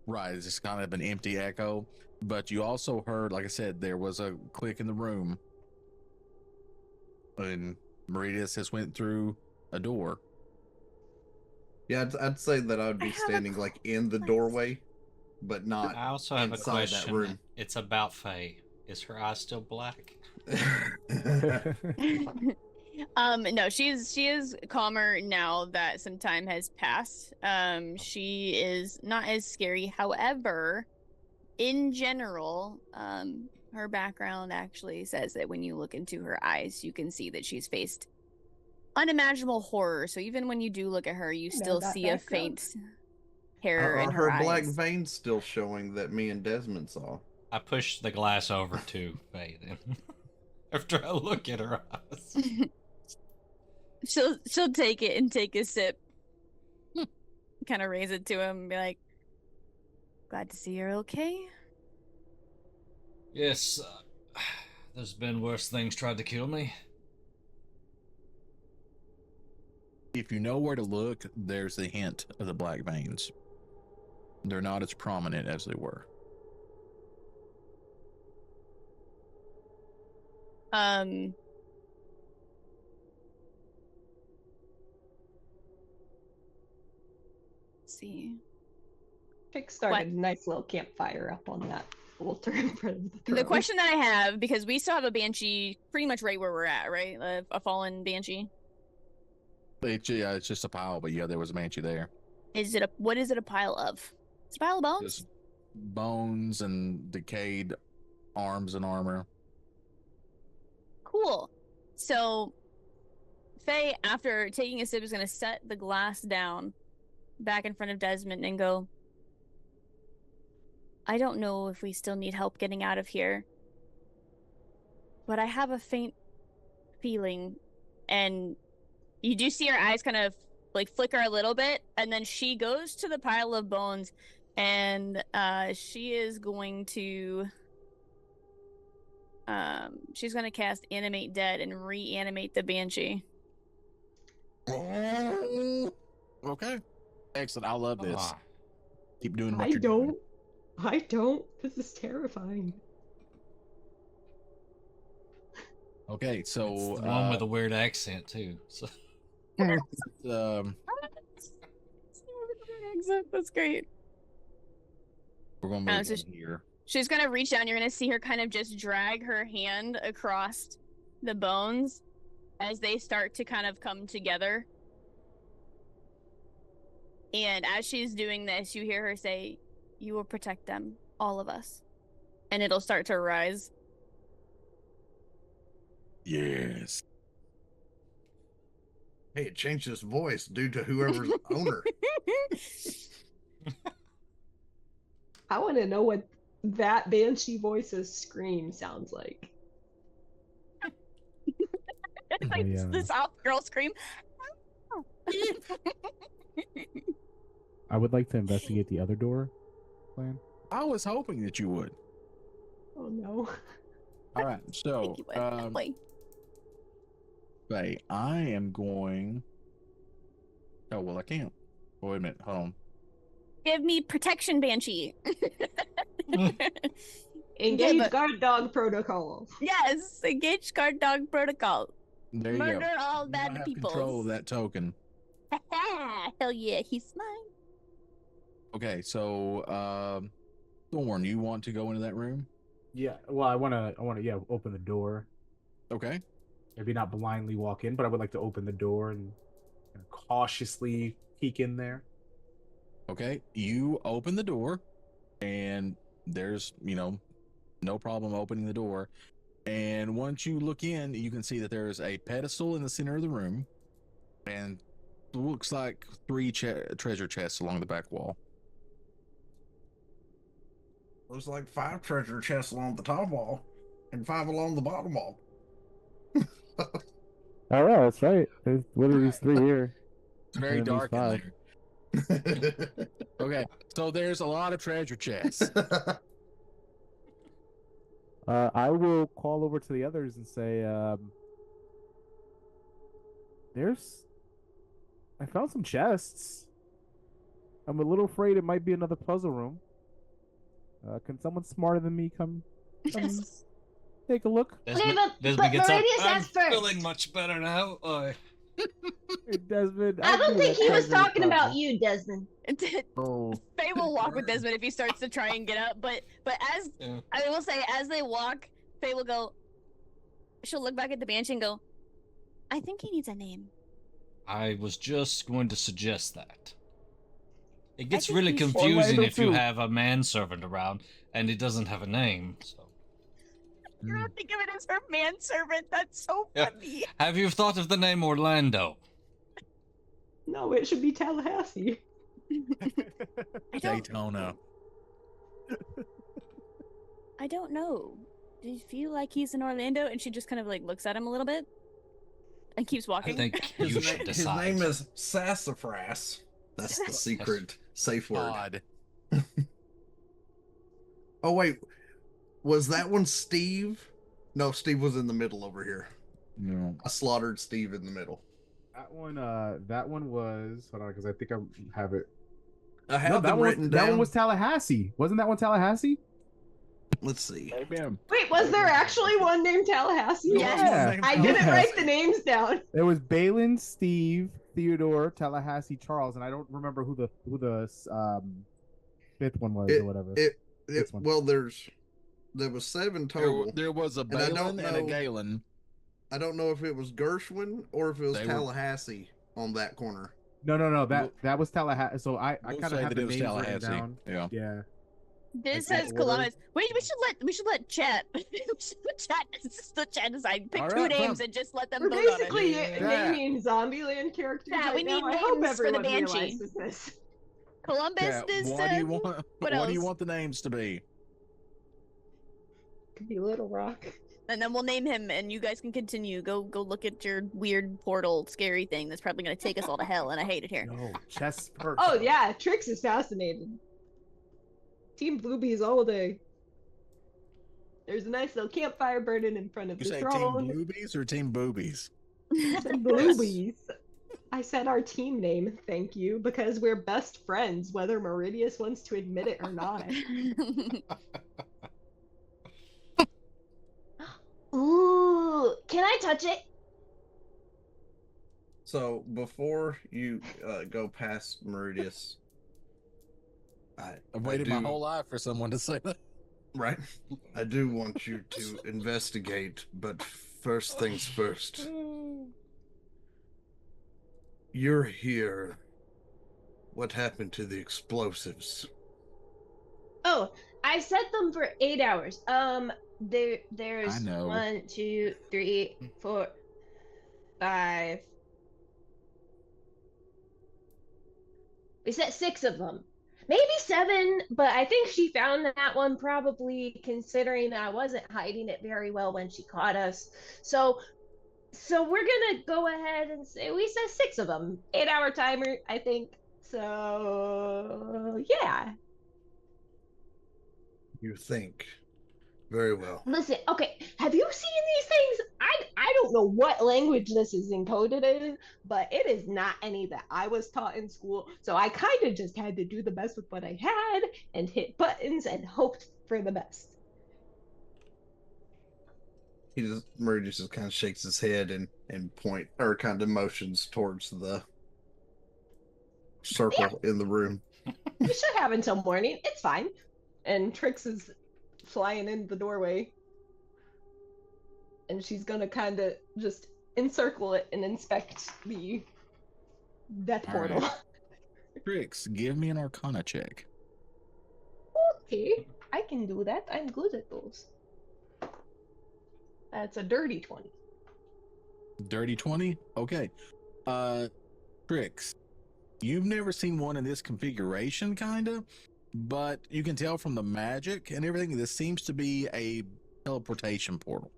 Speaker 1: right. It's just kind of an empty echo. But you also heard, like I said, there was a click in the room, and Meridius has went through a door.
Speaker 7: Yeah, I'd say that I would
Speaker 2: I
Speaker 7: be
Speaker 2: have a
Speaker 7: standing like in the
Speaker 2: place.
Speaker 7: doorway, but not.
Speaker 5: I also have a
Speaker 7: inside that
Speaker 5: question.
Speaker 7: room.
Speaker 5: It's about Faye. Is her eye still black?
Speaker 2: No, she is calmer now that some time has passed. She is not as scary. However, in general, her background actually says that when you look into her eyes, you can see that she's faced unimaginable horror. So even when you do look at her, you still
Speaker 4: that
Speaker 2: see a
Speaker 4: background.
Speaker 2: faint terror in
Speaker 7: Are
Speaker 2: her
Speaker 7: her black
Speaker 2: eyes.
Speaker 7: veins still showing that me and Desmond saw?
Speaker 5: I push the glass over to Faye then. After I look at her eyes.
Speaker 2: She'll take it and take a sip. Kind of raise it to him and be like, "Glad to see you're okay."
Speaker 5: Yes, there's been worse things tried to kill me.
Speaker 1: If you know where to look, there's the hint of the black veins. They're not as prominent as they were.
Speaker 2: Let's see.
Speaker 4: Chick started a nice little campfire up on that altar in front of the throne.
Speaker 2: The question that I have, because we still have a banshee pretty much right where we're at, right? A fallen banshee.
Speaker 1: It's just a pile, but yeah, there was a banshee there.
Speaker 2: What is it a pile of? It's a pile of bones?
Speaker 1: Just bones and decayed arms and armor.
Speaker 2: Cool. So, Faye, after taking a sip, is going to set the glass down back in front of Desmond and go, "I don't know if we still need help getting out of here, but I have a faint feeling." And you do see her eyes kind of like flicker a little bit, and then she goes to the pile of bones, and she is going to cast Animate Dead and reanimate the banshee.
Speaker 1: Okay. Excellent. I love this.
Speaker 5: Ah.
Speaker 1: Keep doing what
Speaker 4: I
Speaker 1: you're doing.
Speaker 4: don't. This is terrifying.
Speaker 1: Okay, so
Speaker 5: It's the one with a weird accent too. So
Speaker 2: That's great.
Speaker 1: we're gonna move
Speaker 2: so
Speaker 1: on here.
Speaker 2: She's gonna reach down. You're gonna see her kind of just drag her hand across the bones as they start to kind of come together. And as she's doing this, you hear her say, "You will protect them, all of us." And it'll start to rise.
Speaker 1: Yes.
Speaker 7: Hey, it changed its voice due to whoever's owner.
Speaker 4: I want to know what that banshee voice's scream sounds like.
Speaker 2: It's like
Speaker 3: yeah.
Speaker 2: the soft girl scream.
Speaker 3: I would like to investigate the other door plan.
Speaker 1: I was hoping that you would.
Speaker 4: Oh no.
Speaker 1: All right, so
Speaker 2: Thank you, bud. Wait.
Speaker 1: Faye, I am going. Oh well, I can't. Wait a minute, hold on.
Speaker 2: Give me protection, banshee.
Speaker 4: Engage
Speaker 2: but-
Speaker 4: guard dog protocol.
Speaker 2: Yes, engage guard dog protocol.
Speaker 1: There you
Speaker 2: Murder
Speaker 1: go.
Speaker 2: all
Speaker 1: You
Speaker 2: bad
Speaker 1: now have
Speaker 2: people.
Speaker 1: control of that token.
Speaker 2: Hell yeah, he's mine.
Speaker 1: Okay, so Thorn, you want to go into that room?
Speaker 3: Yeah. Well, I want to. Yeah, open the door.
Speaker 1: Okay.
Speaker 3: Maybe not blindly walk in, but I would like to open the door and cautiously peek in there.
Speaker 1: Okay, you open the door, and there's, no problem opening the door. And once you look in, you can see that there's a pedestal in the center of the room, and it looks like 3 treasure chests along the back wall.
Speaker 7: Looks like 5 treasure chests along the top wall and 5 along the bottom wall.
Speaker 3: All right, that's right. What are these 3 here?
Speaker 1: It's very
Speaker 3: And these
Speaker 1: dark in
Speaker 3: 5.
Speaker 1: there. Okay, so there's a lot of treasure chests.
Speaker 3: I will call over to the others and say, I found some chests. I'm a little afraid it might be another puzzle room. Can someone smarter than me come take a look?
Speaker 5: Desmond,
Speaker 4: but
Speaker 5: Desmond gets up.
Speaker 4: Meridius
Speaker 5: I'm
Speaker 4: asked first."
Speaker 5: feeling much better now.
Speaker 3: Hey, Desmond,
Speaker 4: I don't
Speaker 3: knew
Speaker 4: think
Speaker 3: that
Speaker 4: he was
Speaker 3: treasure
Speaker 4: talking about
Speaker 3: puzzle.
Speaker 4: you, Desmond.
Speaker 1: Oh,
Speaker 2: Faye will walk with Desmond if he starts to try and get up, but as
Speaker 5: Yeah.
Speaker 2: I will say, as they walk, Faye will go. She'll look back at the banshee and go, I think he needs a name.
Speaker 5: I was just going to suggest that. It gets
Speaker 2: think
Speaker 5: really
Speaker 2: he should.
Speaker 5: confusing
Speaker 3: Orlando
Speaker 5: if you
Speaker 3: too.
Speaker 5: have a manservant around and it doesn't have a name. So,
Speaker 2: You're gonna think of it as her manservant. That's so
Speaker 5: Yeah.
Speaker 2: funny.
Speaker 5: have you thought of the name Orlando?
Speaker 4: No, it should be Tallahassee.
Speaker 1: Daytona.
Speaker 2: I don't know. Do you feel like he's in Orlando? And she just kind of like looks at him a little bit and keeps
Speaker 5: I
Speaker 2: walking.
Speaker 5: think
Speaker 7: His,
Speaker 5: you
Speaker 7: na-
Speaker 5: should
Speaker 7: his
Speaker 5: decide.
Speaker 7: name is Sassafras. That's the secret safe word.
Speaker 1: Odd.
Speaker 7: Oh wait, was that one Steve? No, Steve was in the middle over here.
Speaker 1: No.
Speaker 7: I slaughtered Steve in the middle.
Speaker 3: That one was. Hold on, because I think I have it.
Speaker 7: I have
Speaker 3: No,
Speaker 7: them written down.
Speaker 3: that one was Tallahassee. Wasn't that one Tallahassee?
Speaker 7: Let's see.
Speaker 4: Wait, was there actually one named Tallahassee?
Speaker 3: Yeah.
Speaker 4: I didn't write the names down.
Speaker 3: It was Balin, Steve, Theodore, Tallahassee, Charles, and I don't remember who the fifth one was or whatever. This one.
Speaker 7: Well, there was 7 total.
Speaker 1: There was a
Speaker 7: And I don't
Speaker 1: Balin and a
Speaker 7: know-
Speaker 1: Galen.
Speaker 7: I don't know if it was Gershwin or if it was
Speaker 1: They were-
Speaker 7: Tallahassee on that corner.
Speaker 3: No. That was Tallahassee. So I
Speaker 1: We'll
Speaker 3: kind of
Speaker 1: say
Speaker 3: have
Speaker 1: that
Speaker 3: the
Speaker 1: it was
Speaker 3: names written
Speaker 1: Tallahassee.
Speaker 3: down.
Speaker 1: Yeah.
Speaker 3: Yeah.
Speaker 2: This
Speaker 3: Like
Speaker 2: says
Speaker 3: that
Speaker 2: Columbus.
Speaker 3: order.
Speaker 2: Wait, we should let chat. We should let chat decide. Pick
Speaker 1: All
Speaker 2: 2
Speaker 1: right,
Speaker 2: names
Speaker 1: fine.
Speaker 2: and just let them
Speaker 4: We're
Speaker 2: vote on it.
Speaker 4: basically
Speaker 1: Yeah.
Speaker 4: naming Zombieland characters.
Speaker 2: Yeah,
Speaker 4: right
Speaker 2: we
Speaker 4: now.
Speaker 2: need
Speaker 4: I hope
Speaker 2: names for the
Speaker 4: everyone
Speaker 2: Banshee.
Speaker 4: realizes this.
Speaker 2: Columbus
Speaker 1: Yeah,
Speaker 2: is
Speaker 1: what do you
Speaker 2: said.
Speaker 1: want?
Speaker 2: What
Speaker 1: What do you
Speaker 2: else?
Speaker 1: want the names to be?
Speaker 4: Could be Little Rock.
Speaker 2: And then we'll name him, and you guys can continue. Go look at your weird portal, scary thing that's probably gonna take us all to hell, and I hate it here.
Speaker 3: No, chess first.
Speaker 4: Oh yeah, Trix is fascinated. Team Bluebees all day. There's a nice little campfire burning in front of
Speaker 1: You
Speaker 4: the
Speaker 1: say
Speaker 4: throne.
Speaker 1: Team Bluebies or Team Boobies?
Speaker 4: Bluebees. I said our team name, thank you, because we're best friends, whether Meridius wants to admit it or not. Ooh, can I touch it?
Speaker 7: So before you go past Meridius,
Speaker 1: I've waited my
Speaker 7: do-
Speaker 1: whole life for someone to say that.
Speaker 7: Right. I do want you to investigate, but first things first. You're here. What happened to the explosives?
Speaker 4: Oh, I set them for 8 hours. There's
Speaker 1: I know.
Speaker 4: 1, 2, 3, 4, 5. We set 6 of them. Maybe 7, but I think she found that one probably considering that I wasn't hiding it very well when she caught us. So we're gonna go ahead and say we set 6 of them. 8-hour timer, I think. So yeah.
Speaker 7: You think. Very well.
Speaker 4: Listen, okay, have you seen these things? I don't know what language this is encoded in, but it is not any that I was taught in school. So I kind of just had to do the best with what I had and hit buttons and hoped for the best.
Speaker 7: Meridius just kind of shakes his head and point or kind of motions towards the circle in the room.
Speaker 4: We should have until morning. It's fine. And Trix is flying in the doorway. And she's gonna kind of just encircle it and inspect the death
Speaker 1: All
Speaker 4: portal.
Speaker 1: right. Trix, give me an Arcana check.
Speaker 4: Okay, I can do that. I'm good at those. That's a dirty 20.
Speaker 1: Dirty 20? Okay. Trix, you've never seen one in this configuration, kinda, but you can tell from the magic and everything, this seems to be a teleportation portal.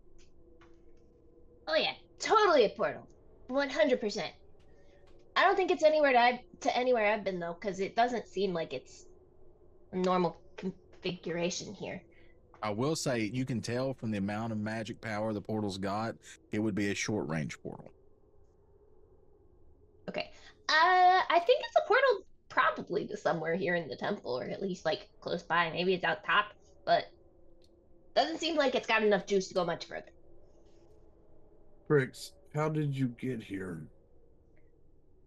Speaker 4: Oh yeah, totally a portal. 100%. I don't think it's anywhere to anywhere I've been though, because it doesn't seem like it's a normal configuration here.
Speaker 1: I will say, you can tell from the amount of magic power the portal's got, it would be a short range portal.
Speaker 4: Okay. I think it's a portal probably to somewhere here in the temple, or at least like close by. Maybe it's out top, but doesn't seem like it's got enough juice to go much further.
Speaker 7: Trix, how did you get here?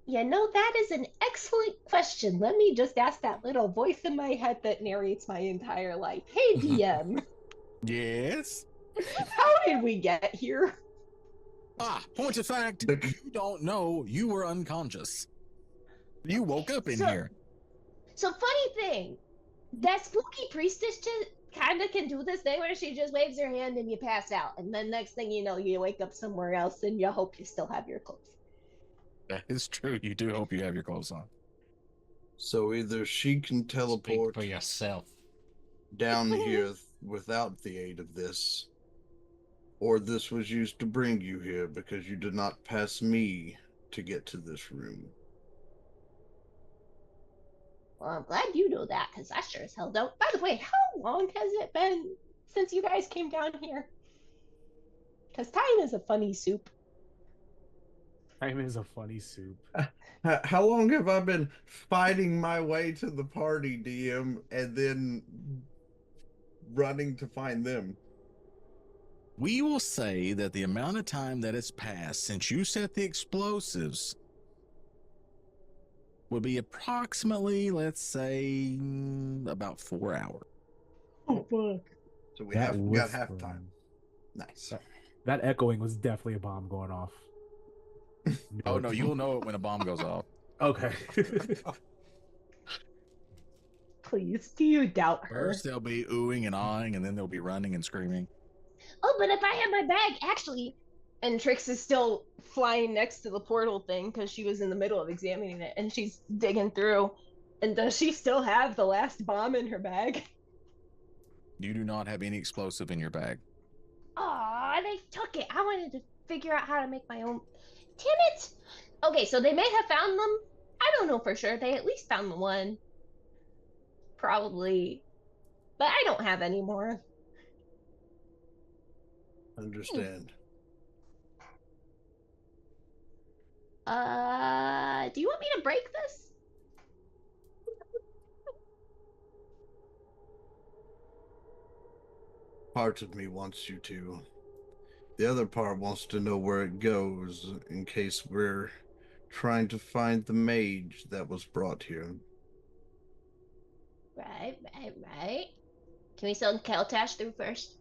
Speaker 4: Yeah, no, that is an excellent question. Let me just ask that little voice in my head that narrates my entire life. Hey, DM,
Speaker 1: Yes?
Speaker 4: how did we get here?
Speaker 1: Point of fact, you don't know you were unconscious. You woke up in here.
Speaker 4: So funny thing, that spooky priestess kind of can do this thing where she just waves her hand and you pass out, and then next thing you know, you wake up somewhere else and you hope you still have your clothes.
Speaker 1: That is true. You do hope you have your clothes on.
Speaker 7: So either she can teleport
Speaker 5: Speak for yourself.
Speaker 7: down here without the aid of this, or this was used to bring you here because you did not pass me to get to this room.
Speaker 4: Well, I'm glad you know that, because I sure as hell don't. By the way, how long has it been since you guys came down here? Because time is a funny soup.
Speaker 3: Time is a funny soup.
Speaker 7: How long have I been fighting my way to the party, DM, and then running to find them?
Speaker 1: We will say that the amount of time that has passed since you set the explosives would be approximately, let's say, about 4 hours.
Speaker 4: Oh, fuck.
Speaker 7: So we got half time. Nice.
Speaker 3: That echoing was definitely a bomb going off.
Speaker 1: Oh, no, you'll know it when a bomb goes off.
Speaker 3: Okay.
Speaker 4: Please, do you doubt her?
Speaker 1: First, they'll be oohing and awing, and then they'll be running and screaming.
Speaker 4: Oh, but if I had my bag, actually, and Trix is still flying next to the portal thing because she was in the middle of examining it, and she's digging through. And does she still have the last bomb in her bag?
Speaker 1: You do not have any explosive in your bag.
Speaker 4: Aw, they took it. I wanted to figure out how to make my own. Damn it! Okay, so they may have found them. I don't know for sure. They at least found the one. Probably. But I don't have any more.
Speaker 7: Understand.
Speaker 4: Do you want me to break this?
Speaker 7: Part of me wants you to. The other part wants to know where it goes in case we're trying to find the mage that was brought here.
Speaker 4: Right. Can we send Keltash through first?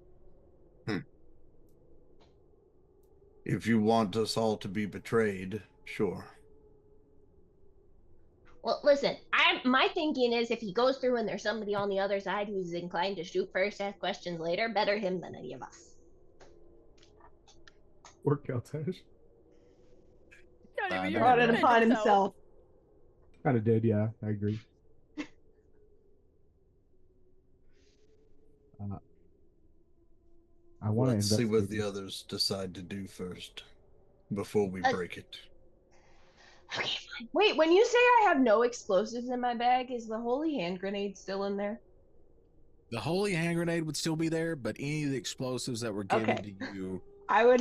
Speaker 7: If you want us all to be betrayed, sure.
Speaker 4: Well, listen, my thinking is if he goes through and there's somebody on the other side who's inclined to shoot first, ask questions later, better him than any of us.
Speaker 3: Or Keltash.
Speaker 2: Not even
Speaker 1: Brought
Speaker 4: it upon himself.
Speaker 3: Kind of did, yeah. I agree. I want to
Speaker 7: Let's see what
Speaker 3: investigate.
Speaker 7: the others decide to do first before we break it.
Speaker 4: Okay, fine. Wait, when you say I have no explosives in my bag, is the holy hand grenade still in there?
Speaker 1: The holy hand grenade would still be there, but any of the explosives that were given
Speaker 4: Okay.
Speaker 1: to you,
Speaker 4: I would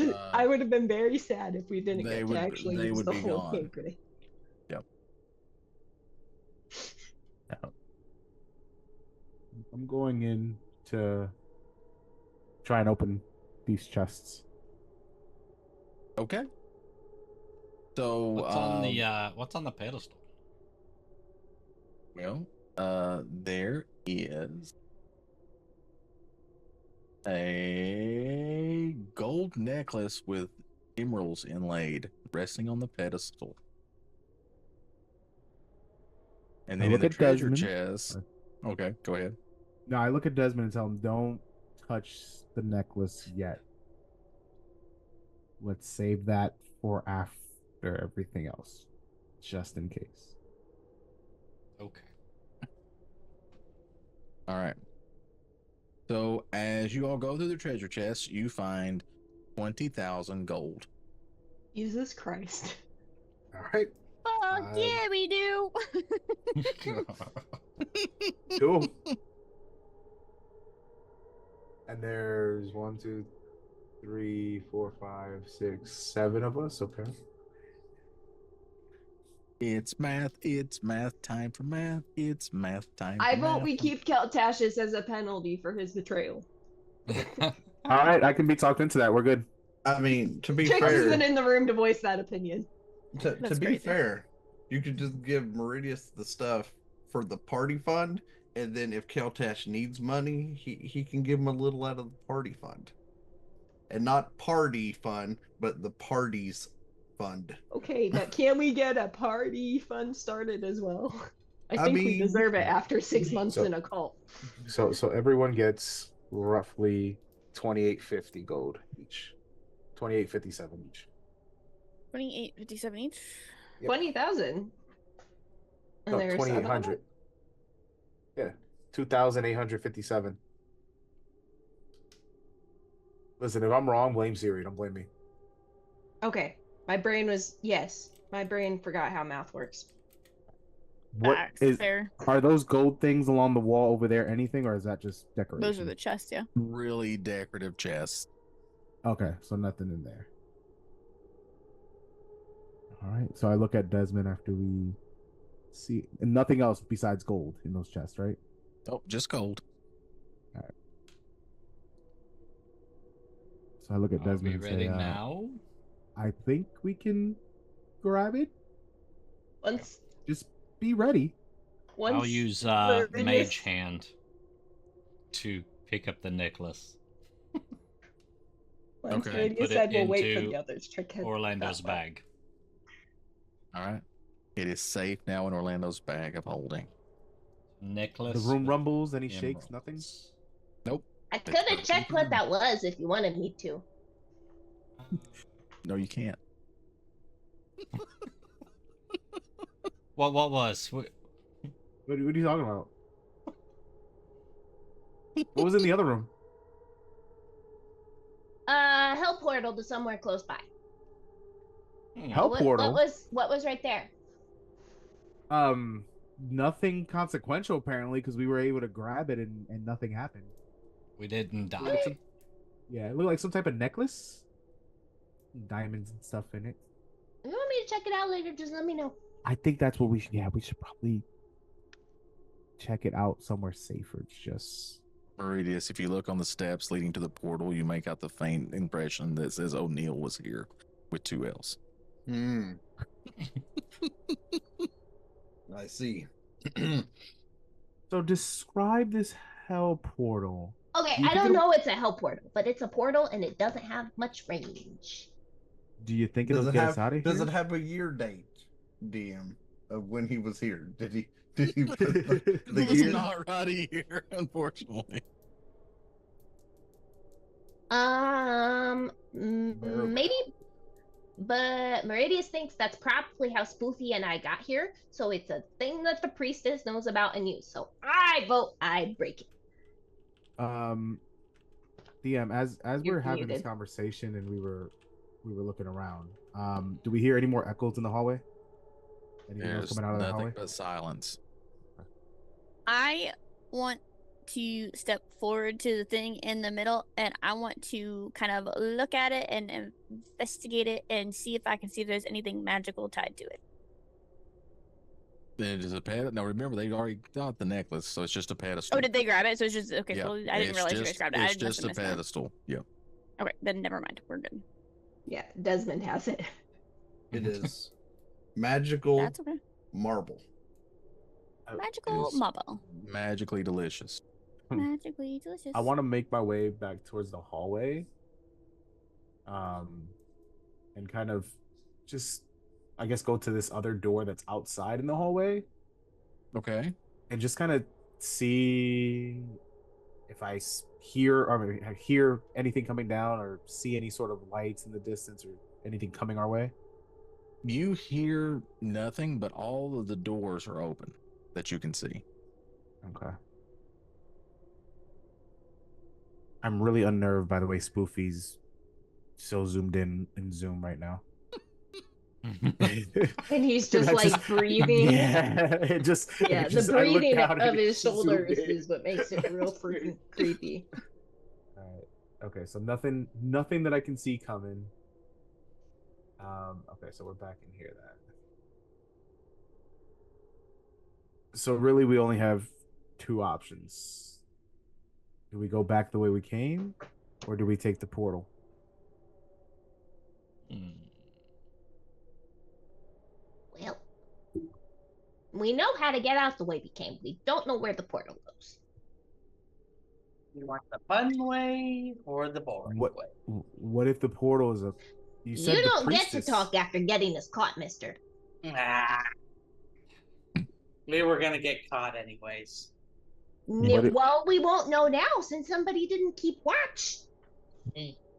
Speaker 4: have been very sad if we didn't
Speaker 1: they
Speaker 4: get
Speaker 1: would-
Speaker 4: to actually
Speaker 1: they
Speaker 4: use
Speaker 1: would
Speaker 4: the
Speaker 1: be
Speaker 4: whole
Speaker 1: gone.
Speaker 4: hand grenade.
Speaker 3: I'm going in to try and open these chests.
Speaker 1: okay. So
Speaker 5: What's on the pedestal?
Speaker 1: well, there is a gold necklace with emeralds inlaid resting on the pedestal. And
Speaker 3: I
Speaker 1: then in
Speaker 3: look
Speaker 1: the
Speaker 3: at
Speaker 1: treasure
Speaker 3: Desmond.
Speaker 1: chest. Okay, go ahead.
Speaker 3: No, I look at Desmond and tell him, don't touch the necklace yet. Let's save that for after everything else, just in case.
Speaker 5: Okay.
Speaker 1: All right. So as you all go through the treasure chest, you find 20,000 gold.
Speaker 4: Jesus Christ.
Speaker 3: All right.
Speaker 2: Fuck yeah, we do.
Speaker 3: Cool. And there's 1, 2, 3, 4, 5, 6, 7 of us. Okay.
Speaker 1: It's math time for math. It's math time for
Speaker 4: I vote
Speaker 1: math.
Speaker 4: we keep Keltash's as a penalty for his betrayal.
Speaker 3: All right. I can be talked into that. We're good.
Speaker 7: I mean, to be
Speaker 4: Trix
Speaker 7: fair,
Speaker 4: isn't in the room to voice that opinion.
Speaker 7: to
Speaker 2: That's
Speaker 7: be
Speaker 2: crazy.
Speaker 7: fair, you could just give Meridius the stuff for the party fund, and then if Keltash needs money, he can give him a little out of the party fund. and not party fun, but the parties fund.
Speaker 4: Okay, now can we get a party fund started as well? I
Speaker 7: I
Speaker 4: think we
Speaker 7: mean-
Speaker 4: deserve it after 6 months
Speaker 3: So-
Speaker 4: in a cult.
Speaker 3: So everyone gets roughly 2850 gold each. 2857 each.
Speaker 2: 28.57 each.
Speaker 3: Yep.
Speaker 4: 20,000.
Speaker 3: No, 2800. Yeah. 2857. Listen, if I'm wrong, blame Siri. Don't blame me.
Speaker 4: Okay, my brain was yes. My brain forgot how math works.
Speaker 3: What
Speaker 2: Facts,
Speaker 3: is?
Speaker 2: fair.
Speaker 3: Are those gold things along the wall over there anything, or is that just decoration?
Speaker 2: Those are the chests, yeah.
Speaker 1: Really decorative chests.
Speaker 3: Okay, so nothing in there. All right, so I look at Desmond after we see, and nothing else besides gold in those chests, right?
Speaker 1: Oh, just gold.
Speaker 3: So I look at
Speaker 5: Are
Speaker 3: Desmond
Speaker 5: we
Speaker 3: and
Speaker 5: ready
Speaker 3: say,
Speaker 5: now?
Speaker 3: I think we can grab it.
Speaker 4: Once
Speaker 3: Just be ready.
Speaker 5: I'll use
Speaker 4: Meridius-
Speaker 5: Mage Hand to pick up the necklace.
Speaker 4: Once
Speaker 1: Okay,
Speaker 4: Meridius
Speaker 5: put it
Speaker 4: said we'll wait for
Speaker 5: into
Speaker 4: the others to catch
Speaker 5: Orlando's
Speaker 4: that up.
Speaker 5: bag.
Speaker 1: All right. It is safe now in Orlando's bag of holding.
Speaker 5: Necklace.
Speaker 3: The room
Speaker 5: with
Speaker 3: rumbles. Any shakes?
Speaker 5: emeralds.
Speaker 3: Nothing.
Speaker 1: Nope.
Speaker 4: I
Speaker 1: It's
Speaker 4: could have
Speaker 1: perfectly
Speaker 4: checked what
Speaker 1: fine.
Speaker 4: that was if you wanted me to.
Speaker 1: No, you can't.
Speaker 5: What was?
Speaker 3: What are you talking about? What was in the other room?
Speaker 4: Hell portal to somewhere close by.
Speaker 3: Hell portal.
Speaker 4: What was right there?
Speaker 3: Nothing consequential apparently, because we were able to grab it and nothing happened.
Speaker 5: We didn't
Speaker 3: It looked
Speaker 5: die.
Speaker 3: like some- yeah, it looked like some type of necklace, diamonds and stuff in it.
Speaker 4: If you want me to check it out later, just let me know.
Speaker 3: I think that's what we should. Yeah, we should probably check it out somewhere safer. It's just
Speaker 1: Meridius, if you look on the steps leading to the portal, you make out the faint impression that says O'Neill was here with 2 L's.
Speaker 7: Hmm. I see.
Speaker 3: so. Describe this hell portal.
Speaker 4: Okay,
Speaker 3: Do you
Speaker 4: I
Speaker 3: think
Speaker 4: don't
Speaker 3: it'll-
Speaker 4: know it's a hell portal, but it's a portal and it doesn't have much range.
Speaker 3: Do you think it'll get us out of here?
Speaker 7: Does it have a year date, DM, of when he was here? Did he put the
Speaker 1: It was
Speaker 7: year?
Speaker 1: not right here, unfortunately.
Speaker 4: Maybe, but Meridius thinks that's probably how Spoofy and I got here. So it's a thing that the priestess knows about and use. So I vote I break it.
Speaker 3: DM, as
Speaker 4: You're
Speaker 3: we're having this
Speaker 4: muted.
Speaker 3: conversation and we were looking around, do we hear any more echoes in the hallway? Anything else
Speaker 1: There's
Speaker 3: coming out of the
Speaker 1: nothing
Speaker 3: hallway?
Speaker 1: but silence.
Speaker 2: I want to step forward to the thing in the middle and I want to kind of look at it and investigate it and see if I can see if there's anything magical tied to it.
Speaker 1: Then it is a ped. Now remember, they already got the necklace, so it's just a pedestal.
Speaker 2: Oh, did they grab it? So it's just okay.
Speaker 1: Yeah,
Speaker 2: Well, I didn't
Speaker 1: it's
Speaker 2: realize you guys
Speaker 1: just-
Speaker 2: grabbed it. I
Speaker 1: It's
Speaker 2: must
Speaker 1: just
Speaker 2: have
Speaker 1: a
Speaker 2: missed that.
Speaker 1: pedestal. Yeah.
Speaker 2: Okay, then never mind. We're good.
Speaker 4: Yeah, Desmond has it.
Speaker 7: It is magical
Speaker 2: That's okay.
Speaker 7: marble.
Speaker 2: Magical
Speaker 1: is-
Speaker 2: marble.
Speaker 1: Magically delicious.
Speaker 2: Magically delicious.
Speaker 3: I want to make my way back towards the hallway, and kind of just, I guess, go to this other door that's outside in the hallway,
Speaker 1: Okay.
Speaker 3: and just kind of see if I hear anything coming down or see any sort of lights in the distance or anything coming our way.
Speaker 1: You hear nothing, but all of the doors are open that you can see.
Speaker 3: Okay. I'm really unnerved by the way Spoofy's so zoomed in Zoom right now.
Speaker 4: And he's just
Speaker 3: That's
Speaker 4: like
Speaker 3: just-
Speaker 4: breathing.
Speaker 3: Yeah, it just
Speaker 4: Yeah,
Speaker 3: it
Speaker 4: the
Speaker 3: just- I looked
Speaker 4: breathing
Speaker 3: down and
Speaker 4: of
Speaker 3: it
Speaker 4: his
Speaker 3: zoomed
Speaker 4: shoulders
Speaker 3: in.
Speaker 4: is what makes it real freaking creepy.
Speaker 3: All right. Okay, so nothing that I can see coming. Okay, so we're back in here then. So really we only have 2 options. Do we go back the way we came, or do we take the portal?
Speaker 5: Hmm.
Speaker 4: Well, we know how to get out the way we came. We don't know where the portal goes.
Speaker 6: You want the fun way or the boring
Speaker 3: What?
Speaker 6: way?
Speaker 3: What if the portal is a? You said
Speaker 4: You
Speaker 3: the
Speaker 4: don't get to
Speaker 3: priestess.
Speaker 4: talk after getting us caught, mister.
Speaker 6: Nah. We were gonna get caught anyways.
Speaker 4: Well, we won't know now since somebody didn't keep watch.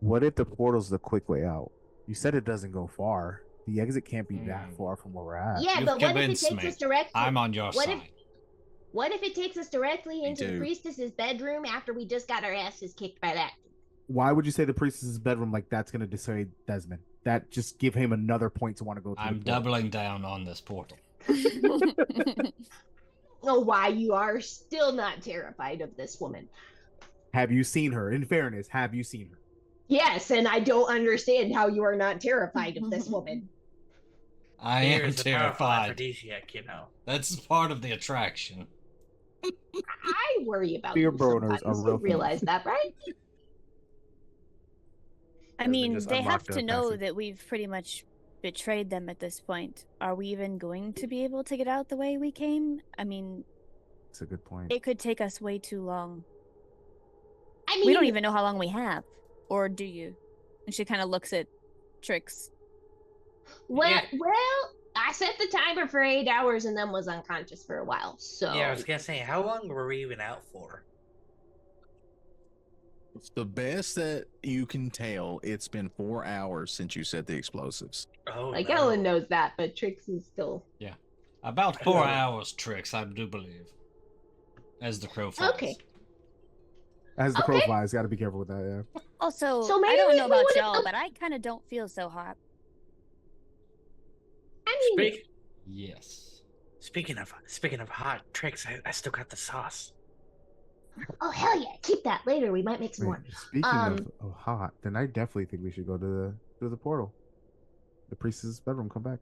Speaker 3: What if the portal's the quick way out? You said it doesn't go far. The exit can't be that
Speaker 5: Mm.
Speaker 3: far from where we're at.
Speaker 4: Yeah,
Speaker 5: You've
Speaker 4: but what if it
Speaker 5: convinced
Speaker 4: takes
Speaker 5: me.
Speaker 4: us directly?
Speaker 5: I'm on your
Speaker 4: what
Speaker 5: side.
Speaker 4: What if it takes us directly
Speaker 1: Me
Speaker 4: into the
Speaker 1: too.
Speaker 4: priestess's bedroom after we just got our asses kicked by that?
Speaker 3: Why would you say the priestess's bedroom like that's going to dissuade Desmond? That just give him another point to want to go through.
Speaker 5: I'm
Speaker 3: the portal.
Speaker 5: doubling down on this portal.
Speaker 4: Oh, why you are still not terrified of this woman?
Speaker 3: Have you seen her? In fairness, have you seen her?
Speaker 4: Yes, and I don't understand how you are not terrified of this woman.
Speaker 5: I
Speaker 6: Fear
Speaker 5: am
Speaker 6: is a powerful
Speaker 5: terrified.
Speaker 6: aphrodisiac, you know.
Speaker 5: That's part of the attraction.
Speaker 4: I worry about
Speaker 3: Fear
Speaker 4: you
Speaker 3: boners
Speaker 4: sometimes.
Speaker 3: are
Speaker 4: You
Speaker 3: real thing.
Speaker 4: realize that, right?
Speaker 2: I
Speaker 3: Desmond
Speaker 2: mean,
Speaker 3: just
Speaker 2: they have
Speaker 3: unlocked
Speaker 2: to
Speaker 3: a
Speaker 2: know
Speaker 3: passage.
Speaker 2: that we've pretty much betrayed them at this point. Are we even going to be able to get out the way we came? I mean,
Speaker 3: That's a good point.
Speaker 2: it could take us way too long.
Speaker 4: I mean,
Speaker 2: We don't even know how long we have. Or do you? And she kind of looks at Trix.
Speaker 4: Well,
Speaker 6: Yeah.
Speaker 4: I set the timer for 8 hours and then was unconscious for a while. So
Speaker 6: Yeah, I was gonna say, how long were we even out for?
Speaker 1: It's the best that you can tell. It's been 4 hours since you set the explosives.
Speaker 6: Oh,
Speaker 4: like
Speaker 6: no.
Speaker 4: Ellen knows that, but Trix is still
Speaker 5: About 4
Speaker 6: Hello.
Speaker 5: hours, Trix, I do believe. As the crow flies.
Speaker 4: Okay.
Speaker 3: As the crow
Speaker 4: Okay.
Speaker 3: flies, got to be careful with that. Yeah.
Speaker 2: Also,
Speaker 4: So
Speaker 2: I
Speaker 4: maybe
Speaker 2: don't
Speaker 4: we
Speaker 2: know about
Speaker 4: would've
Speaker 2: y'all,
Speaker 4: go-
Speaker 2: but I kind of don't feel so hot.
Speaker 4: I mean,
Speaker 5: Yes.
Speaker 6: Speaking of hot tricks, I still got the sauce.
Speaker 4: oh hell yeah, keep that later. We might make some
Speaker 3: Wait,
Speaker 4: more.
Speaker 3: speaking of hot, then I definitely think we should go to the portal. The priestess's bedroom. Come back.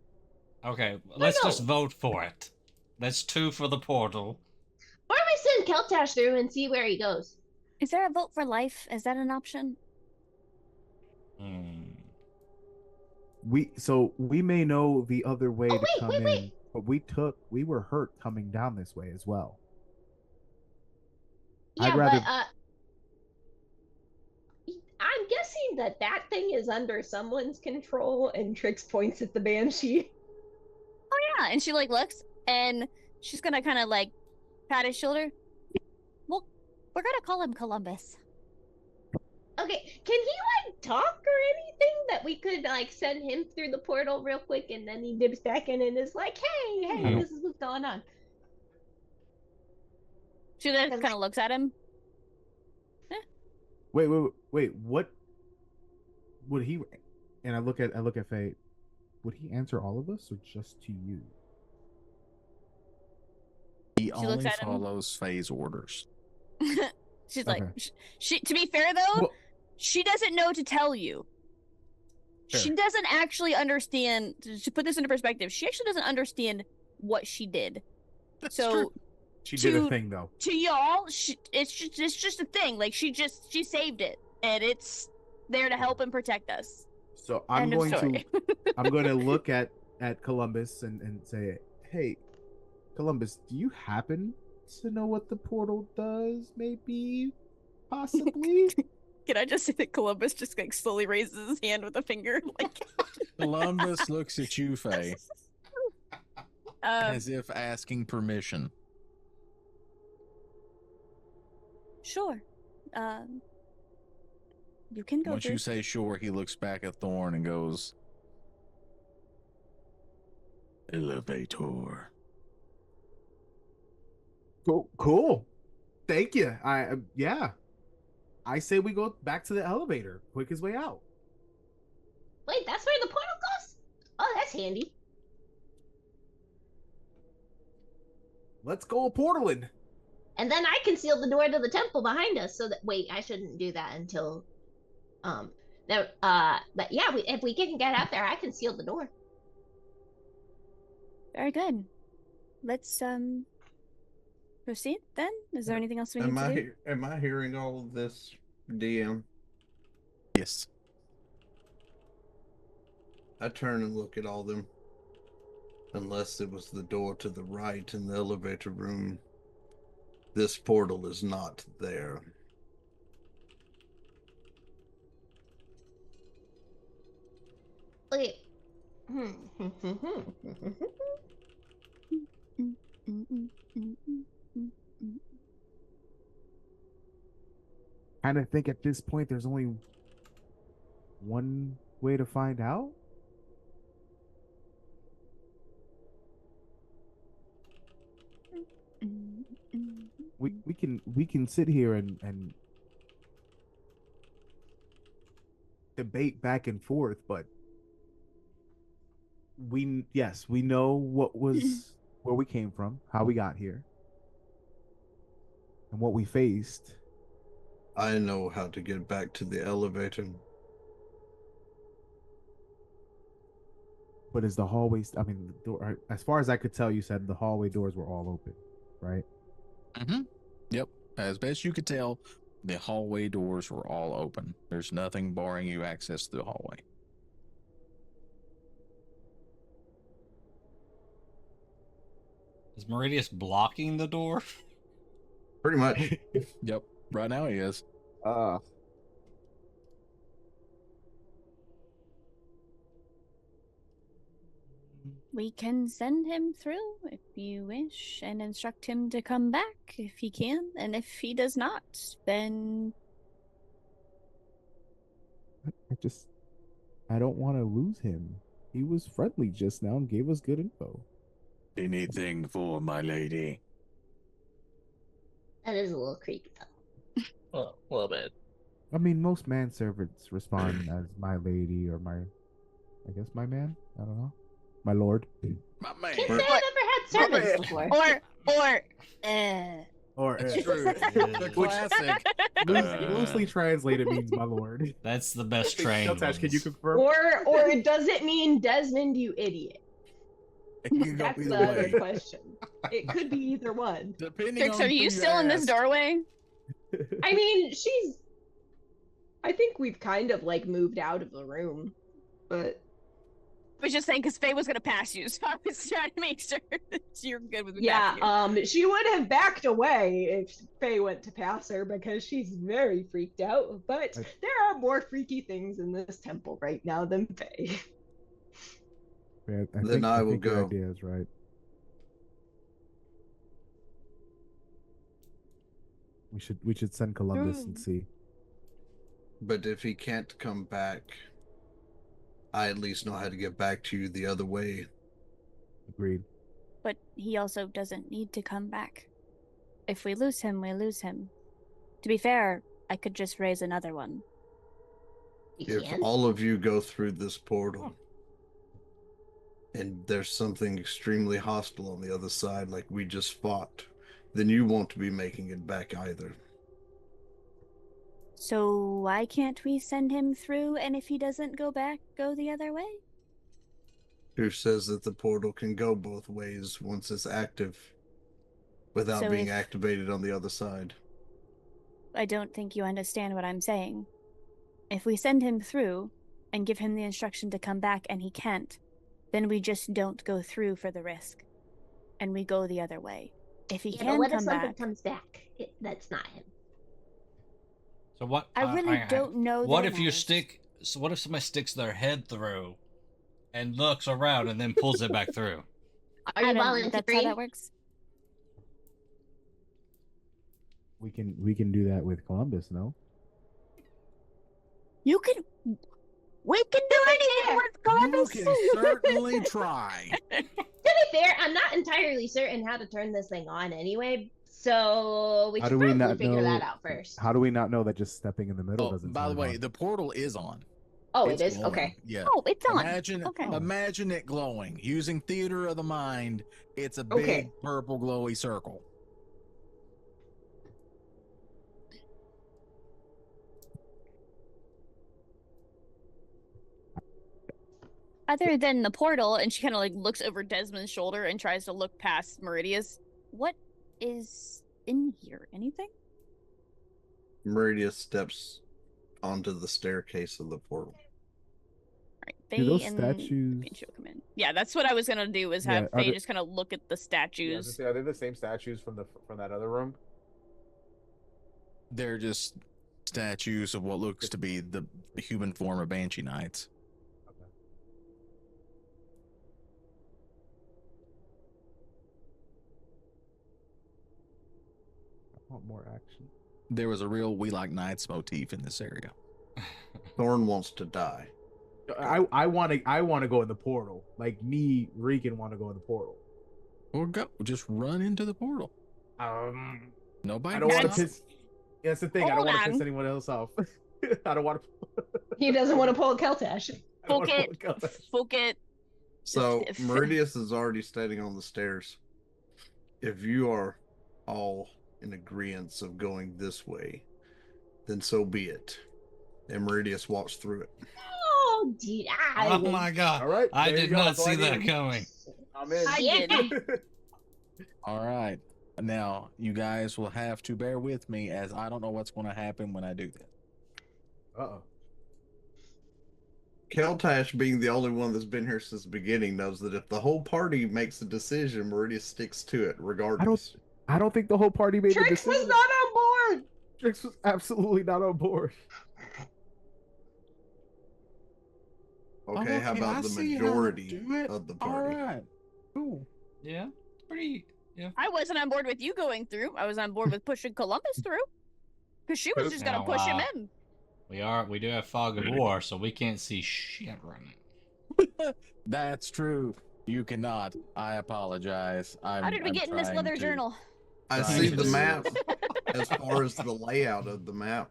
Speaker 5: Okay, let's
Speaker 4: no.
Speaker 5: just vote for it. That's 2 for the portal.
Speaker 4: Or we send Keltash through and see where he goes.
Speaker 2: Is there a vote for life? Is that an option?
Speaker 5: Hmm.
Speaker 3: We may know the other way
Speaker 4: Oh,
Speaker 3: to
Speaker 4: wait,
Speaker 3: come
Speaker 4: wait,
Speaker 3: in,
Speaker 4: wait.
Speaker 3: but we were hurt coming down this way as well.
Speaker 4: Yeah,
Speaker 3: I'd rather-
Speaker 4: but I'm guessing that thing is under someone's control, and Trix points at the banshee.
Speaker 2: Oh yeah, and she like looks, and she's gonna kind of like pat his shoulder. Well, we're gonna call him Columbus.
Speaker 4: Okay, can he like talk or anything that we could like send him through the portal real quick, and then he dips back in and is like, "Hey,
Speaker 3: don't-
Speaker 4: this is what's going on."
Speaker 2: She then kind of looks at him.
Speaker 3: Wait. What would he? And I look at Faye. Would he answer all of us or just to you?
Speaker 1: He
Speaker 2: looks
Speaker 1: only
Speaker 2: at him.
Speaker 1: follows phase orders.
Speaker 2: She's like,
Speaker 3: Okay.
Speaker 2: she. To be fair though,
Speaker 3: Well-
Speaker 2: she doesn't know to tell you. She
Speaker 3: Fair.
Speaker 2: doesn't actually understand. To put this into perspective, she actually doesn't understand what she did.
Speaker 1: That's
Speaker 2: So
Speaker 1: true.
Speaker 3: She did a
Speaker 2: To-
Speaker 3: thing though.
Speaker 2: to y'all, it's just a thing. Like she saved it, and it's there to help and protect us.
Speaker 3: So I'm
Speaker 2: End of
Speaker 3: going to
Speaker 2: story.
Speaker 3: I'm going to look at Columbus and say, "Hey, Columbus, do you happen to know what the portal does? Maybe, possibly."
Speaker 2: Can I just say that Columbus just like slowly raises his hand with a finger, like
Speaker 1: Columbus looks at you, Faye,
Speaker 2: um,
Speaker 1: as if asking permission.
Speaker 2: sure. You can go
Speaker 1: Once
Speaker 2: through.
Speaker 1: you say sure, he looks back at Thorn and goes, "Elevator."
Speaker 3: Cool. Thank you. Yeah. I say we go back to the elevator, quickest way out.
Speaker 4: Wait, that's where the portal goes? Oh, that's handy.
Speaker 3: Let's go portaling.
Speaker 4: And then I can seal the door to the temple behind us. So that wait, I shouldn't do that until but yeah, if we can get out there, I can seal the door.
Speaker 2: Very good. Let's proceed then. Is there anything else we need to do?
Speaker 7: Am I hearing all of this, DM?
Speaker 1: Yes.
Speaker 7: I turn and look at all them. Unless it was the door to the right in the elevator room, this portal is not there.
Speaker 3: Kind of think at this point there's only one way to find out. We can sit here and debate back and forth, but we know what was where we came from, how we got here, and what we faced.
Speaker 7: I know how to get back to the elevator.
Speaker 3: But is the hallways? I mean, the door, as far as I could tell, you said the hallway doors were all open, right?
Speaker 1: Mm-hmm. Yep. As best you could tell, the hallway doors were all open. There's nothing barring you access to the hallway.
Speaker 5: Is Meridius blocking the door?
Speaker 7: Pretty much.
Speaker 1: Yep. Right now he is.
Speaker 2: We can send him through if you wish and instruct him to come back if he can. And if he does not, then
Speaker 3: I don't want to lose him. He was friendly just now and gave us good info.
Speaker 1: Anything for my lady.
Speaker 4: That is a little creepy, though.
Speaker 6: Well, a little bit.
Speaker 3: I mean, most manservants respond as my lady or my, I guess my man. I don't know, my lord.
Speaker 1: My man.
Speaker 4: Can't say I've never had servants before.
Speaker 3: Or
Speaker 1: It's true. The classic.
Speaker 3: loosely translated means my lord.
Speaker 5: That's the best train.
Speaker 3: Sheltash, can you confirm?
Speaker 4: Or does it mean Desmond, you idiot?
Speaker 1: It can go
Speaker 4: That's
Speaker 1: either
Speaker 4: the other
Speaker 1: way.
Speaker 4: question. It could be either one.
Speaker 1: Depending
Speaker 2: Trix,
Speaker 1: on
Speaker 2: are
Speaker 1: who
Speaker 2: you still in this
Speaker 1: ask.
Speaker 2: doorway?
Speaker 4: I mean, I think we've kind of like moved out of the room, but
Speaker 2: I was just saying because Faye was gonna pass you, so I was trying to make sure that you're good with me
Speaker 4: yeah,
Speaker 2: passing you.
Speaker 4: she would have backed away if Faye went to pass her because she's very freaked out. But there are more freaky things in this temple right now than Faye.
Speaker 3: Yeah,
Speaker 7: Then I will
Speaker 3: think your
Speaker 7: go.
Speaker 3: idea is right. We should send Columbus and see.
Speaker 7: But if he can't come back, I at least know how to get back to you the other way.
Speaker 3: Agreed.
Speaker 2: But he also doesn't need to come back. If we lose him, we lose him. To be fair, I could just raise another one.
Speaker 4: You
Speaker 7: If
Speaker 4: can?
Speaker 7: all of you go through this portal and there's something extremely hostile on the other side like we just fought, then you won't be making it back either.
Speaker 2: So why can't we send him through, and if he doesn't go back, go the other way?
Speaker 7: Who says that the portal can go both ways once it's active without
Speaker 2: So
Speaker 7: being
Speaker 2: if-
Speaker 7: activated on the other side?
Speaker 2: I don't think you understand what I'm saying. If we send him through and give him the instruction to come back and he can't, then we just don't go through for the risk. And we go the other way. If he
Speaker 4: Yeah, but
Speaker 2: can
Speaker 4: what if
Speaker 2: come
Speaker 4: something
Speaker 2: back,
Speaker 4: comes back? That's not him.
Speaker 5: So what?
Speaker 2: I really don't know.
Speaker 5: What
Speaker 2: their
Speaker 5: if you
Speaker 2: lives.
Speaker 5: stick? So what if somebody sticks their head through, and looks around and then pulls it back through?
Speaker 4: Are
Speaker 2: I
Speaker 4: you
Speaker 2: don't know,
Speaker 4: volunteering?
Speaker 2: that's how that works.
Speaker 3: We can do that with Columbus, no?
Speaker 2: You can. We can do anything with
Speaker 1: You
Speaker 2: Columbus.
Speaker 1: can certainly try.
Speaker 4: To be fair, I'm not entirely certain how to turn this thing on anyway, so we
Speaker 3: How
Speaker 4: should
Speaker 3: do we
Speaker 4: probably
Speaker 3: not
Speaker 4: figure
Speaker 3: know?
Speaker 4: that out first.
Speaker 3: How do we not know that just stepping in the middle
Speaker 1: Oh,
Speaker 3: doesn't?
Speaker 1: by the
Speaker 3: turn
Speaker 1: way,
Speaker 3: on?
Speaker 1: the portal is on.
Speaker 4: Oh,
Speaker 1: It's
Speaker 4: it is?
Speaker 1: glowing.
Speaker 4: Okay.
Speaker 1: Yeah.
Speaker 2: Oh, it's on.
Speaker 1: Imagine,
Speaker 2: Okay.
Speaker 1: imagine it glowing. Using theater of the mind, it's a big
Speaker 4: Okay.
Speaker 1: purple glowy circle.
Speaker 2: Other than the portal, and she kind of like looks over Desmond's shoulder and tries to look past Meridius. What is in here? Anything?
Speaker 7: Meridius steps onto the staircase of the portal.
Speaker 2: All right,
Speaker 3: Do
Speaker 2: Faye
Speaker 3: those
Speaker 2: and
Speaker 3: statues-
Speaker 2: Banshee will come in. Yeah, that's what I was gonna do. Is
Speaker 3: Yeah,
Speaker 2: have
Speaker 3: are
Speaker 2: Faye
Speaker 3: they-
Speaker 2: just kind of look at the
Speaker 3: Yeah, I was
Speaker 2: statues.
Speaker 3: gonna say, are they the same statues from that other room?
Speaker 1: They're just statues of what looks to be the human form of Banshee Knights.
Speaker 3: want more action.
Speaker 1: There was a real "We Like Nights" motif in this area.
Speaker 7: Thorn wants to die.
Speaker 3: I want to go in the portal. Like me, Regan want to go in the portal.
Speaker 1: Or go, just run into the portal. Nobody.
Speaker 3: I don't want to
Speaker 2: That's-
Speaker 3: piss. That's the thing. I don't
Speaker 2: Hold
Speaker 3: want to
Speaker 2: on.
Speaker 3: piss anyone else off. I don't want to.
Speaker 4: He doesn't want to pull a Keltash.
Speaker 2: Fuck it.
Speaker 7: So
Speaker 2: If-
Speaker 7: Meridius is already standing on the stairs. If you are all in agreement of going this way, then so be it. And Meridius walks through it.
Speaker 4: Oh, did I?
Speaker 5: Oh my god.
Speaker 3: All right.
Speaker 5: I
Speaker 3: there you
Speaker 5: did
Speaker 3: go,
Speaker 5: not
Speaker 3: that's all I
Speaker 5: see that
Speaker 3: need.
Speaker 5: coming.
Speaker 3: I'm in.
Speaker 2: I did.
Speaker 1: All right. Now you guys will have to bear with me, as I don't know what's going to happen when I do this.
Speaker 3: Uh-oh.
Speaker 7: Keltash, being the only one that's been here since the beginning, knows that if the whole party makes a decision, Meridius sticks to it regardless.
Speaker 3: I don't think the whole party made the
Speaker 4: Trix was
Speaker 3: decision.
Speaker 4: not on board.
Speaker 3: Trix was absolutely not on board.
Speaker 7: Okay, how
Speaker 1: I
Speaker 7: about the
Speaker 1: see how to
Speaker 7: majority
Speaker 1: do it.
Speaker 7: of the
Speaker 1: All
Speaker 7: party?
Speaker 1: right. Cool.
Speaker 5: Yeah. Pretty. Yeah.
Speaker 2: I wasn't on board with you going through. I was on board with pushing Columbus through. Because she was just gonna
Speaker 5: Now,
Speaker 2: push him in.
Speaker 5: We do have fog of war, so we can't see shit running.
Speaker 1: That's true. You cannot. I apologize.
Speaker 2: How did we get in this leather journal?
Speaker 7: I
Speaker 1: Right.
Speaker 7: see the map as far as the layout of the map.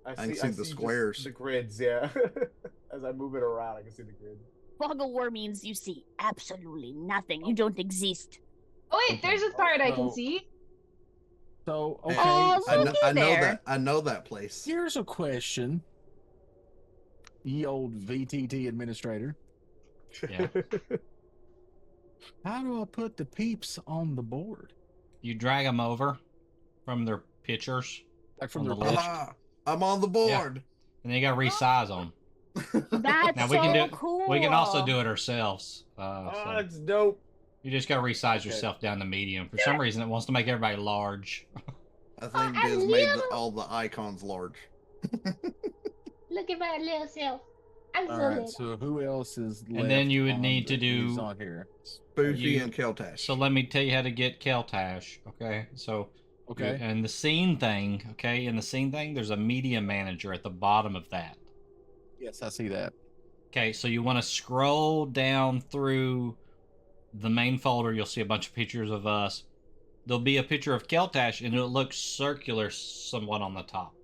Speaker 7: I can see the
Speaker 3: just
Speaker 7: squares.
Speaker 3: The grids, yeah. As I move it around, I can see the grid.
Speaker 2: Fog of war means you see absolutely nothing. You don't exist.
Speaker 4: Oh wait, there's a part I can
Speaker 1: So-
Speaker 4: see.
Speaker 1: So, okay.
Speaker 2: Oh,
Speaker 7: I
Speaker 2: looky
Speaker 7: know
Speaker 2: there.
Speaker 7: that. I know that place.
Speaker 1: Here's a question. Ye old VTT administrator.
Speaker 5: Yeah.
Speaker 1: How do I put the peeps on the board?
Speaker 5: You drag them over from their pictures,
Speaker 1: Like from
Speaker 5: On
Speaker 1: the
Speaker 5: the list.
Speaker 7: Ah, I'm on the board.
Speaker 5: and then you gotta resize them.
Speaker 2: That's
Speaker 5: Now we
Speaker 2: so
Speaker 5: can do.
Speaker 2: cool.
Speaker 5: We can also do it ourselves.
Speaker 3: Oh,
Speaker 5: So
Speaker 3: that's dope.
Speaker 5: you just gotta resize
Speaker 3: Okay.
Speaker 5: yourself down to medium. For some reason, it wants to make everybody large.
Speaker 7: I think
Speaker 4: I
Speaker 7: Diz made
Speaker 4: little-
Speaker 7: all the icons large.
Speaker 4: Look at my little self. I'm so
Speaker 1: All right.
Speaker 4: little.
Speaker 1: So who else is left?
Speaker 5: And then you would
Speaker 1: on
Speaker 5: need to
Speaker 1: who's
Speaker 5: do-
Speaker 1: on here.
Speaker 7: Spoofy
Speaker 5: You-
Speaker 7: and Keltash.
Speaker 5: So let me tell you how to get Keltash. Okay, so
Speaker 1: Okay.
Speaker 5: and the scene thing. Okay, in the scene thing, there's a media manager at the bottom of that.
Speaker 1: Yes, I see that.
Speaker 5: Okay, so you want to scroll down through the main folder. You'll see a bunch of pictures of us. There'll be a picture of Keltash, and it'll look circular somewhat on the top.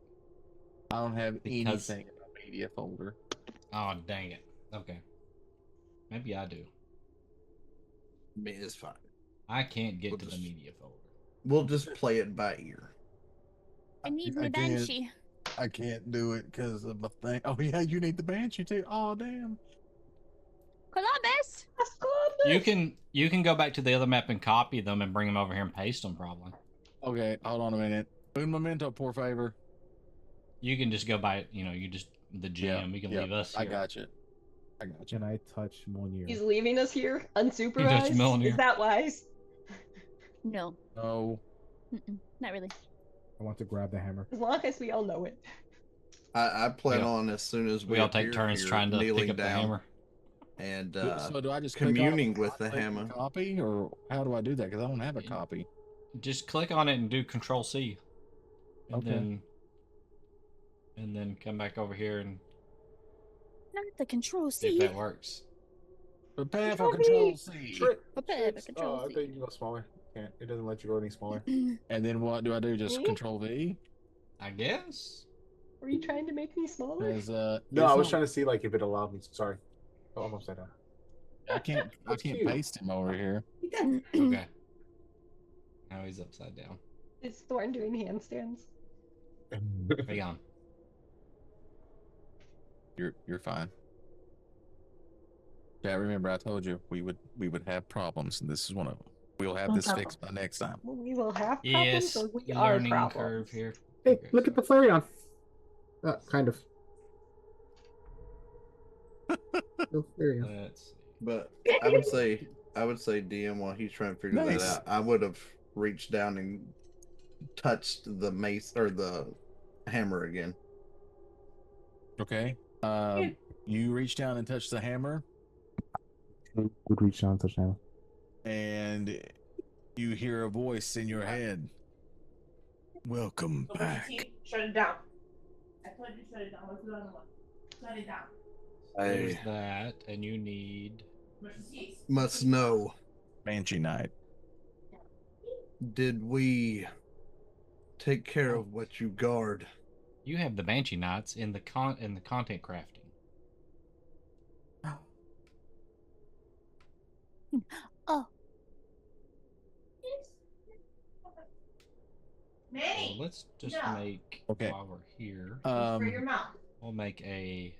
Speaker 1: I don't have
Speaker 5: Because-
Speaker 1: anything in my media folder.
Speaker 5: Oh, dang it. Okay. Maybe I do.
Speaker 7: It's fine.
Speaker 5: I can't get
Speaker 7: We'll
Speaker 5: to the
Speaker 7: just-
Speaker 5: media folder.
Speaker 7: We'll just play it by ear.
Speaker 2: I need
Speaker 1: I
Speaker 2: my
Speaker 1: can't-
Speaker 2: banshee.
Speaker 1: I can't do it because of my thing. Oh yeah, you need the banshee too. Oh damn.
Speaker 2: Columbus!
Speaker 5: You can go back to the other map and copy them and bring them over here and paste them probably.
Speaker 1: Okay, hold on a minute. Un momento, por favor.
Speaker 5: You can just go by, you just the GM. You can leave us
Speaker 1: I
Speaker 5: here.
Speaker 1: got you. I got you.
Speaker 3: Can I touch Monier?
Speaker 4: He's leaving us here
Speaker 5: Just
Speaker 4: unsupervised.
Speaker 5: Mjolnir.
Speaker 4: Is that wise?
Speaker 2: No,
Speaker 1: No.
Speaker 2: not really.
Speaker 3: I want to grab the hammer.
Speaker 4: As long as we all know it.
Speaker 7: I plan
Speaker 5: We all-
Speaker 7: on as soon as
Speaker 5: We all take
Speaker 7: appear
Speaker 5: turns
Speaker 7: here,
Speaker 5: trying to
Speaker 7: kneeling
Speaker 5: pick up the
Speaker 7: down
Speaker 5: hammer.
Speaker 7: and
Speaker 1: So do I just click on it
Speaker 7: communing
Speaker 1: and
Speaker 7: with the
Speaker 1: click
Speaker 7: hammer.
Speaker 1: copy, or how do I do that? Because I don't have a copy.
Speaker 5: Just click on it and do Control C. And
Speaker 1: Okay.
Speaker 5: then come back over here and
Speaker 2: Not the control
Speaker 5: see if
Speaker 2: C.
Speaker 5: that works.
Speaker 1: Prepare for
Speaker 4: Control
Speaker 1: Control C.
Speaker 2: Prepare for
Speaker 3: Oh,
Speaker 2: control
Speaker 3: I thought
Speaker 2: C.
Speaker 3: you can go smaller. Can't. It doesn't let you go any smaller.
Speaker 1: And then what do I do? Just
Speaker 4: Me?
Speaker 1: Control V?
Speaker 5: I guess.
Speaker 4: Were you trying to make me smaller?
Speaker 1: Because
Speaker 3: No,
Speaker 1: it's
Speaker 3: I was
Speaker 1: not-
Speaker 3: trying to see like if it allowed me. Sorry. Oh, I'm upside down.
Speaker 1: I can't
Speaker 3: That's
Speaker 1: can't
Speaker 3: cute.
Speaker 1: paste him over here.
Speaker 5: Okay. Now he's upside down.
Speaker 4: Is Thorn doing handstands?
Speaker 5: Hang on.
Speaker 1: You're fine. Yeah, remember I told you we would have problems, and this is one of them. We'll have this fixed by next time.
Speaker 4: We will have problems,
Speaker 5: Yes.
Speaker 4: or we are
Speaker 5: Learning
Speaker 4: problems.
Speaker 5: curve here.
Speaker 3: Hey,
Speaker 5: Okay,
Speaker 3: look at the Flareon. Kind of. No Flareon.
Speaker 5: Let's see.
Speaker 7: But I would say DM while he's trying to figure
Speaker 1: Nice.
Speaker 7: that out. I would have reached down and touched the mace or the hammer again.
Speaker 1: Okay. You reach down and touch the hammer,
Speaker 3: Would reach down and touch the hammer.
Speaker 1: and you hear a voice in your head. Welcome back.
Speaker 8: Shut it down. I told you to shut it down. What's the other one? Shut it down.
Speaker 5: There's
Speaker 7: I
Speaker 5: that, and you need.
Speaker 7: must know,
Speaker 1: Banshee Night.
Speaker 7: did we take care of what you guard?
Speaker 5: You have the Banshee Knots in the content crafting.
Speaker 2: Oh,
Speaker 8: Manny,
Speaker 5: So let's just
Speaker 8: No.
Speaker 5: make
Speaker 1: Okay.
Speaker 5: while we're here.
Speaker 8: for your mouth.
Speaker 5: We'll make a.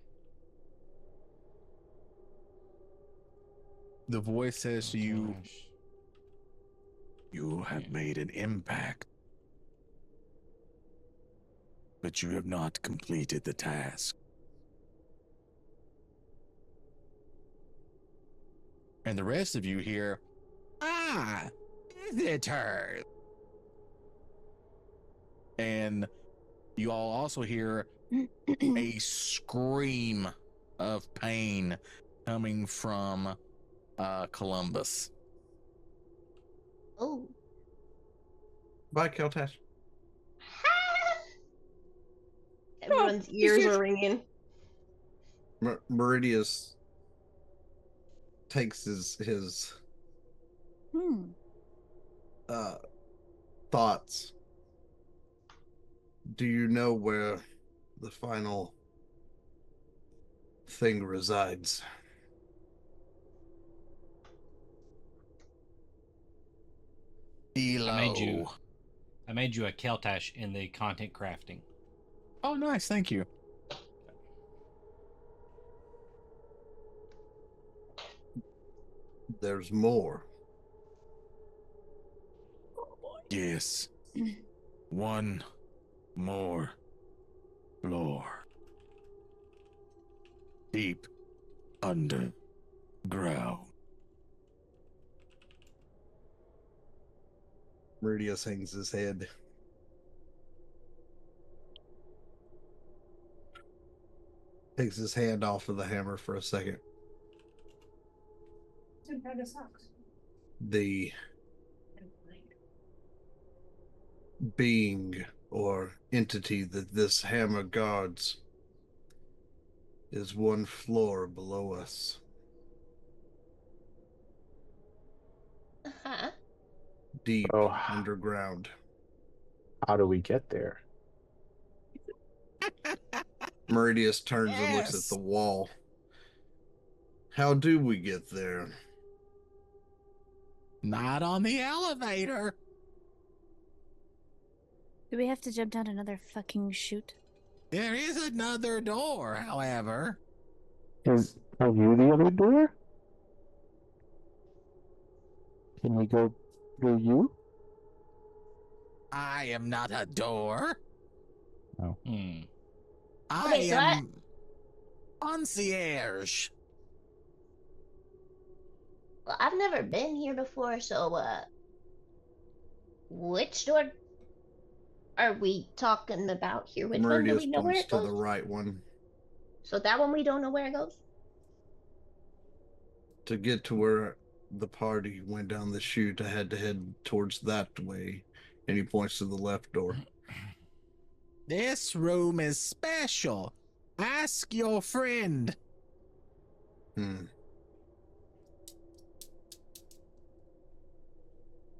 Speaker 1: The voice says to you,
Speaker 5: Gosh.
Speaker 1: you have made an impact, but you have not completed the task. And the rest of you hear, visitor. And you all also hear a scream of pain coming from Columbus.
Speaker 4: Oh.
Speaker 7: Bye, Keltash.
Speaker 4: Everyone's ears are ringing.
Speaker 7: Meridius takes his thoughts. Do you know where the final thing resides?
Speaker 1: Elo.
Speaker 5: I made you a Keltash in the content crafting.
Speaker 1: Oh, nice. Thank you.
Speaker 7: There's more.
Speaker 1: Yes. One more floor. Deep underground.
Speaker 7: Meridius hangs his head. Takes his hand off of the hammer for a second. The being or entity that this hammer guards is one floor below us.
Speaker 4: Uh-huh.
Speaker 7: Deep
Speaker 3: Oh.
Speaker 7: underground.
Speaker 3: How do we get there?
Speaker 7: Meridius turns and looks
Speaker 1: Yes.
Speaker 7: at the wall. How do we get there?
Speaker 1: Not on the elevator.
Speaker 2: do we have to jump down another fucking chute?
Speaker 1: There is another door, however.
Speaker 3: Are you the other door? Can we go through you?
Speaker 1: I am not a door.
Speaker 5: Hmm.
Speaker 1: I
Speaker 4: Okay, so
Speaker 1: am concierge.
Speaker 4: Well, I've never been here before, so which door are we talking about here? Which one do we
Speaker 7: Meridius
Speaker 4: know where
Speaker 7: points
Speaker 4: it
Speaker 7: to
Speaker 4: goes?
Speaker 7: the right one.
Speaker 4: So that one we don't know where it goes?
Speaker 7: To get to where the party went down the chute, I had to head towards that way. And he points to the left door.
Speaker 1: This room is special. Ask your friend.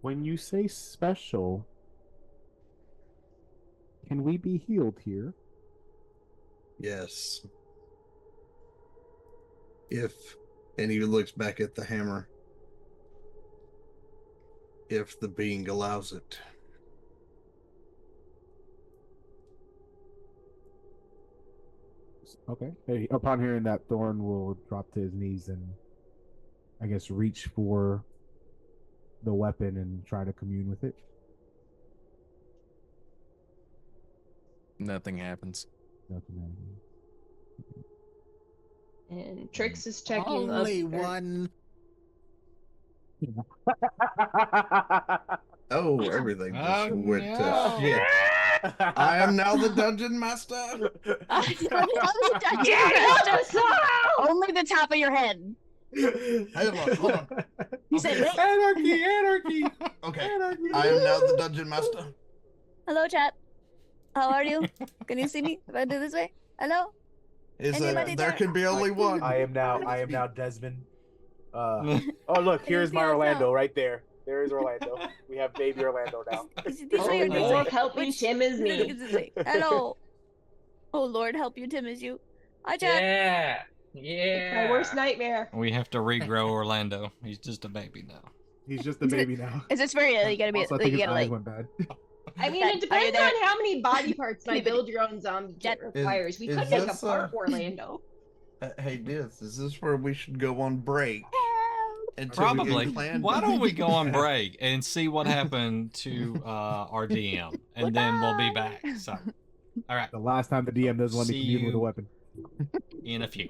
Speaker 3: When you say special, can we be healed here?
Speaker 7: Yes. And he looks back at the hammer. If the being allows it.
Speaker 3: Okay. Hey, upon hearing that, Thorn will drop to his knees and, I guess, reach for the weapon and try to commune with it.
Speaker 1: Nothing happens.
Speaker 3: Nothing happens.
Speaker 4: And Trix is checking
Speaker 1: Only
Speaker 4: up.
Speaker 1: one.
Speaker 7: Oh, everything just
Speaker 5: Oh,
Speaker 7: went
Speaker 5: no.
Speaker 7: to shit. I am now the dungeon master.
Speaker 2: Only the top of your head.
Speaker 7: Hold on.
Speaker 2: You said,
Speaker 7: Okay.
Speaker 2: "Wait."
Speaker 3: Anarchy!
Speaker 7: Okay.
Speaker 3: Anarchy!
Speaker 7: I am now the dungeon master.
Speaker 2: Hello, chat. How are you? Can you see me if I do this way? Hello?
Speaker 7: Is
Speaker 2: Anybody
Speaker 7: there
Speaker 2: there?
Speaker 7: can be only one.
Speaker 3: I am now Desmond. Oh look,
Speaker 2: Can you
Speaker 3: here's
Speaker 2: see
Speaker 3: my
Speaker 2: us
Speaker 3: Orlando
Speaker 2: now?
Speaker 3: right there. There is Orlando. We have baby Orlando now.
Speaker 2: Is it this
Speaker 4: Oh
Speaker 2: way or this way?
Speaker 4: Lord, help me,
Speaker 2: Which-
Speaker 4: Tim is
Speaker 2: I think
Speaker 4: me.
Speaker 2: it's this way. Hello. Oh Lord, help you, Tim is you. Hi, chat.
Speaker 6: Yeah.
Speaker 4: It's my worst nightmare.
Speaker 5: We have to regrow Orlando. He's just a baby now.
Speaker 3: He's just a baby now.
Speaker 2: Is this very you gotta be
Speaker 3: Also, I
Speaker 2: you
Speaker 3: think his
Speaker 2: gotta
Speaker 3: eyes
Speaker 2: like
Speaker 3: went bad.
Speaker 4: I mean,
Speaker 2: Dad,
Speaker 4: it
Speaker 2: are you
Speaker 4: depends
Speaker 2: there?
Speaker 4: on how many body parts my
Speaker 2: Anybody-
Speaker 4: build your own zombie kit
Speaker 2: Dad-
Speaker 4: requires. We
Speaker 7: Is
Speaker 4: could make a
Speaker 7: this,
Speaker 4: part Orlando.
Speaker 7: Hey, Diz, is this where we should go on break? Until we
Speaker 5: Probably.
Speaker 7: get clan
Speaker 5: Why don't we go on
Speaker 7: done?
Speaker 5: break and see what happened to our DM, and then we'll be back. So, all right,
Speaker 3: The last time the DM doesn't let me
Speaker 5: See
Speaker 3: commune with a
Speaker 5: you.
Speaker 3: weapon.
Speaker 5: in a few.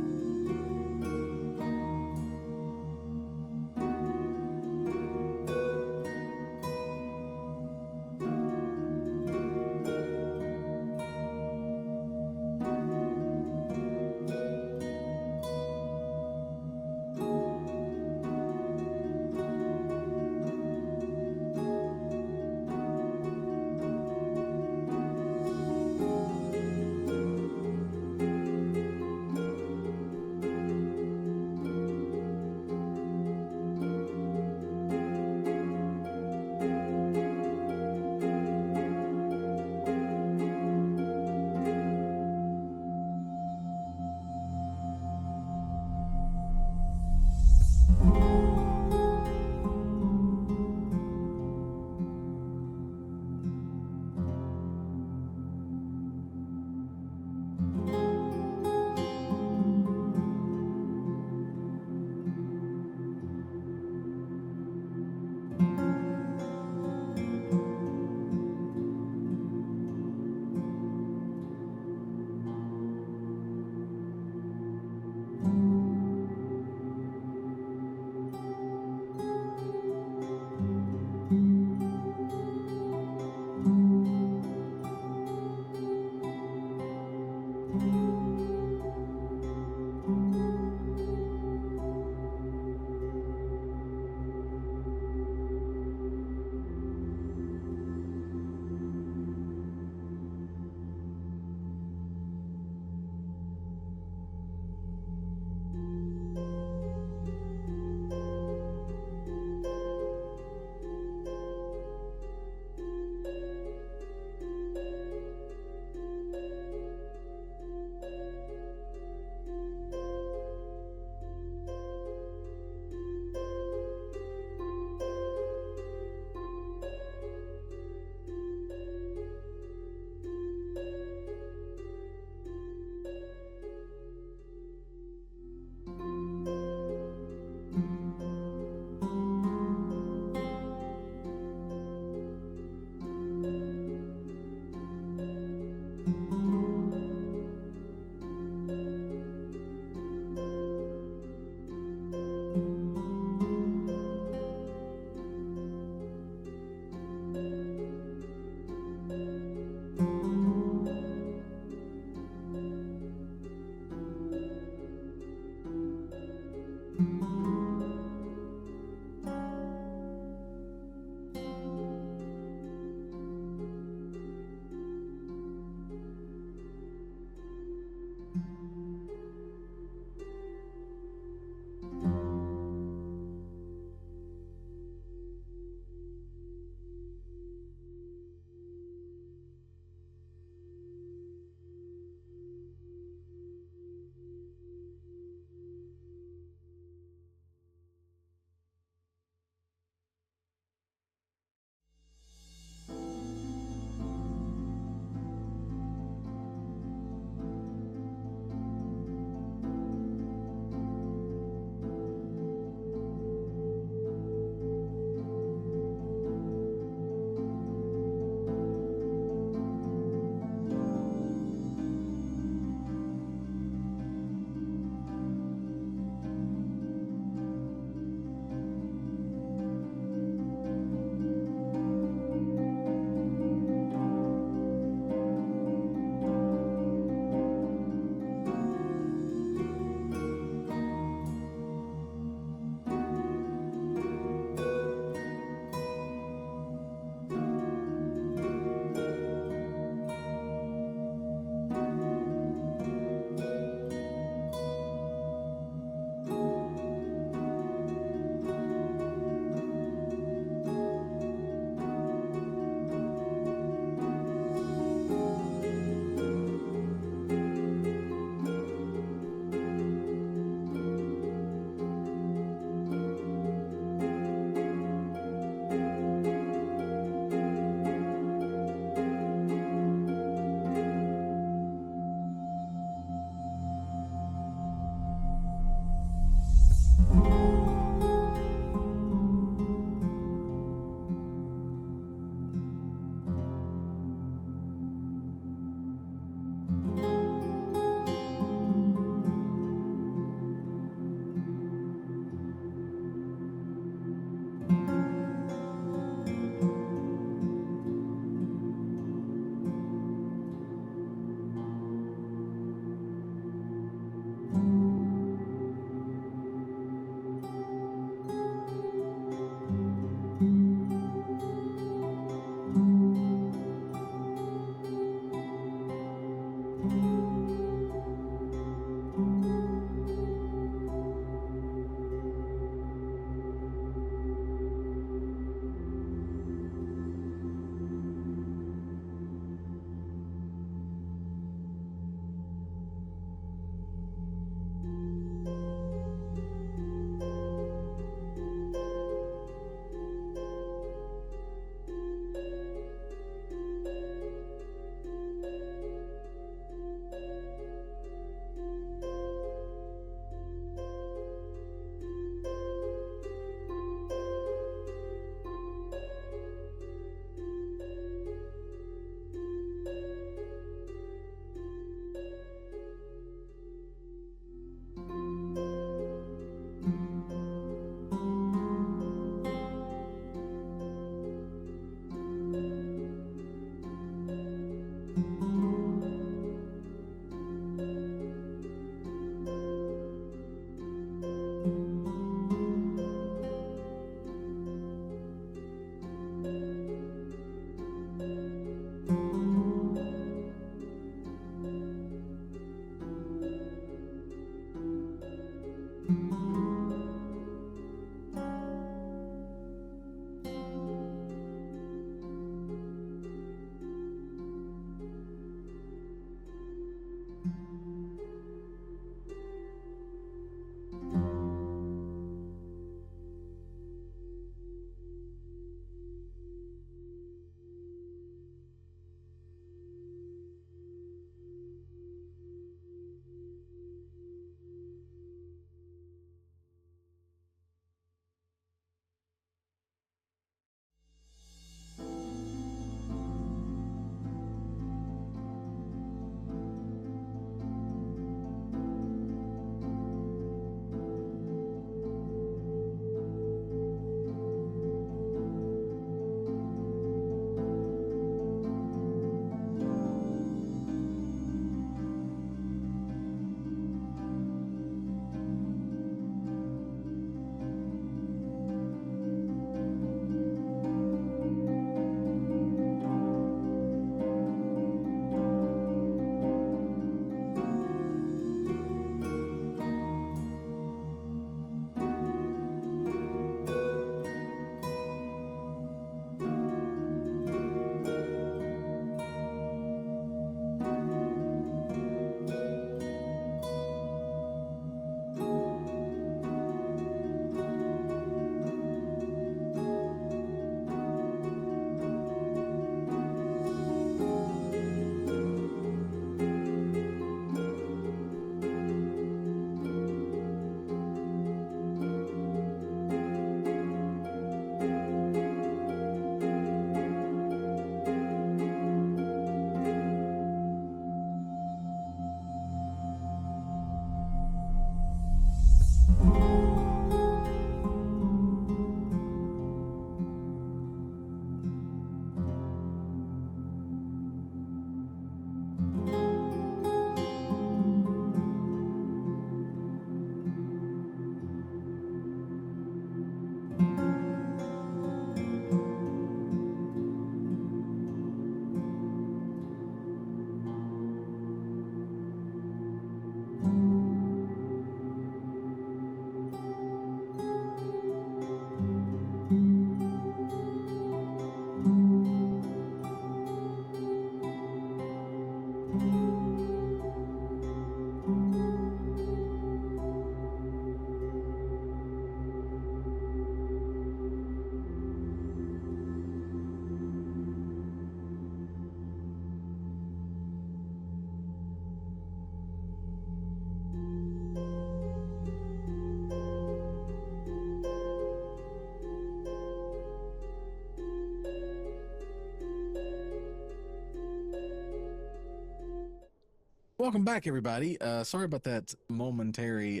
Speaker 1: welcome back, everybody. Sorry about that momentary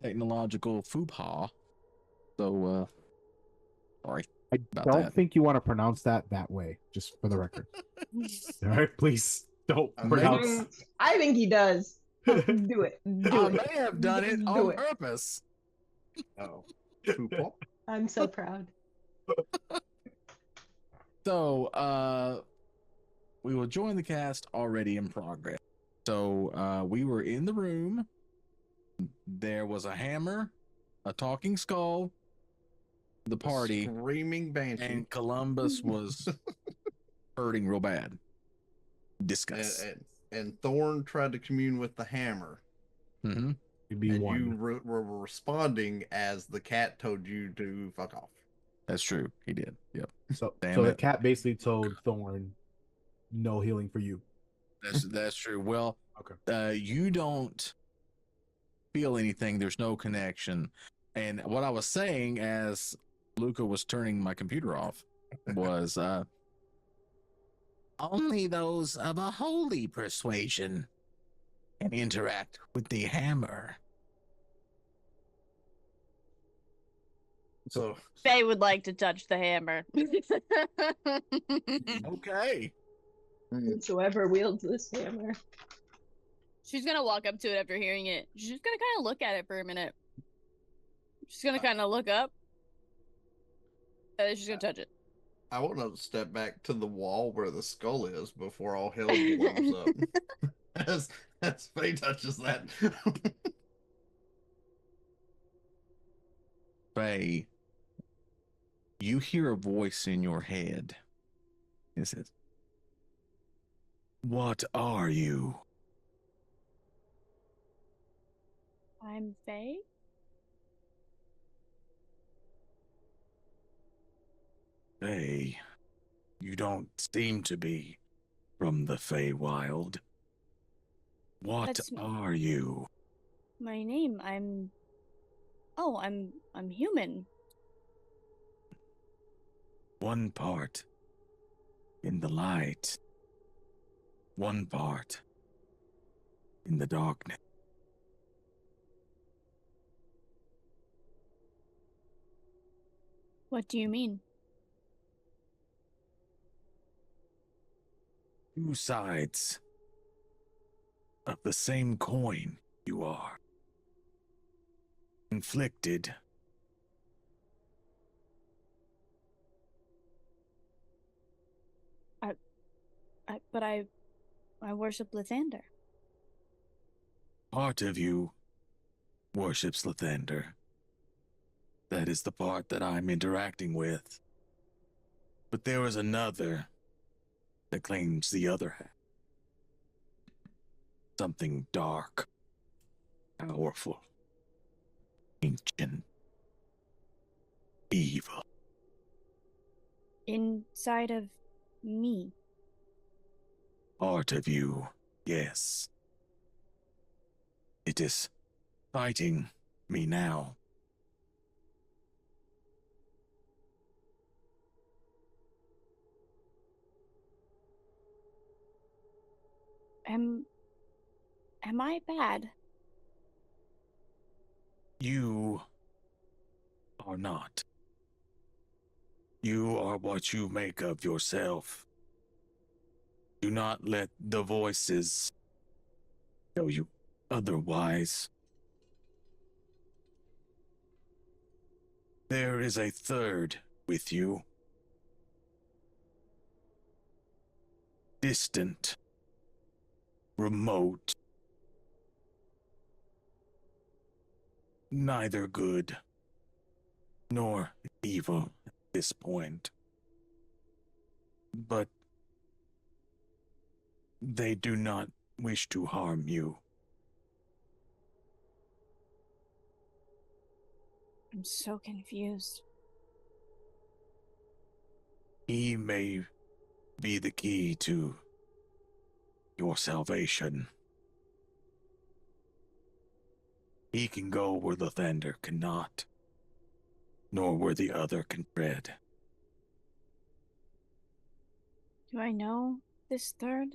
Speaker 1: technological faux pas. So, sorry.
Speaker 3: I
Speaker 1: About
Speaker 3: don't
Speaker 1: that.
Speaker 3: think you want to pronounce that way, just for the record. All right, please don't
Speaker 7: I
Speaker 3: pronounce.
Speaker 4: I think he does. Do it. Do
Speaker 1: I
Speaker 4: it.
Speaker 1: may have done it
Speaker 4: Do
Speaker 1: on
Speaker 4: it.
Speaker 1: purpose.
Speaker 7: Oh, Poopa.
Speaker 4: I'm so proud.
Speaker 1: So, we will join the cast already in progress. So, we were in the room. There was a hammer, a talking skull, the party,
Speaker 7: Screaming banshee.
Speaker 1: and Columbus was hurting real bad. Discuss.
Speaker 7: And Thorn tried to commune with the hammer.
Speaker 1: Mm-hmm.
Speaker 3: You'd be
Speaker 7: And
Speaker 3: one.
Speaker 7: you were responding as the cat told you to fuck off.
Speaker 1: That's true. He did. Yep.
Speaker 3: So
Speaker 1: Damn
Speaker 3: the
Speaker 1: it.
Speaker 3: cat basically told Thorn, "No healing for you."
Speaker 1: That's true. Well,
Speaker 3: Okay.
Speaker 1: you don't feel anything. There's no connection. And what I was saying as Luca was turning my computer off was only those of a holy persuasion can interact with the hammer.
Speaker 7: So
Speaker 2: Faye would like to touch the hammer.
Speaker 1: Okay.
Speaker 4: Whoever wields this hammer.
Speaker 2: She's gonna walk up to it after hearing it. She's just gonna kind of look at it for a minute. She's gonna kind of look up. And then she's gonna touch it.
Speaker 7: I want to step back to the wall where the skull is before all hell blows up. as Faye touches that.
Speaker 1: Faye, you hear a voice in your head. It says, "What are you?"
Speaker 2: I'm Faye.
Speaker 1: Faye, you don't seem to be from the Feywild. What
Speaker 2: That's
Speaker 1: are you?
Speaker 2: my name. I'm human.
Speaker 1: One part in the light, one part in the darkness.
Speaker 2: What do you mean?
Speaker 1: Two sides of the same coin you are. Inflicted.
Speaker 2: But I worship Lathander.
Speaker 1: Part of you worships Lathander. That is the part that I'm interacting with. But there is another that claims the other half. Something dark, powerful, ancient, evil.
Speaker 2: Inside of me.
Speaker 1: Part of you, yes. It is fighting me now.
Speaker 2: Am I bad?
Speaker 1: You are not. You are what you make of yourself. Do not let the voices show you otherwise. There is a third with you. Distant. Remote. Neither good nor evil at this point. But they do not wish to harm you.
Speaker 2: I'm so confused.
Speaker 1: He may be the key to your salvation. He can go where the Thunder cannot, nor where the other can tread.
Speaker 2: Do I know this third?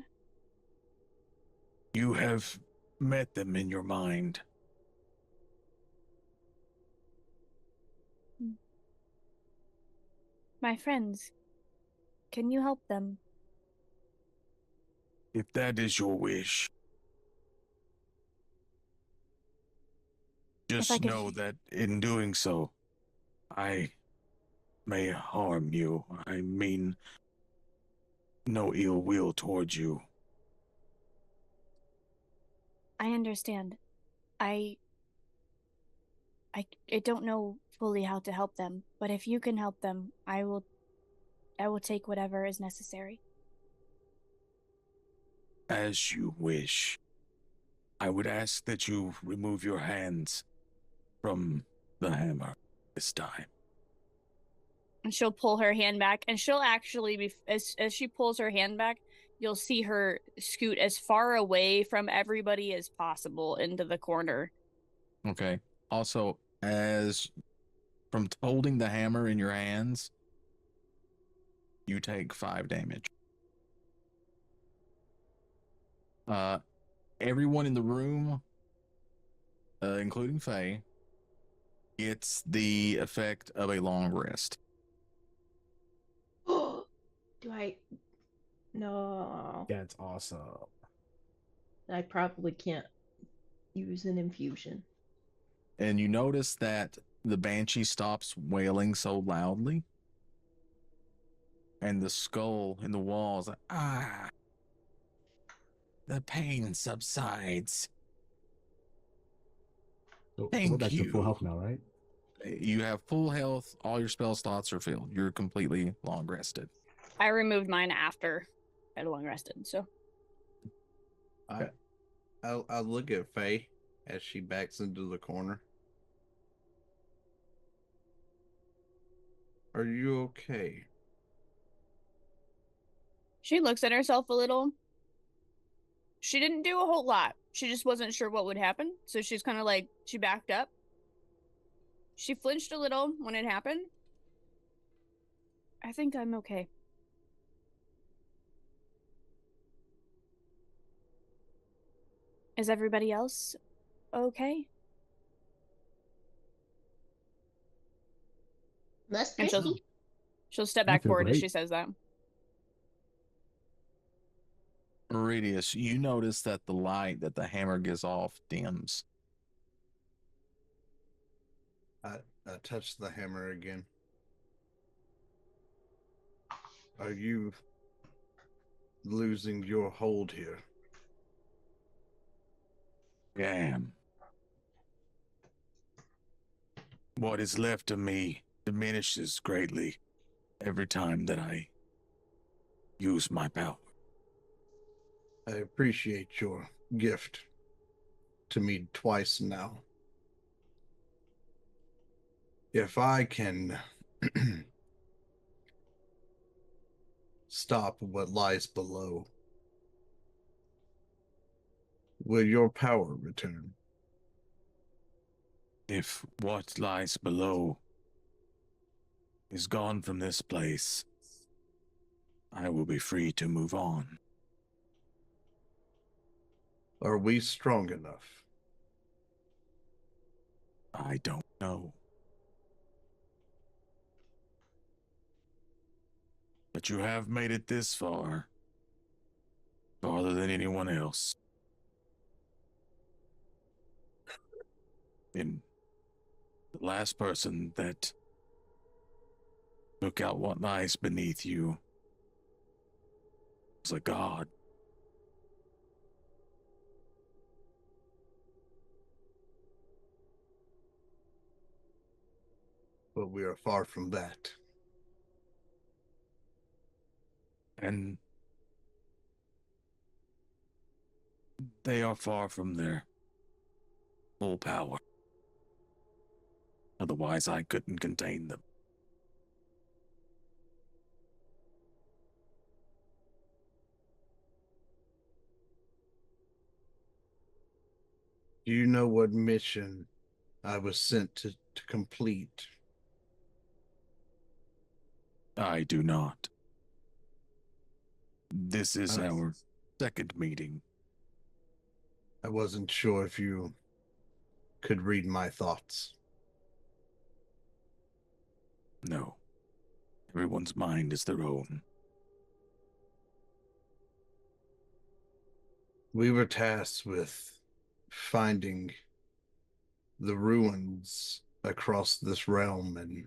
Speaker 1: You have met them in your mind.
Speaker 2: My friends, can you help them?
Speaker 1: If that is your wish,
Speaker 2: I
Speaker 1: just
Speaker 2: could-
Speaker 1: know that in doing so, I may harm you. I mean no ill will towards you.
Speaker 2: I understand. I don't know fully how to help them, but if you can help them, I will take whatever is necessary.
Speaker 1: As you wish. I would ask that you remove your hands from the hammer this time.
Speaker 2: And she'll pull her hand back, and she'll actually be as she pulls her hand back, you'll see her scoot as far away from everybody as possible into the corner.
Speaker 1: Okay. Also, as from holding the hammer in your hands, you take 5 damage. Everyone in the room, including Faye, gets the effect of a long rest.
Speaker 4: Do I? No.
Speaker 3: That's awesome.
Speaker 4: I probably can't use an infusion.
Speaker 1: And you notice that the banshee stops wailing so loudly, and the skull in the walls, the pain subsides.
Speaker 3: So
Speaker 1: Thank
Speaker 3: we're back to full
Speaker 1: you.
Speaker 3: health now, right?
Speaker 1: You have full health. All your spell slots are filled. You're completely long rested.
Speaker 2: I removed mine after I had long rested, so.
Speaker 7: I look at Faye as she backs into the corner. Are you okay?
Speaker 2: She looks at herself a little. She didn't do a whole lot. She just wasn't sure what would happen, so she's kind of like, she backed up. She flinched a little when it happened. I think I'm okay. Is everybody else okay?
Speaker 4: Less
Speaker 2: And
Speaker 4: tricky.
Speaker 2: she'll step
Speaker 3: I
Speaker 2: back
Speaker 3: feel
Speaker 2: forward as
Speaker 3: great.
Speaker 2: she says that.
Speaker 1: Meridius, you notice that the light that the hammer gives off dims.
Speaker 7: I touch the hammer again. Are you losing your hold here?
Speaker 1: Damn. What is left of me diminishes greatly every time that I use my power.
Speaker 7: I appreciate your gift to me twice now. If I can stop what lies below, will your power return?
Speaker 1: If what lies below is gone from this place, I will be free to move on.
Speaker 7: Are we strong enough?
Speaker 1: I don't know. But you have made it this far, farther than anyone else. And the last person that took out what lies beneath you was a god.
Speaker 7: But we are far from that.
Speaker 1: And they are far from their full power. Otherwise, I couldn't contain them.
Speaker 7: Do you know what mission I was sent to complete?
Speaker 1: I do not. This is our second meeting.
Speaker 7: I wasn't sure if you could read my thoughts.
Speaker 1: No. Everyone's mind is their own.
Speaker 7: We were tasked with finding the ruins across this realm and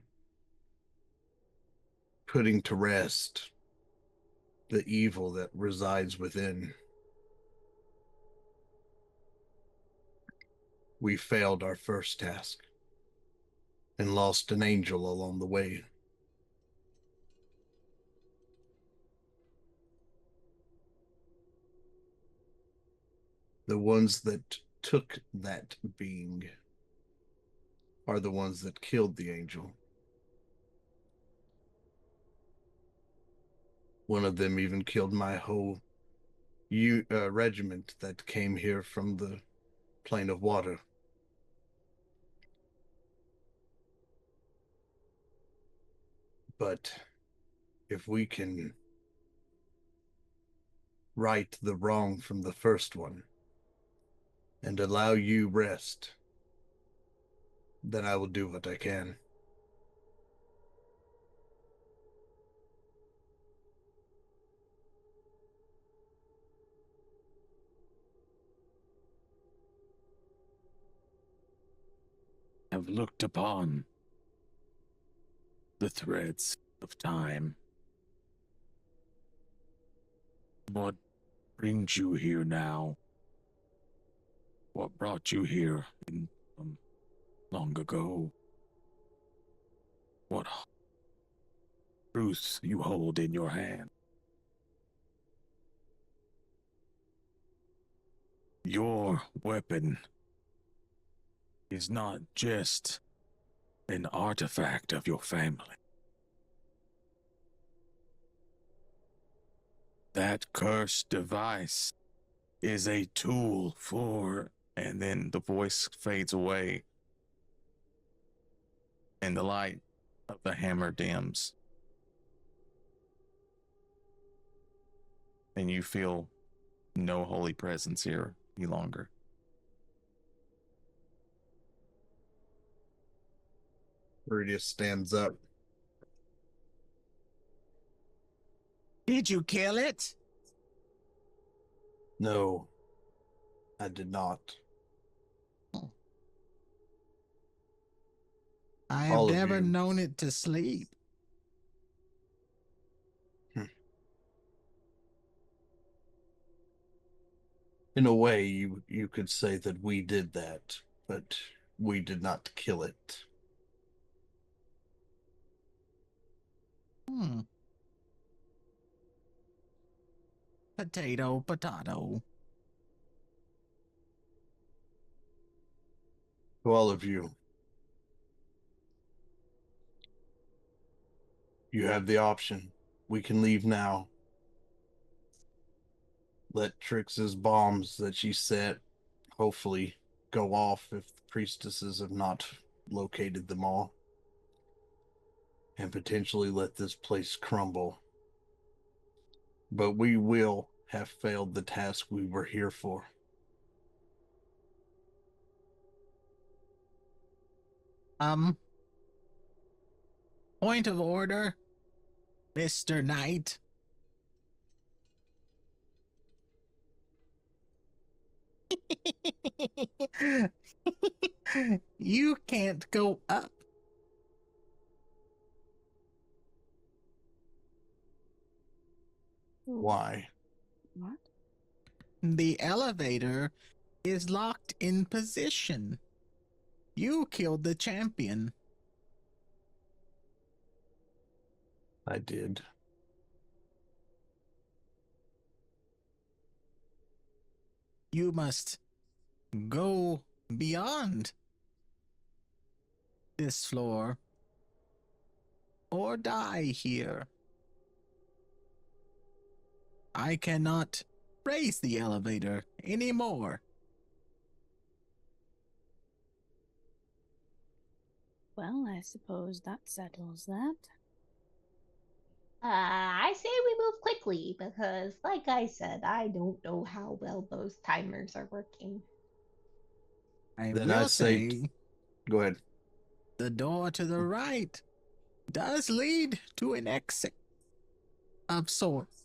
Speaker 7: putting to rest the evil that resides within. We failed our first task and lost an angel along the way. The ones that took that being are the ones that killed the angel. One of them even killed my whole regiment that came here from the plane of water. But if we can right the wrong from the first one and allow you rest, then I will do what I can.
Speaker 1: Have looked upon the threads of time. What brings you here now? What brought you here long ago? What truth you hold in your hand? Your weapon is not just an artifact of your family. That cursed device is a tool for... And then the voice fades away, and the light of the hammer dims. And you feel no holy presence here any longer.
Speaker 7: Rudius stands up.
Speaker 1: Did you kill it?
Speaker 7: No, I did not.
Speaker 1: I have
Speaker 7: All of
Speaker 1: never
Speaker 7: you.
Speaker 1: known it to sleep.
Speaker 7: In a way, you could say that we did that, but we did not kill it.
Speaker 1: Potato, potato.
Speaker 7: To all of you, you have the option. We can leave now. Let Trix's bombs that she set hopefully go off if the priestesses have not located them all. And potentially let this place crumble. But we will have failed the task we were here for.
Speaker 1: Point of order, Mr. Knight. You can't go up.
Speaker 7: Why?
Speaker 2: What?
Speaker 1: The elevator is locked in position. You killed the champion.
Speaker 7: I did.
Speaker 1: You must go beyond this floor or die here. I cannot raise the elevator anymore.
Speaker 2: Well, I suppose that settles that.
Speaker 4: I say we move quickly because, like I said, I don't know how well those timers are working.
Speaker 1: I
Speaker 7: Then
Speaker 1: will
Speaker 7: I say,
Speaker 1: say
Speaker 7: go ahead.
Speaker 1: the door to the right does lead to an exit of sorts.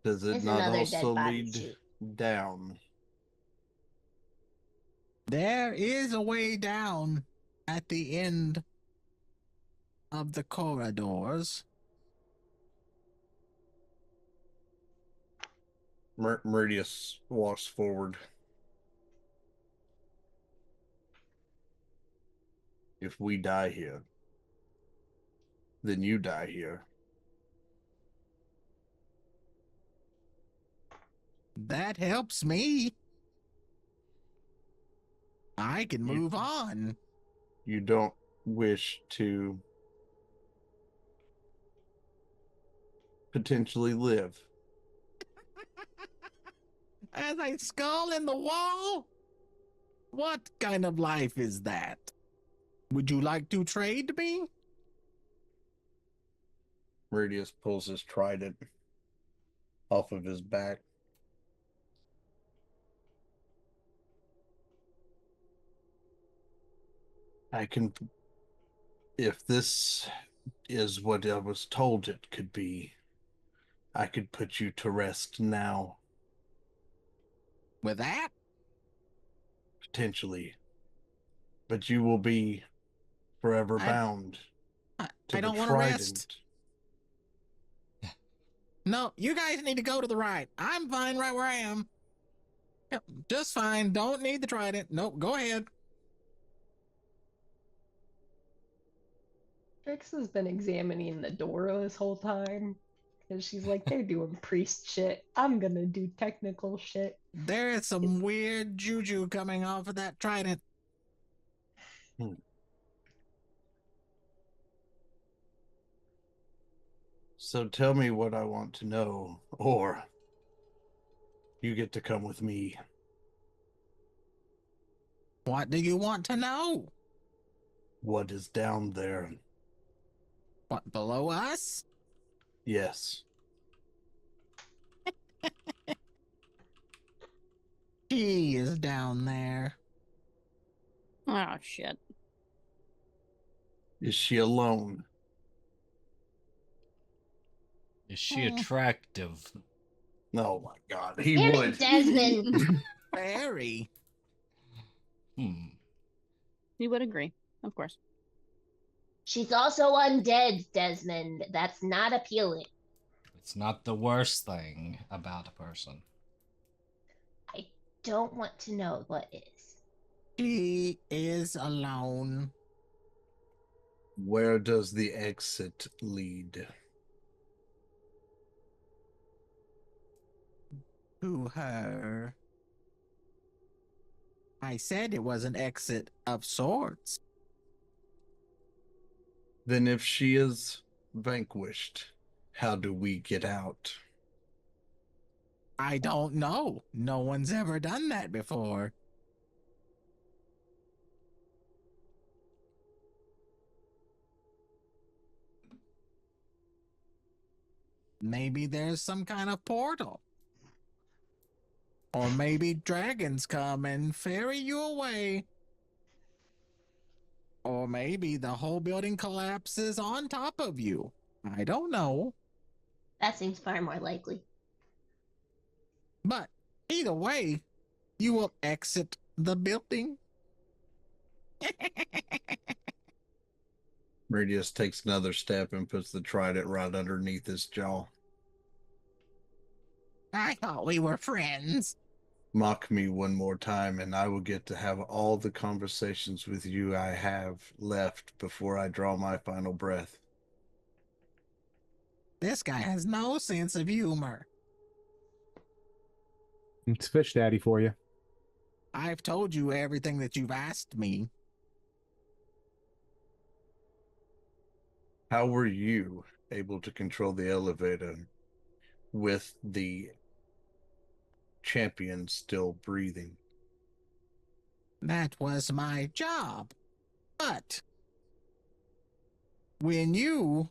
Speaker 7: Does it
Speaker 4: There's
Speaker 7: not
Speaker 4: another
Speaker 7: also
Speaker 4: dead body
Speaker 7: lead
Speaker 4: too.
Speaker 7: down?
Speaker 1: There is a way down at the end of the corridors.
Speaker 7: Meridius walks forward. If we die here, then you die here.
Speaker 1: That helps me. I can move on.
Speaker 7: You don't wish to potentially live.
Speaker 1: As a skull in the wall? What kind of life is that? Would you like to trade me?
Speaker 7: Meridius pulls his trident off of his back. I can, if this is what I was told it could be, I could put you to rest now,
Speaker 1: With that?
Speaker 7: potentially. But you will be forever bound
Speaker 1: I
Speaker 7: to the
Speaker 1: don't want to
Speaker 7: trident.
Speaker 1: rest. No, you guys need to go to the right. I'm fine right where I am. Yep, just fine. Don't need the trident. Nope, go ahead.
Speaker 4: Trix has been examining the door this whole time because she's like, they're doing priest shit. I'm gonna do technical shit.
Speaker 1: There is some weird juju coming off of that trident.
Speaker 7: So tell me what I want to know, or you get to come with me.
Speaker 1: What do you want to know?
Speaker 7: What is down there?
Speaker 1: What, below us?
Speaker 7: Yes.
Speaker 1: She is down there.
Speaker 2: Oh shit.
Speaker 7: Is she alone?
Speaker 5: Is she attractive?
Speaker 7: Oh my god, he
Speaker 4: Damn
Speaker 7: would.
Speaker 4: it, Desmond!
Speaker 1: Very.
Speaker 2: You would agree, of course.
Speaker 4: She's also undead, Desmond. That's not appealing.
Speaker 5: It's not the worst thing about a person.
Speaker 4: I don't want to know what is.
Speaker 1: She is alone.
Speaker 7: Where does the exit lead?
Speaker 1: To her. I said it was an exit of sorts.
Speaker 7: Then if she is vanquished, how do we get out?
Speaker 1: I don't know. No one's ever done that before. Maybe there's some kind of portal. Or maybe dragons come and ferry you away. Or maybe the whole building collapses on top of you. I don't know.
Speaker 4: That seems far more likely.
Speaker 1: But either way, you will exit the building.
Speaker 7: Radius takes another step and puts the trident right underneath his jaw.
Speaker 1: I thought we were friends.
Speaker 7: Mock me one more time, and I will get to have all the conversations with you I have left before I draw my final breath.
Speaker 1: This guy has no sense of humor.
Speaker 3: It's Fish Daddy for you.
Speaker 1: I've told you everything that you've asked me.
Speaker 7: How were you able to control the elevator with the champion still breathing?
Speaker 1: That was my job. But when you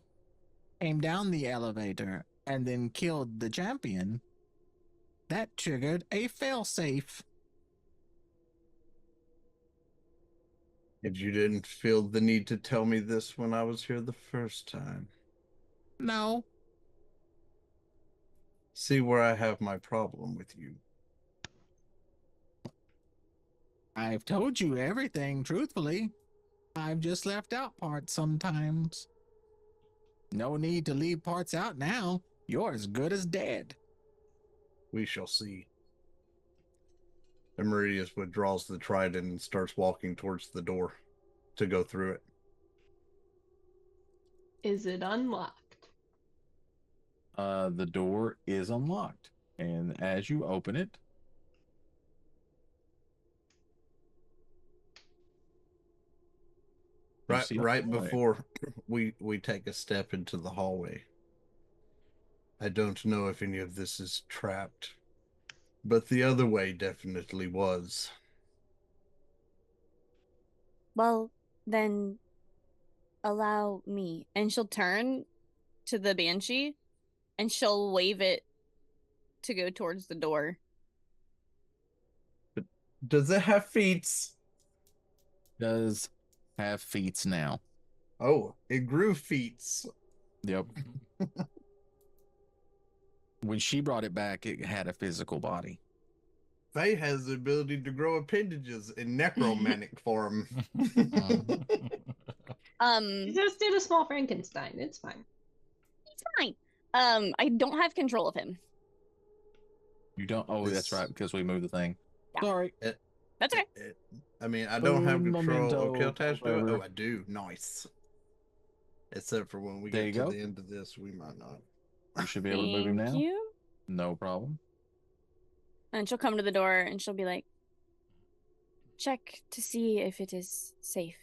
Speaker 1: came down the elevator and then killed the champion, that triggered a failsafe.
Speaker 7: And you didn't feel the need to tell me this when I was here the first time.
Speaker 1: No,
Speaker 7: See where I have my problem with you.
Speaker 1: I've told you everything truthfully. I've just left out parts sometimes. No need to leave parts out now. You're as good as dead.
Speaker 7: We shall see. And Meridius withdraws the trident and starts walking towards the door to go through it.
Speaker 4: Is it unlocked?
Speaker 1: The door is unlocked, and as you open it, you see a
Speaker 7: Right
Speaker 1: hallway.
Speaker 7: before we take a step into the hallway. I don't know if any of this is trapped, but the other way definitely was.
Speaker 2: Well, then allow me. And she'll turn to the banshee and she'll wave it to go towards the door.
Speaker 7: Does it have feet?
Speaker 1: Does have feet now.
Speaker 7: Oh, it grew feet.
Speaker 1: Yep. When she brought it back, it had a physical body.
Speaker 7: Faye has the ability to grow appendages in necromantic form.
Speaker 4: You just did a small Frankenstein. It's fine.
Speaker 2: It's fine. I don't have control of him.
Speaker 1: You don't? Oh, that's right, because we moved the thing.
Speaker 2: Yeah.
Speaker 1: Sorry.
Speaker 2: That's okay.
Speaker 7: I mean, I don't have
Speaker 1: Un
Speaker 7: control.
Speaker 1: momento,
Speaker 7: Okay, attached to it.
Speaker 1: whatever.
Speaker 7: Oh, I do. Nice. Except for when we
Speaker 1: There
Speaker 7: get
Speaker 1: you
Speaker 7: to
Speaker 1: go.
Speaker 7: the end of this, we might not.
Speaker 1: You should be able to move him
Speaker 2: Thank
Speaker 1: now.
Speaker 2: you.
Speaker 1: No problem.
Speaker 2: And she'll come to the door and she'll be like, check to see if it is safe.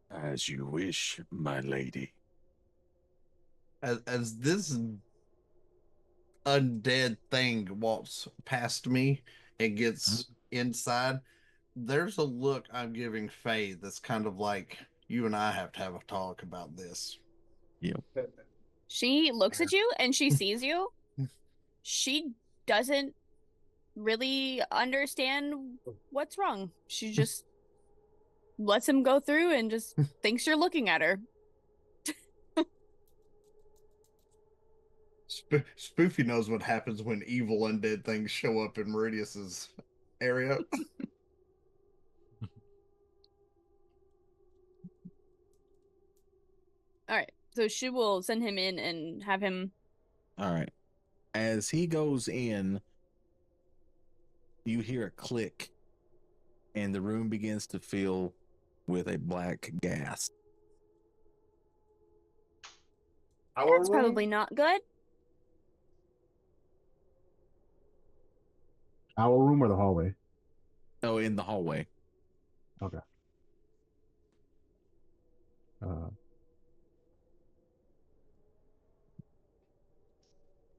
Speaker 1: As you wish, my lady.
Speaker 7: As this undead thing walks past me and gets inside, there's a look I'm giving Faye that's kind of like, you and I have to have a talk about this.
Speaker 1: Yep.
Speaker 2: She looks at you and she sees you. She doesn't really understand what's wrong. She just lets him go through and just thinks you're looking at her.
Speaker 7: Spoofy knows what happens when evil undead things show up in Meridius's area.
Speaker 2: All right. So she will send him in and have him.
Speaker 1: All right. As he goes in, you hear a click, and the room begins to fill with a black gas.
Speaker 2: That's probably not good.
Speaker 3: Our room or the hallway?
Speaker 1: Oh, in the hallway.
Speaker 3: Okay.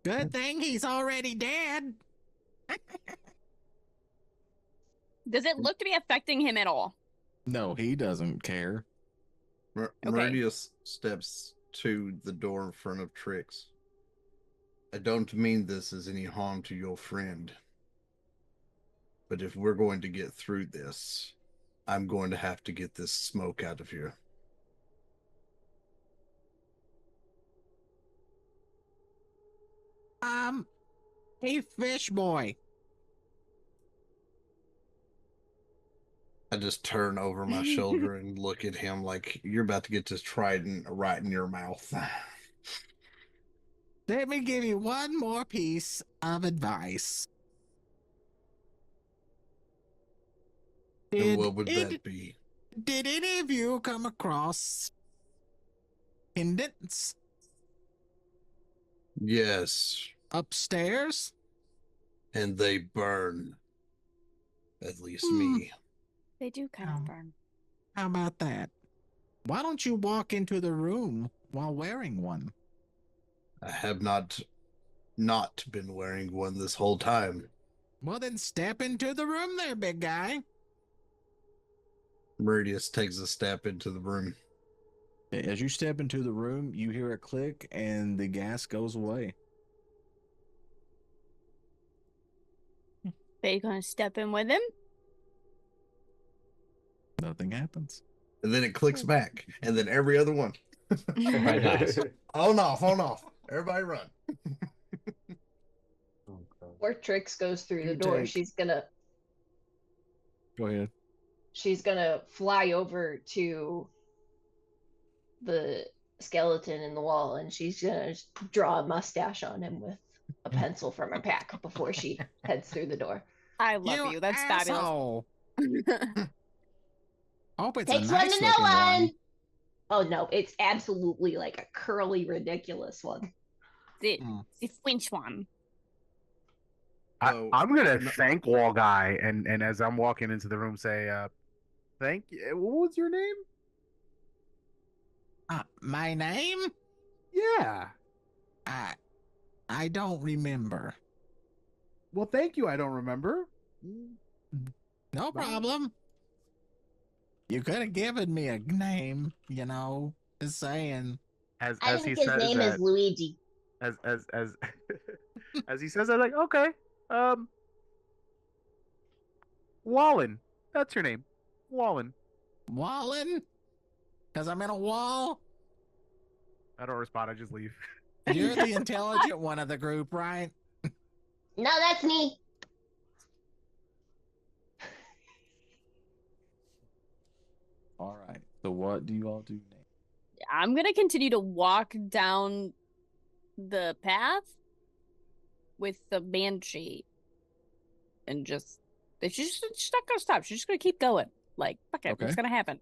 Speaker 1: Good thing he's already dead.
Speaker 2: Does it look to be affecting him at all?
Speaker 1: No, he doesn't care.
Speaker 2: Okay.
Speaker 7: Meridius steps to the door in front of Trix. I don't mean this as any harm to your friend. But if we're going to get through this, I'm going to have to get this smoke out of here.
Speaker 1: Hey, fish boy.
Speaker 7: I just turn over my shoulder and look at him like you're about to get this trident right in your mouth.
Speaker 1: Let me give you one more piece of advice.
Speaker 7: And what would that be?
Speaker 1: Did any of you come across pendants
Speaker 7: Yes,
Speaker 1: upstairs?
Speaker 7: and they burn. At least me.
Speaker 2: They do kind of burn.
Speaker 1: How about that? Why don't you walk into the room while wearing one?
Speaker 7: I have not been wearing one this whole time.
Speaker 1: Well, then step into the room there, big guy.
Speaker 7: Meridius takes a step into the room.
Speaker 1: As you step into the room, you hear a click and the gas goes away.
Speaker 2: Are you gonna step in with him?
Speaker 1: Nothing happens.
Speaker 7: And then it clicks back. And then every other one.
Speaker 5: Everybody dies.
Speaker 7: On off. Everybody run.
Speaker 4: Before Trix goes through the
Speaker 1: You
Speaker 4: door,
Speaker 1: take- Go ahead.
Speaker 4: she's gonna fly over to the skeleton in the wall, and she's gonna just draw a mustache on him with a pencil from her pack before she heads through the door.
Speaker 2: I love you. That's
Speaker 1: asshole.
Speaker 2: fabulous.
Speaker 1: Hope it's
Speaker 4: Takes
Speaker 1: a
Speaker 4: one
Speaker 1: nice
Speaker 4: to know
Speaker 1: looking
Speaker 4: one.
Speaker 1: one.
Speaker 4: Oh no, it's absolutely like a curly, ridiculous one.
Speaker 2: the,
Speaker 1: Hmm.
Speaker 2: the French one.
Speaker 7: So-
Speaker 3: I'm gonna thank Wall Guy, and as I'm walking into the room, say, "Thank you." What was your name?
Speaker 1: My name?
Speaker 3: Yeah.
Speaker 1: I don't remember.
Speaker 3: Well, thank you. I don't remember.
Speaker 1: No problem. You could have given me a name, you know. Just saying.
Speaker 3: As
Speaker 4: I
Speaker 3: he
Speaker 4: think his
Speaker 3: says
Speaker 4: name
Speaker 3: that,
Speaker 4: is Luigi.
Speaker 3: as as he says that, like, okay, Wallen. That's your name, Wallen.
Speaker 1: Wallen? Because I'm in a wall?
Speaker 3: I don't respond. I just leave.
Speaker 1: You're the intelligent one of the group, right?
Speaker 4: No, that's me.
Speaker 1: All right. So what do you all do next?
Speaker 2: I'm gonna continue to walk down the path with the banshee, and she's not gonna stop. She's just gonna keep going. Like, fuck it, what's
Speaker 1: Okay.
Speaker 2: gonna happen?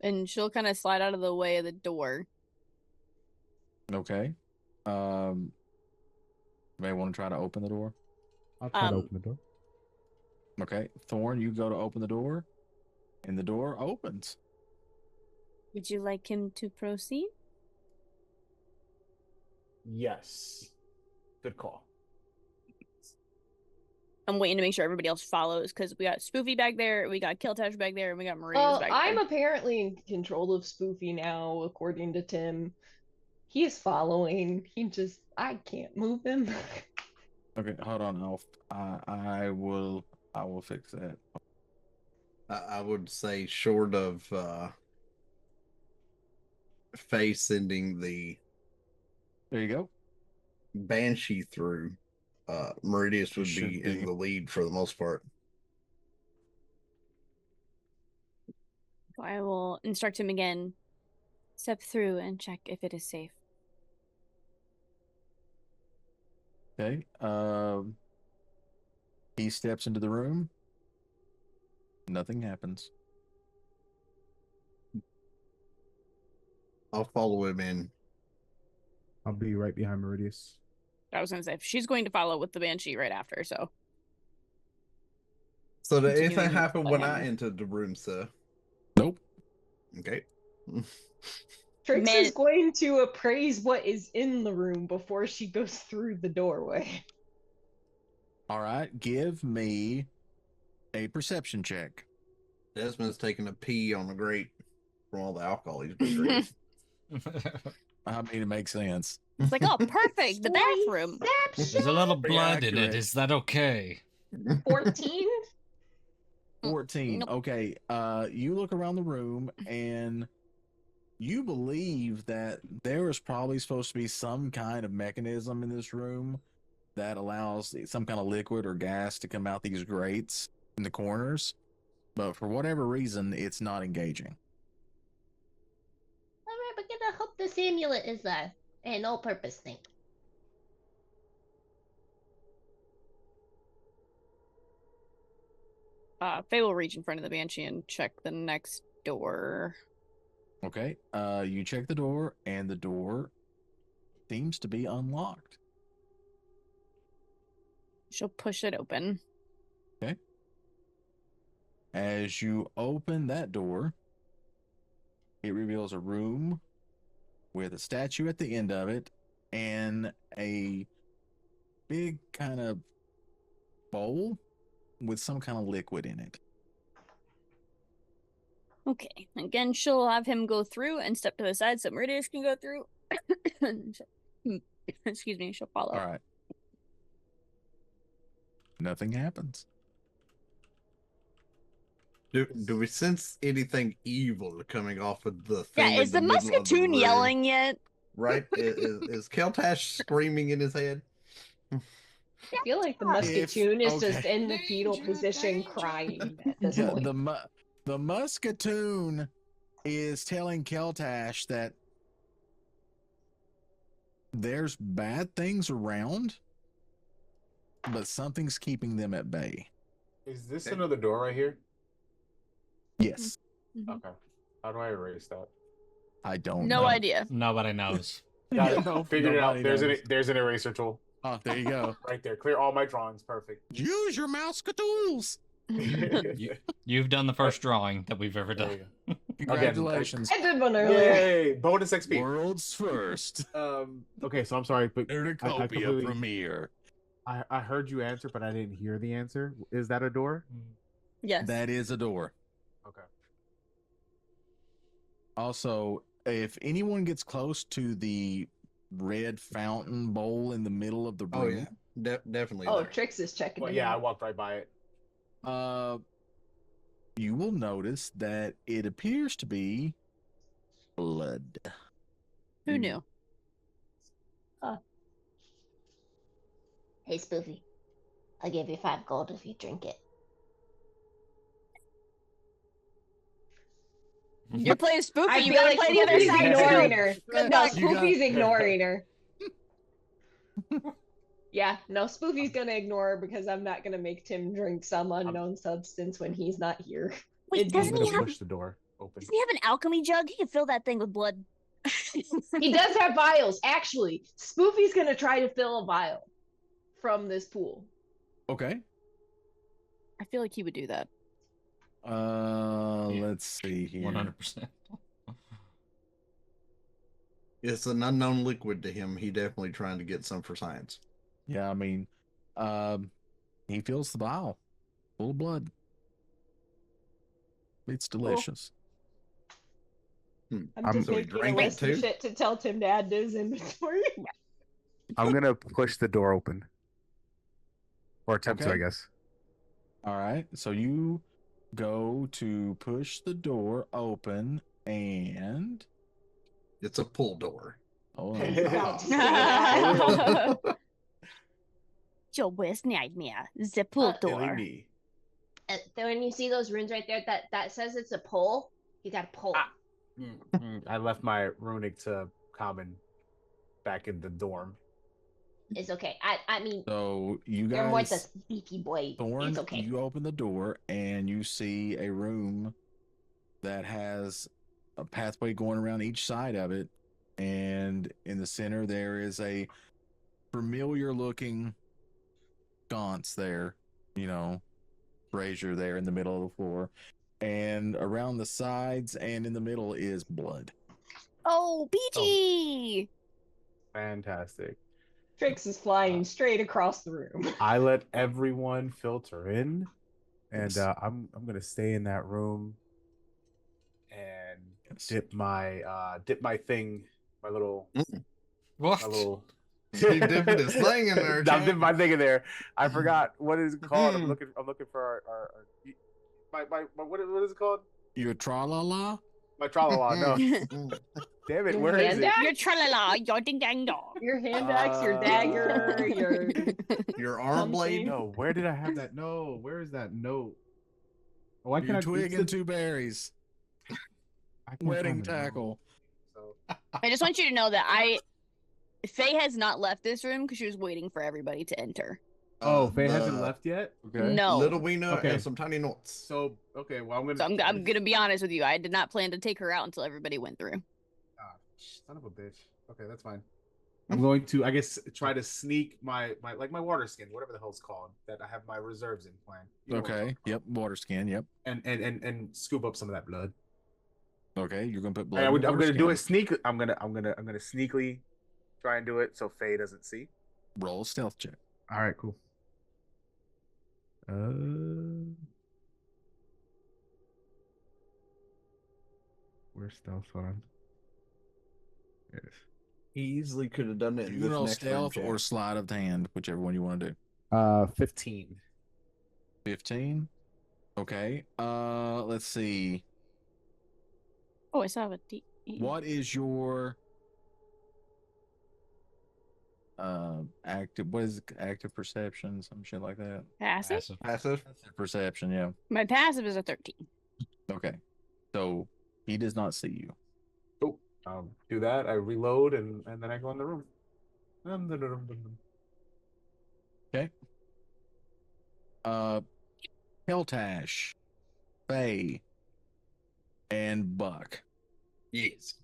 Speaker 2: And she'll kind of slide out of the way of the door.
Speaker 1: Okay. May want to try to open the door?
Speaker 3: I'll try to
Speaker 2: Um,
Speaker 3: open the door.
Speaker 1: Okay. Thorn, you go to open the door, and the door opens.
Speaker 2: Would you like him to proceed?
Speaker 3: Yes. Good call.
Speaker 2: I'm waiting to make sure everybody else follows because we got Spoofy back there, we got Killtash back there, and we got Maria's back
Speaker 4: I'm
Speaker 2: there.
Speaker 4: apparently in control of Spoofy now, according to Tim. He's following. I can't move him.
Speaker 1: Okay, hold on. I will fix that.
Speaker 7: I would say, short of Faye sending the
Speaker 1: There you go.
Speaker 7: Banshee through, Meridius would
Speaker 1: Should
Speaker 7: be in
Speaker 1: be.
Speaker 7: the lead for the most part.
Speaker 2: I will instruct him again. Step through and check if it is safe.
Speaker 1: Okay. He steps into the room. Nothing happens.
Speaker 7: I'll follow him in.
Speaker 3: I'll be right behind Meridius.
Speaker 2: I was gonna say she's going to follow with the banshee right after, so
Speaker 7: So did anything
Speaker 2: Continuing
Speaker 7: happen when I
Speaker 2: him.
Speaker 7: entered the room, sir?
Speaker 1: Nope.
Speaker 7: Okay.
Speaker 4: Trix
Speaker 2: Man-
Speaker 4: is going to appraise what is in the room before she goes through the doorway.
Speaker 1: All right. Give me a perception check.
Speaker 7: Desmond's taking a pee on the grate from all the alcohol he's been drinking.
Speaker 1: I mean, it makes sense.
Speaker 2: it's like, oh, perfect, the bathroom.
Speaker 5: There's a little
Speaker 1: Pretty
Speaker 5: blood in it.
Speaker 1: accurate.
Speaker 5: Is that okay?
Speaker 4: 14?
Speaker 1: 14.
Speaker 2: Nope.
Speaker 1: Okay. You look around the room and you believe that there is probably supposed to be some kind of mechanism in this room that allows some kind of liquid or gas to come out these grates in the corners. But for whatever reason, it's not engaging.
Speaker 4: Alright, we're gonna hope this amulet is an all-purpose thing.
Speaker 2: Faye will reach in front of the banshee and check the next door.
Speaker 1: Okay. You check the door and the door seems to be unlocked.
Speaker 2: She'll push it open.
Speaker 1: As you open that door, it reveals a room with a statue at the end of it and a big kind of bowl with some kind of liquid in it.
Speaker 2: Okay. Again, she'll have him go through and step to the side so Meridius can go through. Excuse me, she'll follow.
Speaker 1: All right. Nothing happens.
Speaker 7: Do we sense anything evil coming off of the thing?
Speaker 2: Yeah, is the
Speaker 7: in middle of the
Speaker 2: Muscatoon
Speaker 7: room?
Speaker 2: yelling yet?
Speaker 7: Right? Is Keltash screaming in his head?
Speaker 4: I feel like the Muscatoon is just in the fetal position crying at this
Speaker 1: Yeah,
Speaker 4: point.
Speaker 1: the Muscatoon is telling Keltash that there's bad things around, but something's keeping them at bay.
Speaker 9: Is this another door right here?
Speaker 1: Yes.
Speaker 9: Okay. How do I erase that?
Speaker 1: I don't
Speaker 2: No
Speaker 1: know.
Speaker 2: idea.
Speaker 5: Nobody knows.
Speaker 9: Got it.
Speaker 1: No,
Speaker 9: Figured it out.
Speaker 1: nobody
Speaker 9: There's
Speaker 1: knows.
Speaker 9: an eraser tool
Speaker 1: Oh, there you go.
Speaker 9: right there. Clear all my drawings. Perfect.
Speaker 1: Use your Muscatools.
Speaker 5: You've done the first drawing that we've ever
Speaker 9: There
Speaker 5: done.
Speaker 9: you go.
Speaker 1: Congratulations.
Speaker 4: I did one earlier.
Speaker 9: Yay! Bonus XP.
Speaker 1: World's first
Speaker 3: Okay, so I'm sorry, but
Speaker 1: Nerducopia
Speaker 3: completely-
Speaker 1: premiere.
Speaker 3: I heard you answer, but I didn't hear the answer. Is that a door?
Speaker 2: Yes.
Speaker 1: That is a door.
Speaker 9: Okay.
Speaker 1: Also, if anyone gets close to the red fountain bowl in the middle of the room,
Speaker 7: Oh yeah, definitely.
Speaker 4: Oh,
Speaker 7: there.
Speaker 4: Trix is checking
Speaker 9: Well,
Speaker 4: it
Speaker 9: yeah, I
Speaker 4: out.
Speaker 9: walked right by it.
Speaker 1: you will notice that it appears to be blood.
Speaker 2: Who knew?
Speaker 10: Hey, Spoofy. I'll give you 5 gold if you drink it.
Speaker 2: You're playing Spoofy.
Speaker 4: I
Speaker 2: You
Speaker 4: feel
Speaker 2: gotta
Speaker 4: like
Speaker 2: play the other
Speaker 4: Spoofy's
Speaker 2: side.
Speaker 4: ignoring
Speaker 2: too.
Speaker 4: her.
Speaker 2: Good
Speaker 4: No,
Speaker 2: luck.
Speaker 1: You got-
Speaker 4: Spoofy's ignoring her. Yeah, no, Spoofy's gonna ignore her because I'm not gonna make Tim drink some unknown substance when he's not here.
Speaker 2: Wait,
Speaker 3: I'm
Speaker 2: doesn't
Speaker 3: gonna
Speaker 2: he have?
Speaker 3: push the door open.
Speaker 2: Doesn't he have an alchemy jug? He can fill that thing with blood.
Speaker 4: He does have vials, actually. Spoofy's gonna try to fill a vial from this pool.
Speaker 1: Okay.
Speaker 2: I feel like he would do that.
Speaker 5: Yeah.
Speaker 1: Let's see here.
Speaker 5: 100%.
Speaker 7: It's an unknown liquid to him. He definitely trying to get some for science.
Speaker 1: Yeah, I mean, he fills the vial full of blood. It's delicious.
Speaker 4: I'm
Speaker 3: I'm
Speaker 4: just
Speaker 7: so he
Speaker 4: making a
Speaker 7: drank it
Speaker 4: list of
Speaker 7: too?
Speaker 4: shit to tell Tim to add to his inventory.
Speaker 3: I'm gonna push the door open, or attempt to,
Speaker 1: Okay.
Speaker 3: I guess.
Speaker 1: All right. So you go to push the door open and
Speaker 7: It's a pull door.
Speaker 1: oh,
Speaker 4: About to say that.
Speaker 2: Your worst nightmare, the pool door.
Speaker 9: Me.
Speaker 10: So when you see those runes right there, that says it's a pull, you gotta pull.
Speaker 9: Ah. I left my runic to common back in the dorm.
Speaker 10: It's okay. I mean,
Speaker 1: so you
Speaker 10: you're more the
Speaker 1: guys,
Speaker 10: beefy boy.
Speaker 1: Thorn,
Speaker 10: It's okay.
Speaker 1: you open the door and you see a room that has a pathway going around each side of it, and in the center there is a familiar looking sconce there, brazier there in the middle of the floor, and around the sides and in the middle is blood.
Speaker 2: Oh, BG!
Speaker 9: Fantastic.
Speaker 4: Trix is flying straight across the room.
Speaker 3: I let everyone filter in, and
Speaker 1: Yes.
Speaker 3: I'm gonna stay in that room and
Speaker 1: Yes.
Speaker 3: dip my thing, my little,
Speaker 5: What?
Speaker 3: my little.
Speaker 7: He dipping his thing in there,
Speaker 3: I'm
Speaker 7: champ.
Speaker 3: dipping my thing in there. I forgot what is it called. I'm looking for our my what is it called?
Speaker 1: Your tra-la-la?
Speaker 3: My tralala. No, damn it, where is
Speaker 4: hand
Speaker 3: it?
Speaker 4: axe?
Speaker 2: Your tra-la-la, your ding-dang-dong.
Speaker 4: Your hand axe, your dagger, your
Speaker 7: Your arm blade.
Speaker 4: Something.
Speaker 3: No, where did I have that? No, where is that note? Why
Speaker 1: Your
Speaker 3: can't I
Speaker 1: twig
Speaker 3: it's
Speaker 1: and
Speaker 3: the-
Speaker 1: 2 berries.
Speaker 3: I can't
Speaker 1: Wedding
Speaker 3: find the note.
Speaker 1: tackle.
Speaker 3: So,
Speaker 2: I just want you to know that Faye has not left this room because she was waiting for everybody to enter.
Speaker 3: oh, Faye hasn't
Speaker 7: the
Speaker 3: left yet.
Speaker 1: Okay.
Speaker 2: No.
Speaker 7: Little we know
Speaker 3: Okay.
Speaker 7: and some tiny notes.
Speaker 3: So okay, well I'm gonna.
Speaker 2: So I'm gonna be honest with you. I did not plan to take her out until everybody went through.
Speaker 3: Ah, son of a bitch. Okay, that's fine. I'm going to, I guess, try to sneak my water skin, whatever the hell's called, that I have my reserves in plan. You know what I'm
Speaker 1: Okay.
Speaker 3: talking
Speaker 1: Yep. Water skin. Yep.
Speaker 3: about. And scoop up some of that blood.
Speaker 1: Okay. You're gonna put blood.
Speaker 3: I'm
Speaker 1: in the
Speaker 3: gonna
Speaker 1: water
Speaker 3: do it
Speaker 1: skin.
Speaker 3: sneak. I'm gonna sneakily try and do it so Faye doesn't see.
Speaker 1: Roll a stealth check.
Speaker 3: All right, cool. Where's stealth on? Yes.
Speaker 7: He easily could have done it in
Speaker 1: You can
Speaker 7: this
Speaker 1: roll
Speaker 7: next room,
Speaker 1: stealth or
Speaker 7: Jack.
Speaker 1: sleight of hand, whichever one you want to do.
Speaker 3: 15.
Speaker 1: 15. Okay. Let's see.
Speaker 2: Oh, I saw a D.
Speaker 1: What is your active? What is it? Active perception? Some shit like that.
Speaker 2: Passive?
Speaker 7: Passive.
Speaker 1: Passive perception. Yeah.
Speaker 2: My passive is a 13.
Speaker 1: Okay. So he does not see you.
Speaker 9: Oh, do that. I reload and then I go in the room.
Speaker 1: Okay. Keltash, Faye, and Buck.
Speaker 7: Yes.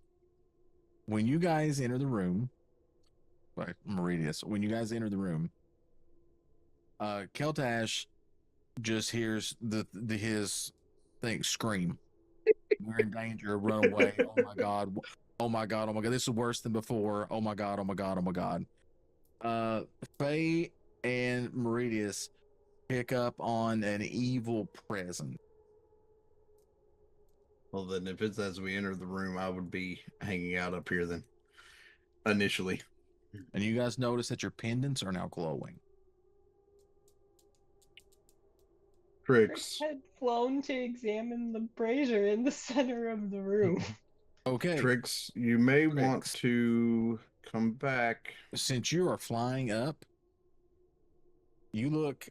Speaker 1: When you guys enter the room, like Meridius, when you guys enter the room, Keltash just hears his thing scream. We're in danger, run away. Oh my god. Oh my god, oh my god. This is worse than before. Oh my god, oh my god, oh my god. Faye and Meridius pick up on an evil presence.
Speaker 7: Well, then, if it's as we enter the room, I would be hanging out up here then. Initially.
Speaker 1: And you guys notice that your pendants are now glowing.
Speaker 7: Tricks.
Speaker 4: had flown to examine the brazier in the center of the room.
Speaker 1: Okay.
Speaker 7: Tricks, you may
Speaker 1: Tricks.
Speaker 7: want to come back.
Speaker 1: Since you are flying up, you look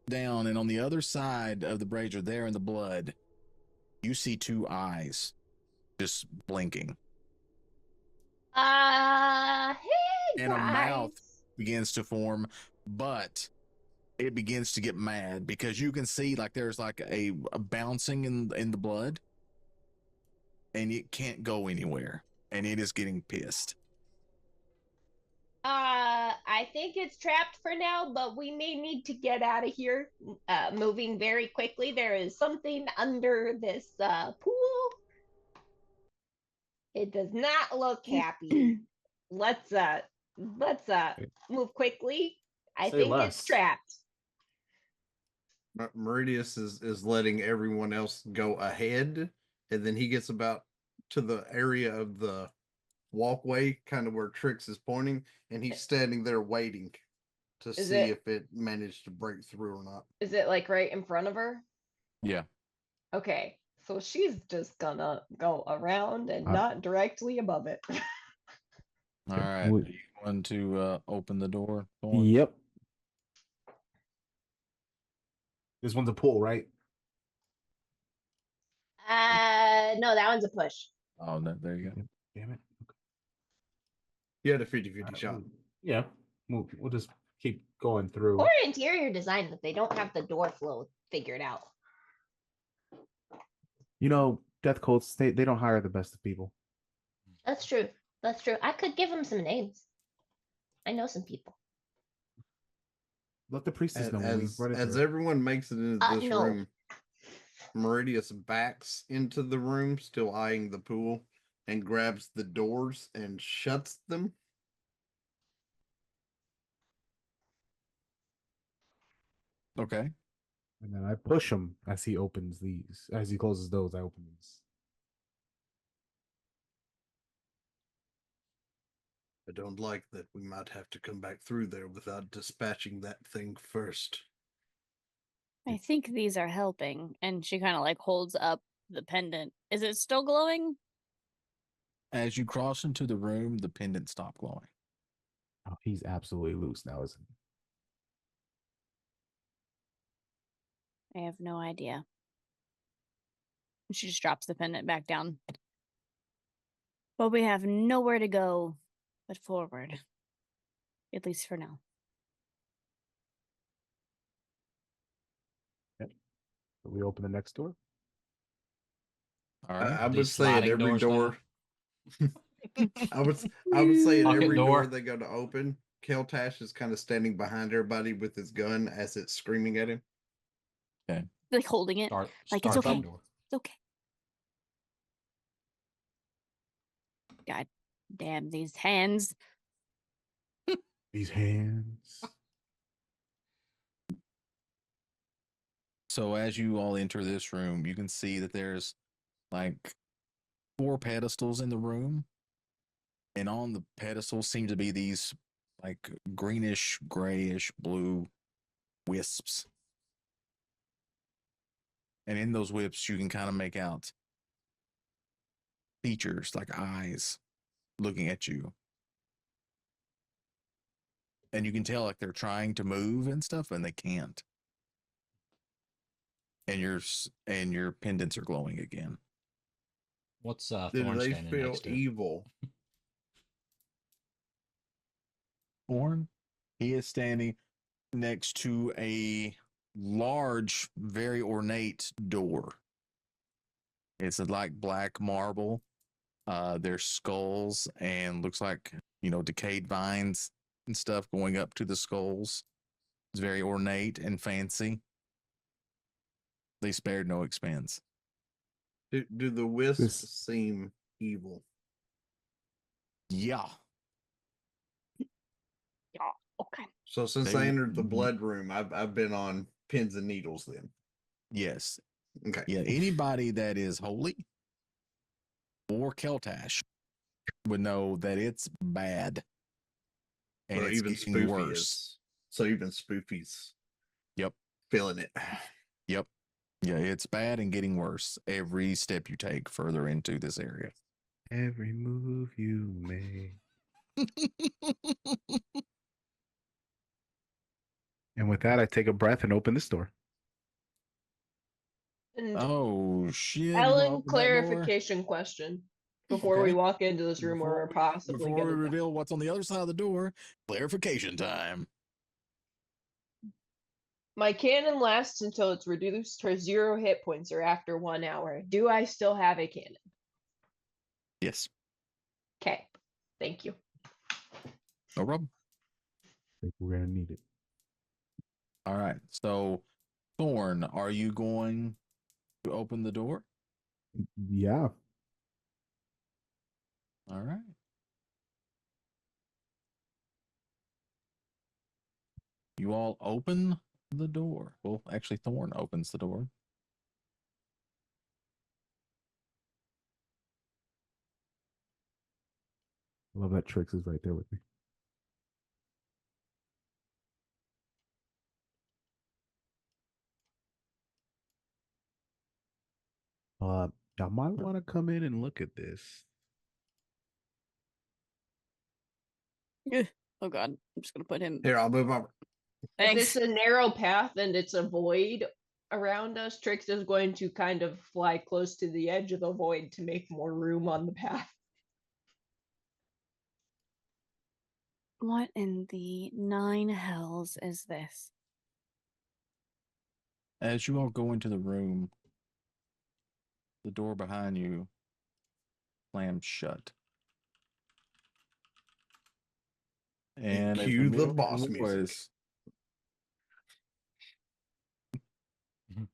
Speaker 1: down, and on the other side of the brazier, there in the blood, you see two eyes just blinking.
Speaker 10: Hey,
Speaker 1: And a
Speaker 10: guys.
Speaker 1: mouth begins to form, but it begins to get mad because you can see like there's like a bouncing in the blood, and it can't go anywhere, and it is getting pissed.
Speaker 10: I think it's trapped for now, but we may need to get out of here. Moving very quickly. There is something under this pool. It does not look happy. Let's move quickly. I
Speaker 9: Say
Speaker 10: think
Speaker 9: less.
Speaker 10: it's trapped.
Speaker 7: Meridius is letting everyone else go ahead, and then he gets about to the area of the walkway, kind of where Trix is pointing, and he's standing there waiting to see if it managed to break through or not.
Speaker 4: Is it like right in front of her?
Speaker 1: Yeah.
Speaker 4: Okay, so she's just gonna go around and
Speaker 3: Uh,
Speaker 4: not directly above it.
Speaker 1: All right.
Speaker 3: Would-
Speaker 1: Are you going to open the door? Thorn?
Speaker 3: Yep.
Speaker 9: This one's a pull, right?
Speaker 10: No, that one's a push.
Speaker 1: Oh, there you go.
Speaker 9: Damn it.
Speaker 7: He had a 50-50 shot.
Speaker 9: Yeah. We'll just keep going through.
Speaker 10: Or interior design that they don't have the door flow figured out.
Speaker 3: You know, death cults, they don't hire the best of people.
Speaker 10: That's true. That's true. I could give them some names. I know some people.
Speaker 3: Let the priestess know when we run into
Speaker 7: As
Speaker 3: her.
Speaker 7: everyone makes it into this
Speaker 10: no.
Speaker 7: room, Meridius backs into the room, still eyeing the pool, and grabs the doors and shuts them.
Speaker 1: Okay.
Speaker 3: And then I push him as he opens these. As he closes those, I open these.
Speaker 7: I don't like that we might have to come back through there without dispatching that thing first.
Speaker 2: I think these are helping. And she kind of like holds up the pendant. Is it still glowing?
Speaker 1: As you cross into the room, the pendant stopped glowing.
Speaker 3: Oh, he's absolutely loose now, isn't he?
Speaker 2: I have no idea. She just drops the pendant back down. But we have nowhere to go but forward. At least for now.
Speaker 3: So we open the next door.
Speaker 1: All right.
Speaker 7: I would
Speaker 5: These
Speaker 7: say at
Speaker 5: sliding
Speaker 7: every
Speaker 5: doors now?
Speaker 7: door. I would say at
Speaker 5: Pocket
Speaker 7: every
Speaker 5: door.
Speaker 7: door they go to open, Keltash is kind of standing behind everybody with his gun as it's screaming at him.
Speaker 2: Like holding it.
Speaker 5: Start,
Speaker 2: Like, it's
Speaker 5: start that
Speaker 2: okay.
Speaker 5: door.
Speaker 2: It's okay. God damn these hands.
Speaker 3: These hands.
Speaker 1: So as you all enter this room, you can see that there's like 4 pedestals in the room, and on the pedestals seem to be these like greenish, grayish, blue wisps. And in those wisps, you can kind of make out features like eyes looking at you. And you can tell like they're trying to move and stuff, and they can't. And your pendants are glowing again.
Speaker 5: What's
Speaker 7: Do
Speaker 5: Thorn
Speaker 7: they
Speaker 5: standing
Speaker 7: feel
Speaker 5: next to?
Speaker 7: evil?
Speaker 1: Thorn, he is standing next to a large, very ornate door. It's like black marble. There's skulls and looks like, decayed vines and stuff going up to the skulls. It's very ornate and fancy. They spared no expense.
Speaker 7: Do the wisps
Speaker 3: This-
Speaker 7: seem evil?
Speaker 1: Yeah.
Speaker 2: Yeah. Okay.
Speaker 7: So since
Speaker 1: They-
Speaker 7: I entered the blood room, I've been on pins and needles then.
Speaker 1: Yes.
Speaker 7: Okay.
Speaker 1: Yeah. Anybody that is holy or Keltash would know that it's bad. And
Speaker 7: So
Speaker 1: it's
Speaker 7: even
Speaker 1: getting
Speaker 7: Spoofy
Speaker 1: worse.
Speaker 7: is. So even Spoofy's.
Speaker 1: Yep.
Speaker 7: Feeling it.
Speaker 1: Yep. Yeah, it's bad and getting worse every step you take further into this area.
Speaker 3: Every move you make. And with that, I take a breath and open this door.
Speaker 4: And
Speaker 1: Oh shit! You
Speaker 4: Ellen,
Speaker 1: open that door?
Speaker 4: clarification question before we
Speaker 1: Okay.
Speaker 4: walk into this room where we're possibly
Speaker 1: Before we
Speaker 4: gonna die.
Speaker 1: reveal what's on the other side of the door, clarification time.
Speaker 4: My cannon lasts until it's reduced to 0 hit points or after 1 hour. Do I still have a cannon?
Speaker 1: Yes,
Speaker 4: Okay. Thank you.
Speaker 1: no problem.
Speaker 3: I think we're gonna need it.
Speaker 1: All right. So, Thorn, are you going to open the door?
Speaker 3: Yeah.
Speaker 1: All right. You all open the door. Well, actually, Thorn opens the door.
Speaker 3: I love that Trix is right there with me. Y'all might want to come in and look at this.
Speaker 2: Oh god, I'm just gonna put him.
Speaker 7: Here, I'll move over.
Speaker 4: If
Speaker 2: Thanks.
Speaker 4: it's a narrow path and it's a void around us, Trix is going to kind of fly close to the edge of the void to make more room on the path.
Speaker 2: What in the 9 hells is this?
Speaker 1: As you all go into the room, the door behind you slams shut. And a
Speaker 7: Cue the
Speaker 1: familiar
Speaker 7: boss music.
Speaker 1: voice.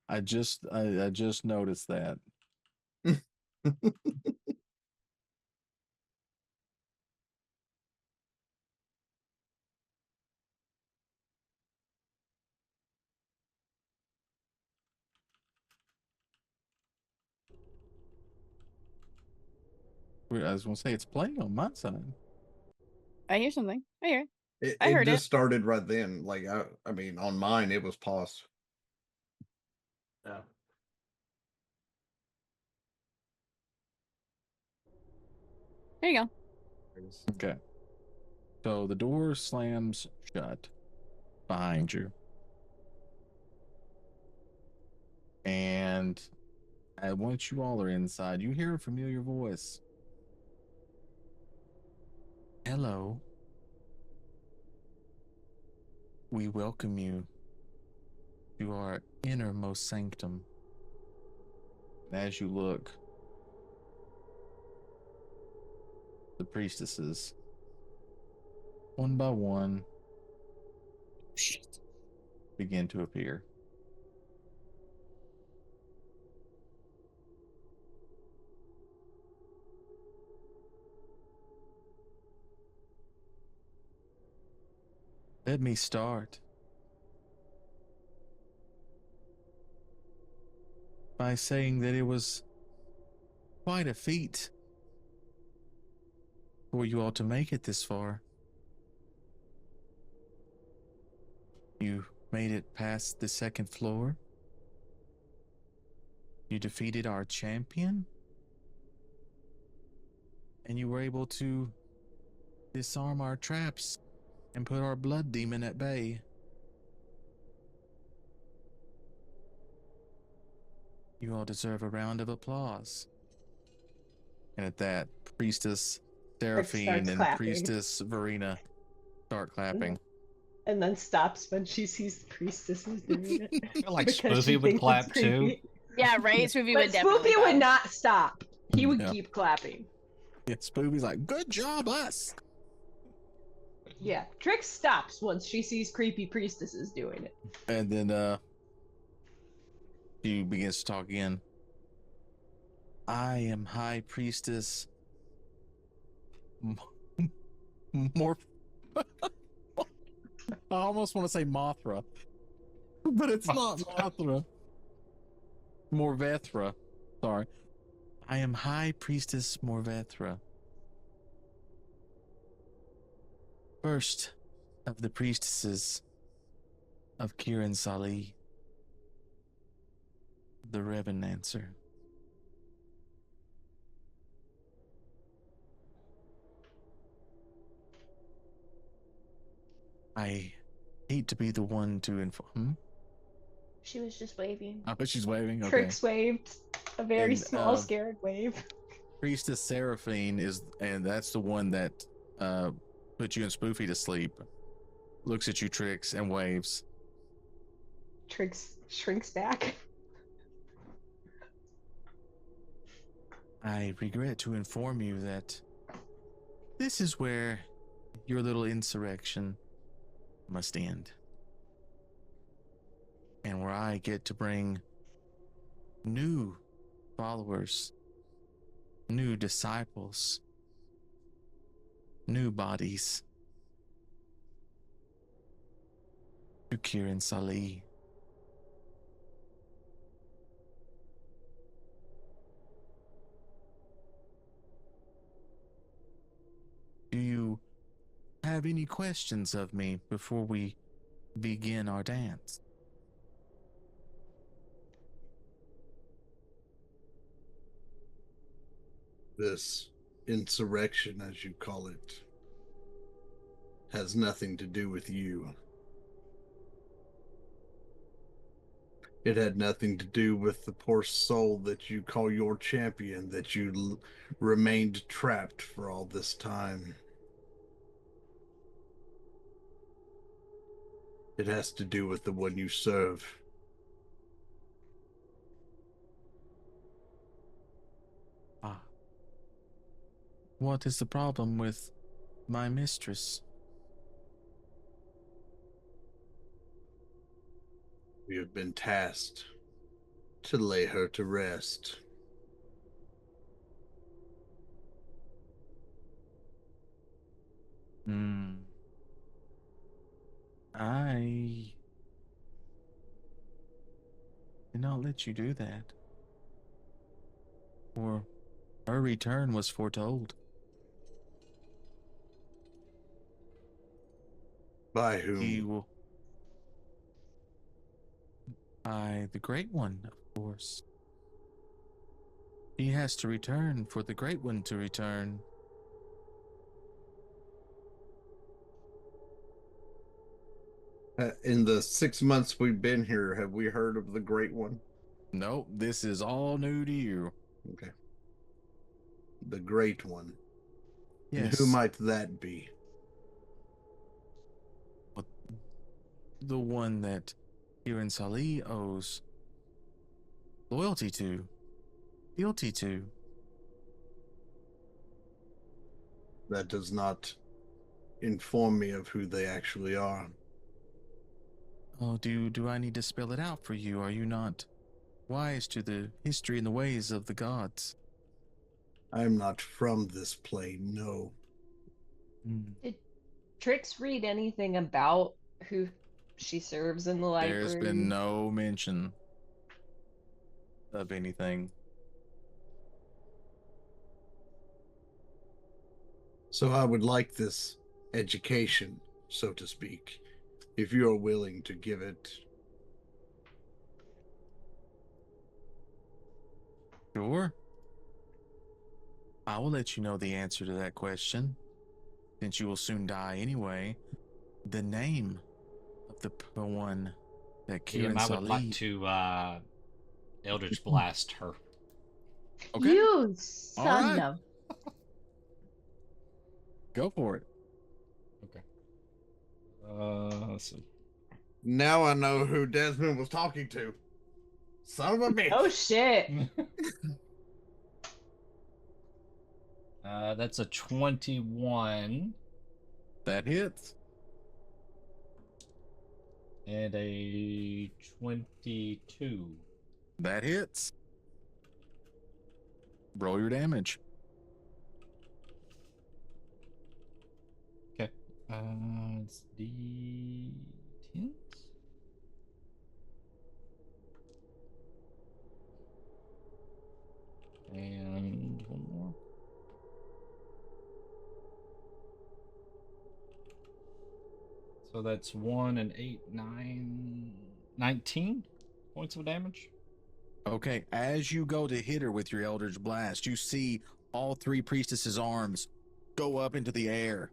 Speaker 1: I just noticed that. I was gonna say it's playing on my side.
Speaker 2: I hear something. I hear it.
Speaker 7: It,
Speaker 2: I
Speaker 7: it
Speaker 2: heard
Speaker 7: just
Speaker 2: it.
Speaker 7: started right then. Like I mean, on mine it was paused.
Speaker 9: Yeah.
Speaker 2: There you go.
Speaker 1: Okay. So the door slams shut behind you. And once you all are inside, you hear a familiar voice. Hello. We welcome you to our innermost sanctum. And as you look, the priestesses, one by one, begin to appear. Let me start. by saying that it was quite a feat for you all to make it this far. You made it past the second floor. You defeated our champion. And you were able to disarm our traps and put our blood demon at bay. You all deserve a round of applause. And at that, Priestess Seraphine
Speaker 10: starts
Speaker 1: and
Speaker 10: clapping.
Speaker 1: Priestess Verena start clapping.
Speaker 10: And then stops when she sees the priestesses doing it.
Speaker 5: I feel like
Speaker 10: because she
Speaker 5: Spoofy would
Speaker 10: thinks
Speaker 5: clap
Speaker 10: it's
Speaker 5: too.
Speaker 10: creepy.
Speaker 2: Yeah, right. Spoofy
Speaker 10: But
Speaker 2: would definitely.
Speaker 10: Spoopy would
Speaker 2: clap.
Speaker 10: not stop. He would
Speaker 1: Yeah.
Speaker 10: keep clapping.
Speaker 1: Yeah, Spoopy's like, good job, us.
Speaker 10: Yeah, Trix stops once she sees creepy priestesses doing it.
Speaker 1: And then she begins to talk again. I am High Priestess More. I almost want to say Mothra, but it's not Mothra. Morvethra. Sorry. I am High Priestess Morvethra. First of the priestesses of Kiran Sali, the Revenancer. I hate to be the one to inform.
Speaker 10: She was just waving.
Speaker 1: I bet she's waving. Okay.
Speaker 10: Trix waved. A very
Speaker 1: And,
Speaker 10: small, scared wave.
Speaker 1: Priestess Seraphine and that's the one that put you and Spoofy to sleep. Looks at you, Trix, and waves.
Speaker 10: Trix shrinks back.
Speaker 1: I regret to inform you that this is where your little insurrection must end. And where I get to bring new followers, new disciples, new bodies to Kiran Sali. Do you have any questions of me before we begin our dance?
Speaker 7: This insurrection, as you call it, has nothing to do with you. It had nothing to do with the poor soul that you call your champion, that you remained trapped for all this time. It has to do with the one you serve.
Speaker 1: Ah. What is the problem with my mistress?
Speaker 7: We have been tasked to lay her to rest.
Speaker 1: I did not let you do that. For her return was foretold.
Speaker 7: By whom?
Speaker 1: He will. By the Great One, of course. He has to return for the Great One to return.
Speaker 7: In the 6 months we've been here, have we heard of the Great One?
Speaker 1: Nope, this is all new to you.
Speaker 7: Okay. The Great One. And
Speaker 1: Yes.
Speaker 7: who might that be?
Speaker 1: The one that Kiran Sali owes loyalty to, fealty to.
Speaker 7: That does not inform me of who they actually are.
Speaker 1: Oh, do I need to spell it out for you? Are you not wise to the history and the ways of the gods?
Speaker 7: I am not from this plane, no.
Speaker 10: Did Trix read anything about who she serves in the library?
Speaker 1: There's been no mention of anything.
Speaker 7: So I would like this education, so to speak, if you are willing to give it.
Speaker 1: Sure. I will let you know the answer to that question, since you will soon die anyway. The name of the one that Kieran
Speaker 5: I would like
Speaker 1: Salih.
Speaker 5: to Eldritch Blast her.
Speaker 1: Okay.
Speaker 10: You son
Speaker 1: right.
Speaker 10: of.
Speaker 1: Go for it.
Speaker 5: Okay. Let's see.
Speaker 7: Now I know who Desmond was talking to. Son of a bitch.
Speaker 10: Oh shit.
Speaker 5: That's a 21
Speaker 1: That hits.
Speaker 5: and a 22.
Speaker 1: That hits. Roll your damage.
Speaker 5: Okay. It's D10. And one more. So that's 1 and 8, 9, 19 points of damage.
Speaker 1: Okay, as you go to hit her with your Eldritch Blast, you see all three priestesses' arms go up into the air,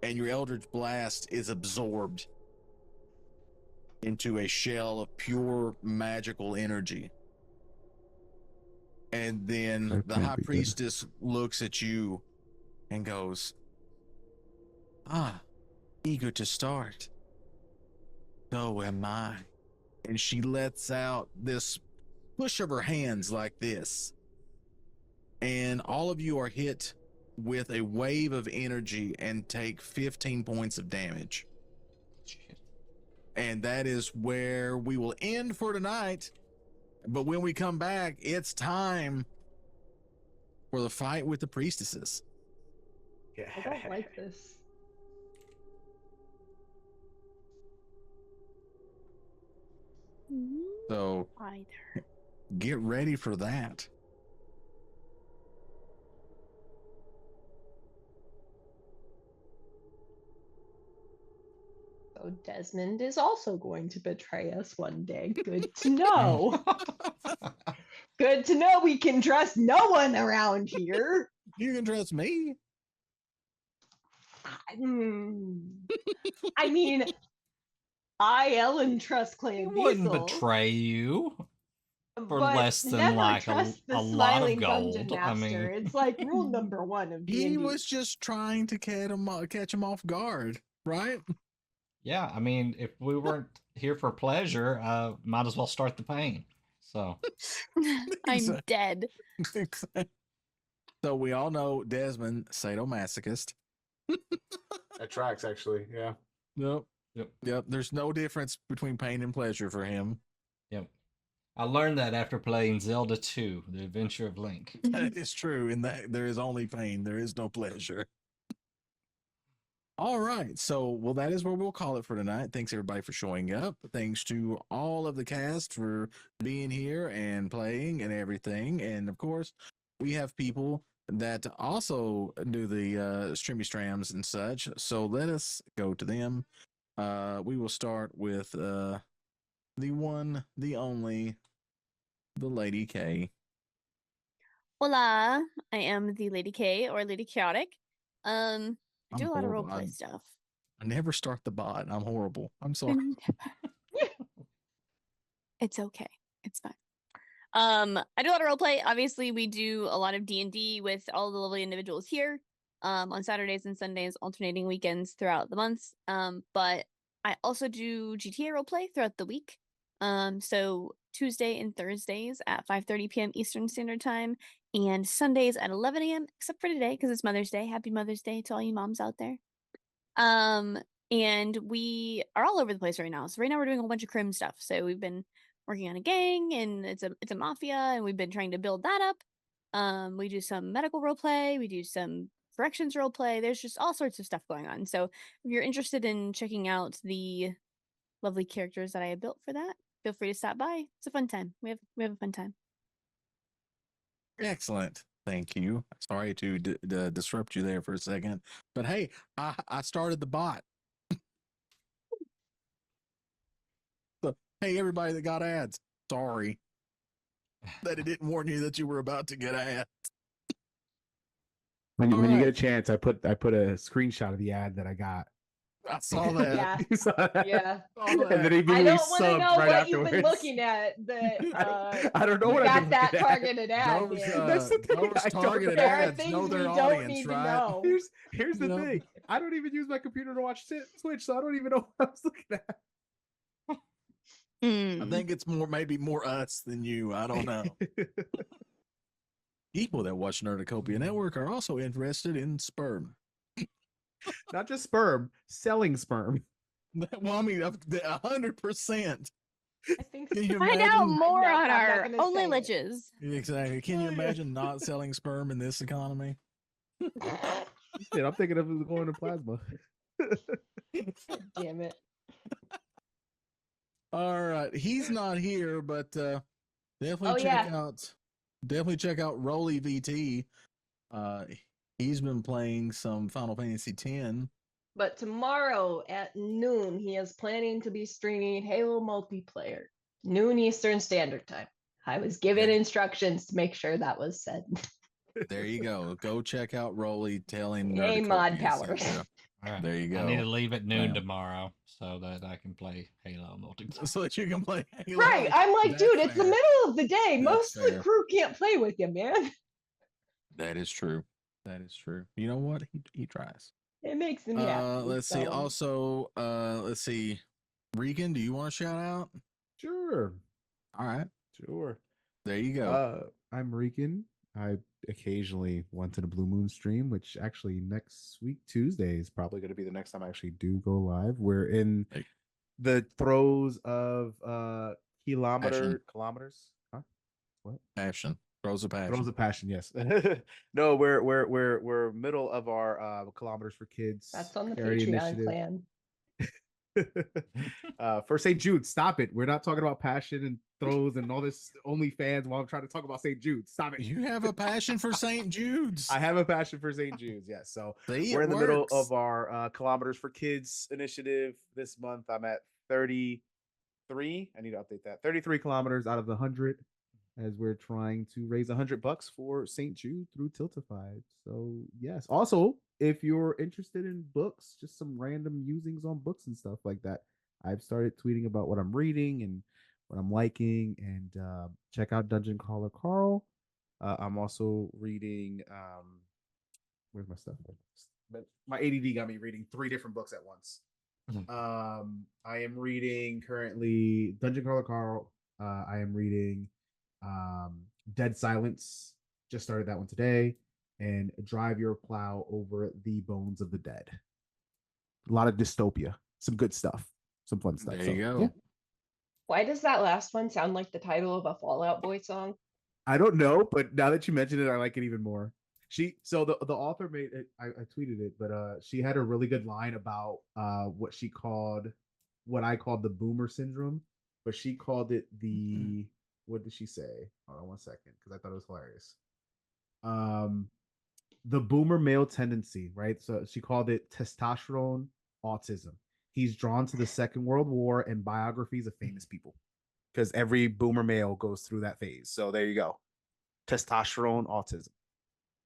Speaker 1: and your Eldritch Blast is absorbed into a shell of pure magical energy. And then
Speaker 3: That
Speaker 1: the
Speaker 3: can't
Speaker 1: High
Speaker 3: be good.
Speaker 1: Priestess looks at you and goes, "Ah, eager to start. So am I." And she lets out this push of her hands like this. And all of you are hit with a wave of energy and take 15 points of damage.
Speaker 5: Shit.
Speaker 1: And that is where we will end for tonight. But when we come back, it's time for the fight with the priestesses.
Speaker 10: I don't like this.
Speaker 1: So
Speaker 2: Either.
Speaker 1: get ready for that.
Speaker 10: So Desmond is also going to betray us one day. Good to know. Good to know we can trust no one around here.
Speaker 1: You can trust me.
Speaker 10: I mean, I, Ellen, trust Clan
Speaker 5: He wouldn't
Speaker 10: Diesel,
Speaker 5: betray you for
Speaker 10: but
Speaker 5: less than
Speaker 10: never
Speaker 5: like
Speaker 10: trust the
Speaker 5: a lot of
Speaker 10: smiling dungeon
Speaker 5: gold.
Speaker 10: master.
Speaker 5: I mean,
Speaker 10: It's like rule number one of D&D.
Speaker 1: He was just trying to catch him off guard, right?
Speaker 5: yeah, I mean, if we weren't here for pleasure, might as well start the pain. So
Speaker 2: I'm dead.
Speaker 1: So we all know Desmond, sadomasochist.
Speaker 9: That tracks, actually. Yeah.
Speaker 1: Yep. There's no difference between pain and pleasure for him.
Speaker 5: yep. I learned that after playing Zelda 2, The Adventure of Link.
Speaker 1: That is true. In that there is only pain. There is no pleasure. All right. So, well, that is where we'll call it for tonight. Thanks everybody for showing up. Thanks to all of the cast for being here and playing and everything. And of course, we have people that also do the streamy strams and such. So let us go to them. We will start with the one, the only, the Lady K.
Speaker 2: Hola, I am the Lady K or Lady Chaotic. I do
Speaker 1: I'm
Speaker 2: a lot of
Speaker 1: horrible.
Speaker 2: roleplay stuff.
Speaker 1: I never start the bot. I'm horrible. I'm sorry.
Speaker 2: It's okay. It's fine. I do a lot of roleplay. Obviously, we do a lot of D&D with all the lovely individuals here. On Saturdays and Sundays, alternating weekends throughout the months. But I also do GTA roleplay throughout the week. So Tuesday and Thursdays at 5:30 p.m. Eastern Standard Time, and Sundays at 11 a.m. except for today because it's Mother's Day. Happy Mother's Day to all you moms out there. And we are all over the place right now. So right now we're doing a whole bunch of crim stuff. So we've been working on a gang, and it's a mafia, and we've been trying to build that up. We do some medical roleplay. We do some corrections roleplay. There's just all sorts of stuff going on. So if you're interested in checking out the lovely characters that I have built for that, feel free to stop by. It's a fun time. We have a fun time.
Speaker 1: Excellent. Thank you. Sorry to disrupt you there for a second, but hey, I started the bot. So, hey, everybody that got ads, sorry that it didn't warn you that you were about to get ads.
Speaker 3: When
Speaker 1: All
Speaker 3: you get a
Speaker 1: right.
Speaker 3: chance, I put a screenshot of the ad that I got.
Speaker 1: I saw that.
Speaker 10: Yeah.
Speaker 3: You saw that?
Speaker 10: Yeah.
Speaker 3: And then he
Speaker 10: I
Speaker 3: immediately
Speaker 10: don't want to
Speaker 3: subbed
Speaker 10: know
Speaker 3: right
Speaker 10: what you've
Speaker 3: afterwards.
Speaker 10: been looking at. That
Speaker 3: I don't know
Speaker 10: you
Speaker 3: what I've been
Speaker 10: got that
Speaker 3: looking at.
Speaker 10: targeted ad.
Speaker 1: Those,
Speaker 10: Dan.
Speaker 3: That's the thing.
Speaker 1: those
Speaker 3: I don't
Speaker 1: targeted
Speaker 3: know.
Speaker 10: There are
Speaker 1: ads
Speaker 10: things
Speaker 1: know
Speaker 10: we
Speaker 1: their
Speaker 10: don't
Speaker 1: audience,
Speaker 10: need to
Speaker 1: right?
Speaker 10: know.
Speaker 3: Here's the
Speaker 1: You know?
Speaker 3: thing. I don't even use my computer to watch Twitch, so I don't even know what I was looking at.
Speaker 1: I think it's maybe more us than you. I don't know. People that watch Nerducopia Network are also interested in sperm.
Speaker 3: Not just sperm, selling sperm.
Speaker 1: Well, I mean, 100%.
Speaker 10: I think
Speaker 1: Can you
Speaker 2: Find out
Speaker 1: imagine?
Speaker 2: more
Speaker 10: I'm
Speaker 2: on
Speaker 10: not
Speaker 2: our
Speaker 10: gonna
Speaker 2: Only
Speaker 10: say it.
Speaker 2: Liches.
Speaker 1: Exactly. Can
Speaker 3: Oh,
Speaker 1: you
Speaker 3: yeah.
Speaker 1: imagine not selling sperm in this economy?
Speaker 3: Shit, I'm thinking of it going to plasma.
Speaker 10: God damn it.
Speaker 1: All right, he's not here, but definitely
Speaker 10: Oh,
Speaker 1: check out Roly VT. He's been playing some Final Fantasy X.
Speaker 10: But tomorrow at noon, he is planning to be streaming Halo multiplayer, noon Eastern Standard Time. I was given
Speaker 1: Yeah.
Speaker 10: instructions to make sure that was said.
Speaker 1: There you go. Go check out Roly telling
Speaker 10: Hey, mod
Speaker 1: Nerducopia
Speaker 10: powers.
Speaker 1: sent you.
Speaker 5: All right.
Speaker 1: There you go.
Speaker 5: I need to leave at noon
Speaker 1: Wow.
Speaker 5: tomorrow so that I can play Halo multiplayer.
Speaker 1: So that you can play Halo.
Speaker 10: Right. I'm like,
Speaker 1: That's
Speaker 10: dude, it's the
Speaker 1: fair.
Speaker 10: middle of the day.
Speaker 1: That's
Speaker 10: Most of
Speaker 1: fair.
Speaker 10: the crew can't play with you, man.
Speaker 1: That is true. That is true. You know what? He tries.
Speaker 10: It makes me happy.
Speaker 1: Let's see.
Speaker 10: so-
Speaker 1: Also, let's see. Regan, do you want to shout out?
Speaker 3: Sure.
Speaker 1: All right.
Speaker 3: Sure.
Speaker 1: There you go.
Speaker 3: I'm Rican. I occasionally want to the Blue Moon stream, which actually next week, Tuesday, is probably going to be the next time I actually do go live. We're in the throes of kilometers. Huh? What?
Speaker 1: Passion. Throws of passion.
Speaker 3: Throes of passion, yes. No, we're middle of our kilometers for kids.
Speaker 10: That's on the
Speaker 3: charity
Speaker 10: Patreon
Speaker 3: initiative.
Speaker 10: clan.
Speaker 3: For St. Jude, stop it. We're not talking about passion and throws and all this OnlyFans while I'm trying to talk about St. Jude. Stop it.
Speaker 1: You have a passion for St. Jude's.
Speaker 3: I have a passion for St. Jude's, yes. So
Speaker 1: See,
Speaker 3: we're
Speaker 1: it
Speaker 3: in the middle
Speaker 1: works.
Speaker 3: of our kilometers for kids initiative this month. I'm at 33. I need to update that. 33 kilometers out of the 100, as we're trying to raise $100 for St. Jude through Tiltified. So yes. Also, if you're interested in books, just some random musings on books and stuff like that, I've started tweeting about what I'm reading and what I'm liking. And check out Dungeon Crawler Carl. I'm also reading. Where's my stuff? But my ADD got me reading 3 different books at once. I am reading currently Dungeon Crawler Carl. I am reading Dead Silence. Just started that one today. And Drive Your Plow Over the Bones of the Dead. A lot of dystopia. Some good stuff. Some fun stuff.
Speaker 1: There you go.
Speaker 3: Yeah.
Speaker 10: Why does that last one sound like the title of a Fallout Boy song?
Speaker 3: I don't know, but now that you mention it, I like it even more. The author made it, I tweeted it, but she had a really good line about what I called the boomer syndrome, but she called it the what did she say? Hold on one second, because I thought it was hilarious. The boomer male tendency, right? So she called it testosterone autism. He's drawn to the Second World War and biographies of famous people, because every boomer male goes through that phase. So there you go. Testosterone autism.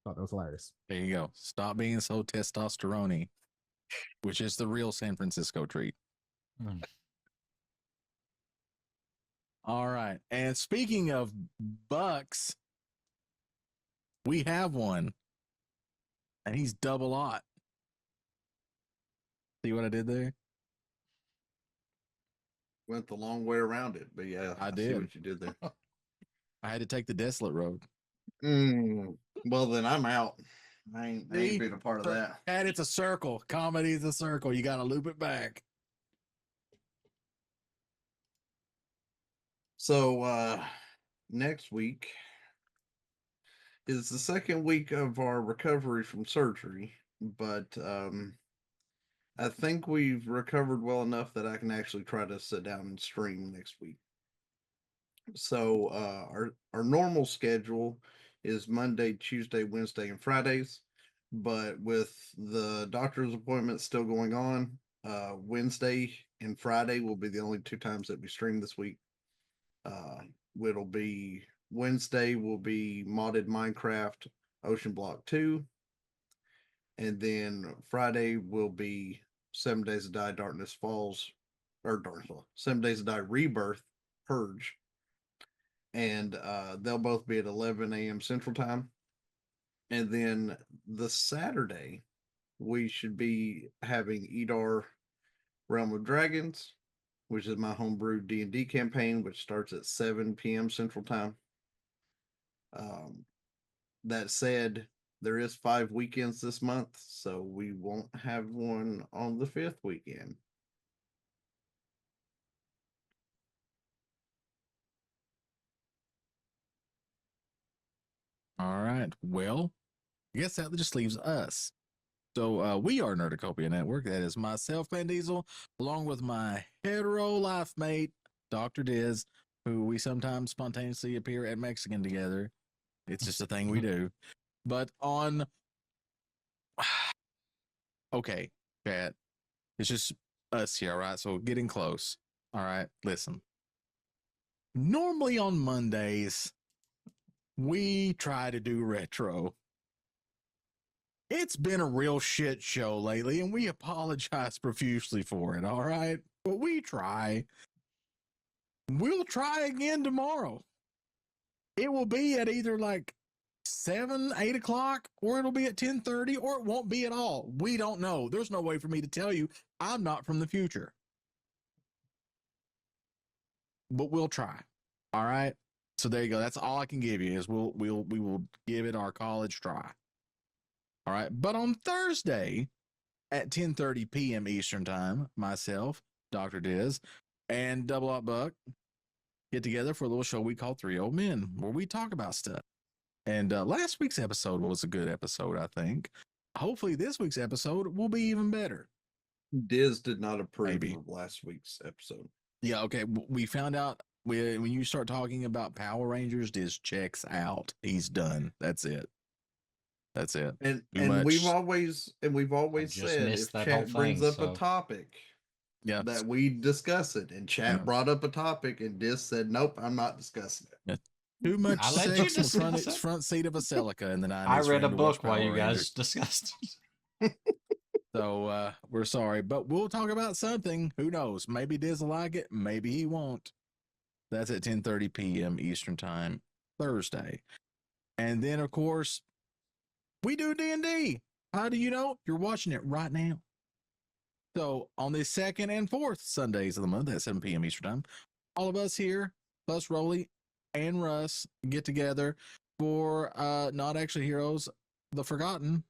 Speaker 3: Thought that was hilarious.
Speaker 1: There you go. Stop being so testosterone-y, which is the real San Francisco treat. All right. And speaking of bucks, we have one. And he's double aught. See what I did there?
Speaker 7: Went the long way around it, but yeah,
Speaker 1: I
Speaker 7: see
Speaker 1: did.
Speaker 7: what you did there.
Speaker 1: I had to take the desolate road.
Speaker 7: Well, then I'm out. I ain't
Speaker 1: See?
Speaker 7: being a part of that.
Speaker 1: And it's a circle. Comedy's a circle. You got to loop it back.
Speaker 7: So next week is the second week of our recovery from surgery, but I think we've recovered well enough that I can actually try to sit down and stream next week. So our normal schedule is Monday, Tuesday, Wednesday, and Fridays. But with the doctor's appointments still going on, Wednesday and Friday will be the only 2 times that we stream this week. It'll be Wednesday will be modded Minecraft Ocean Block 2. And then Friday will be 7 Days to Die Darkness Falls, or Darkness Falls, 7 Days to Die Rebirth Purge. And they'll both be at 11 a.m. Central Time. And then the Saturday, we should be having Edar Realm of Dragons, which is my homebrewed D&D campaign, which starts at 7 p.m. Central Time. That said, there is 5 weekends this month, so we won't have one on the 5th weekend.
Speaker 1: All right. Well, I guess that just leaves us. So we are Nerducopia Network. That is myself, Van Diesel, along with my hetero life mate, Dr. Diz, who we sometimes spontaneously appear at Mexican together. It's just a thing we do. But on... Okay, chat. It's just us here, all right? So getting close. All right, listen. Normally on Mondays, we try to do retro. It's been a real shit show lately, and we apologize profusely for it, all right? But we try. We'll try again tomorrow. It will be at either like 7, 8 o'clock, or it'll be at 10:30, or it won't be at all. We don't know. There's no way for me to tell you. I'm not from the future. But we'll try. All right? So there you go. That's all I can give you is we will give it our college try. All right. But on Thursday at 10:30 p.m. Eastern Time, myself, Dr. Diz, and Double Up Buck get together for a little show we call 3 Old Men, where we talk about stuff. And last week's episode was a good episode, I think. Hopefully this week's episode will be even better.
Speaker 7: Diz did not approve
Speaker 1: Maybe.
Speaker 7: of last week's episode.
Speaker 1: Yeah, okay. We found out when you start talking about Power Rangers, Diz checks out. He's done. That's it. That's it.
Speaker 7: And
Speaker 1: Too much.
Speaker 7: we've always
Speaker 5: just
Speaker 7: said
Speaker 5: missed
Speaker 7: if
Speaker 5: that
Speaker 7: chat
Speaker 5: whole
Speaker 7: brings
Speaker 5: thing,
Speaker 7: up
Speaker 5: so-
Speaker 7: a topic,
Speaker 1: Yeah.
Speaker 7: that we discuss it. And chat
Speaker 1: Yeah.
Speaker 7: brought up a topic, and Diz said, "Nope, I'm not discussing it."
Speaker 1: Too much
Speaker 5: I let you
Speaker 1: sex in the
Speaker 5: discuss it.
Speaker 1: front seat of a Celica in the 90s.
Speaker 5: I read
Speaker 1: for
Speaker 5: a
Speaker 1: him to watch
Speaker 5: book while
Speaker 1: Power
Speaker 5: you guys
Speaker 1: Rangers.
Speaker 5: discussed it.
Speaker 1: So we're sorry, but we'll talk about something. Who knows? Maybe Diz will like it. Maybe he won't. That's at 10:30 p.m. Eastern Time, Thursday. And then, of course, we do D&D. How do you know? You're watching it right now. So on the 2nd and 4th Sundays of the month at 7 p.m. Eastern Time, all of us here, plus Rolly and Russ, get together for Not Actually Heroes, The Forgotten.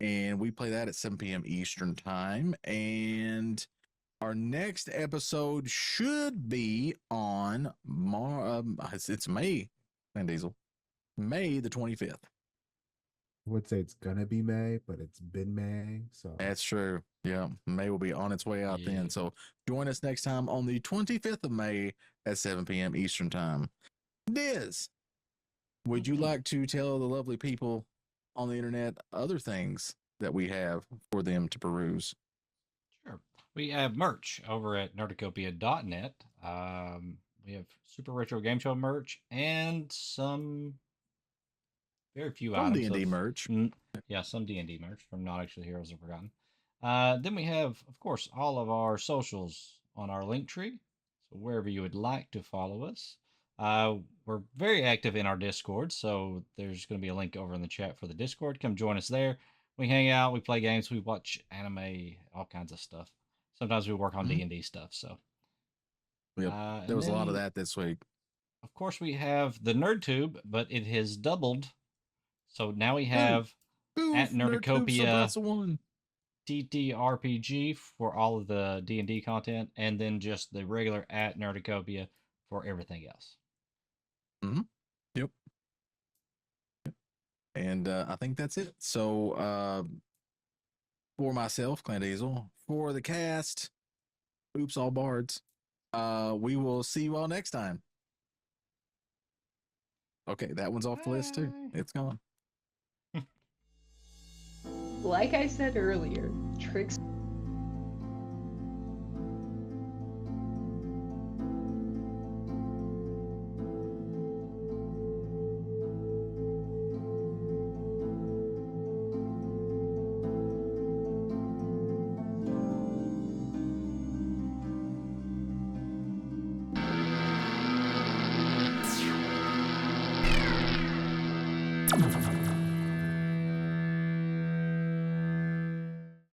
Speaker 1: And we play that at 7 p.m. Eastern Time. And our next episode should be on it's May, Van Diesel. May the 25th.
Speaker 3: I would say it's gonna be May, but it's been May. So
Speaker 1: That's true. Yeah. May will be on its way out
Speaker 5: Yeah.
Speaker 1: then. So join us next time on the 25th of May at 7 p.m. Eastern Time. Diz, would you like to tell the lovely people on the internet other things that we have for them to peruse?
Speaker 5: Sure. We have merch over at Nerducopia.net. We have Super Retro Game Show merch and some very few
Speaker 1: Some
Speaker 5: items
Speaker 1: D&D
Speaker 5: of-
Speaker 1: merch.
Speaker 5: Yeah, some D&D merch from Not Actually Heroes of Forgotten. Then we have, of course, all of our socials on our link tree. So wherever you would like to follow us. We're very active in our Discord, so there's going to be a link over in the chat for the Discord. Come join us there. We hang out, we play games, we watch anime, all kinds of stuff. Sometimes we work on
Speaker 1: Mhm.
Speaker 5: D&D stuff. So
Speaker 1: Yep.
Speaker 5: and
Speaker 1: There was a lot of
Speaker 5: then,
Speaker 1: that this week.
Speaker 5: Of course, we have the NerdTube, but it has doubled. So now we have at Nerducopia
Speaker 1: one.
Speaker 5: TTRPG for all of the D&D content, and then just the regular at Nerducopia for everything else.
Speaker 1: Yep. And I think that's it. So for myself, Clan Diesel, for the cast, oops, all bards, we will see you all next time. Okay, that one's off the list too. It's gone.
Speaker 10: Like I said earlier, tricks.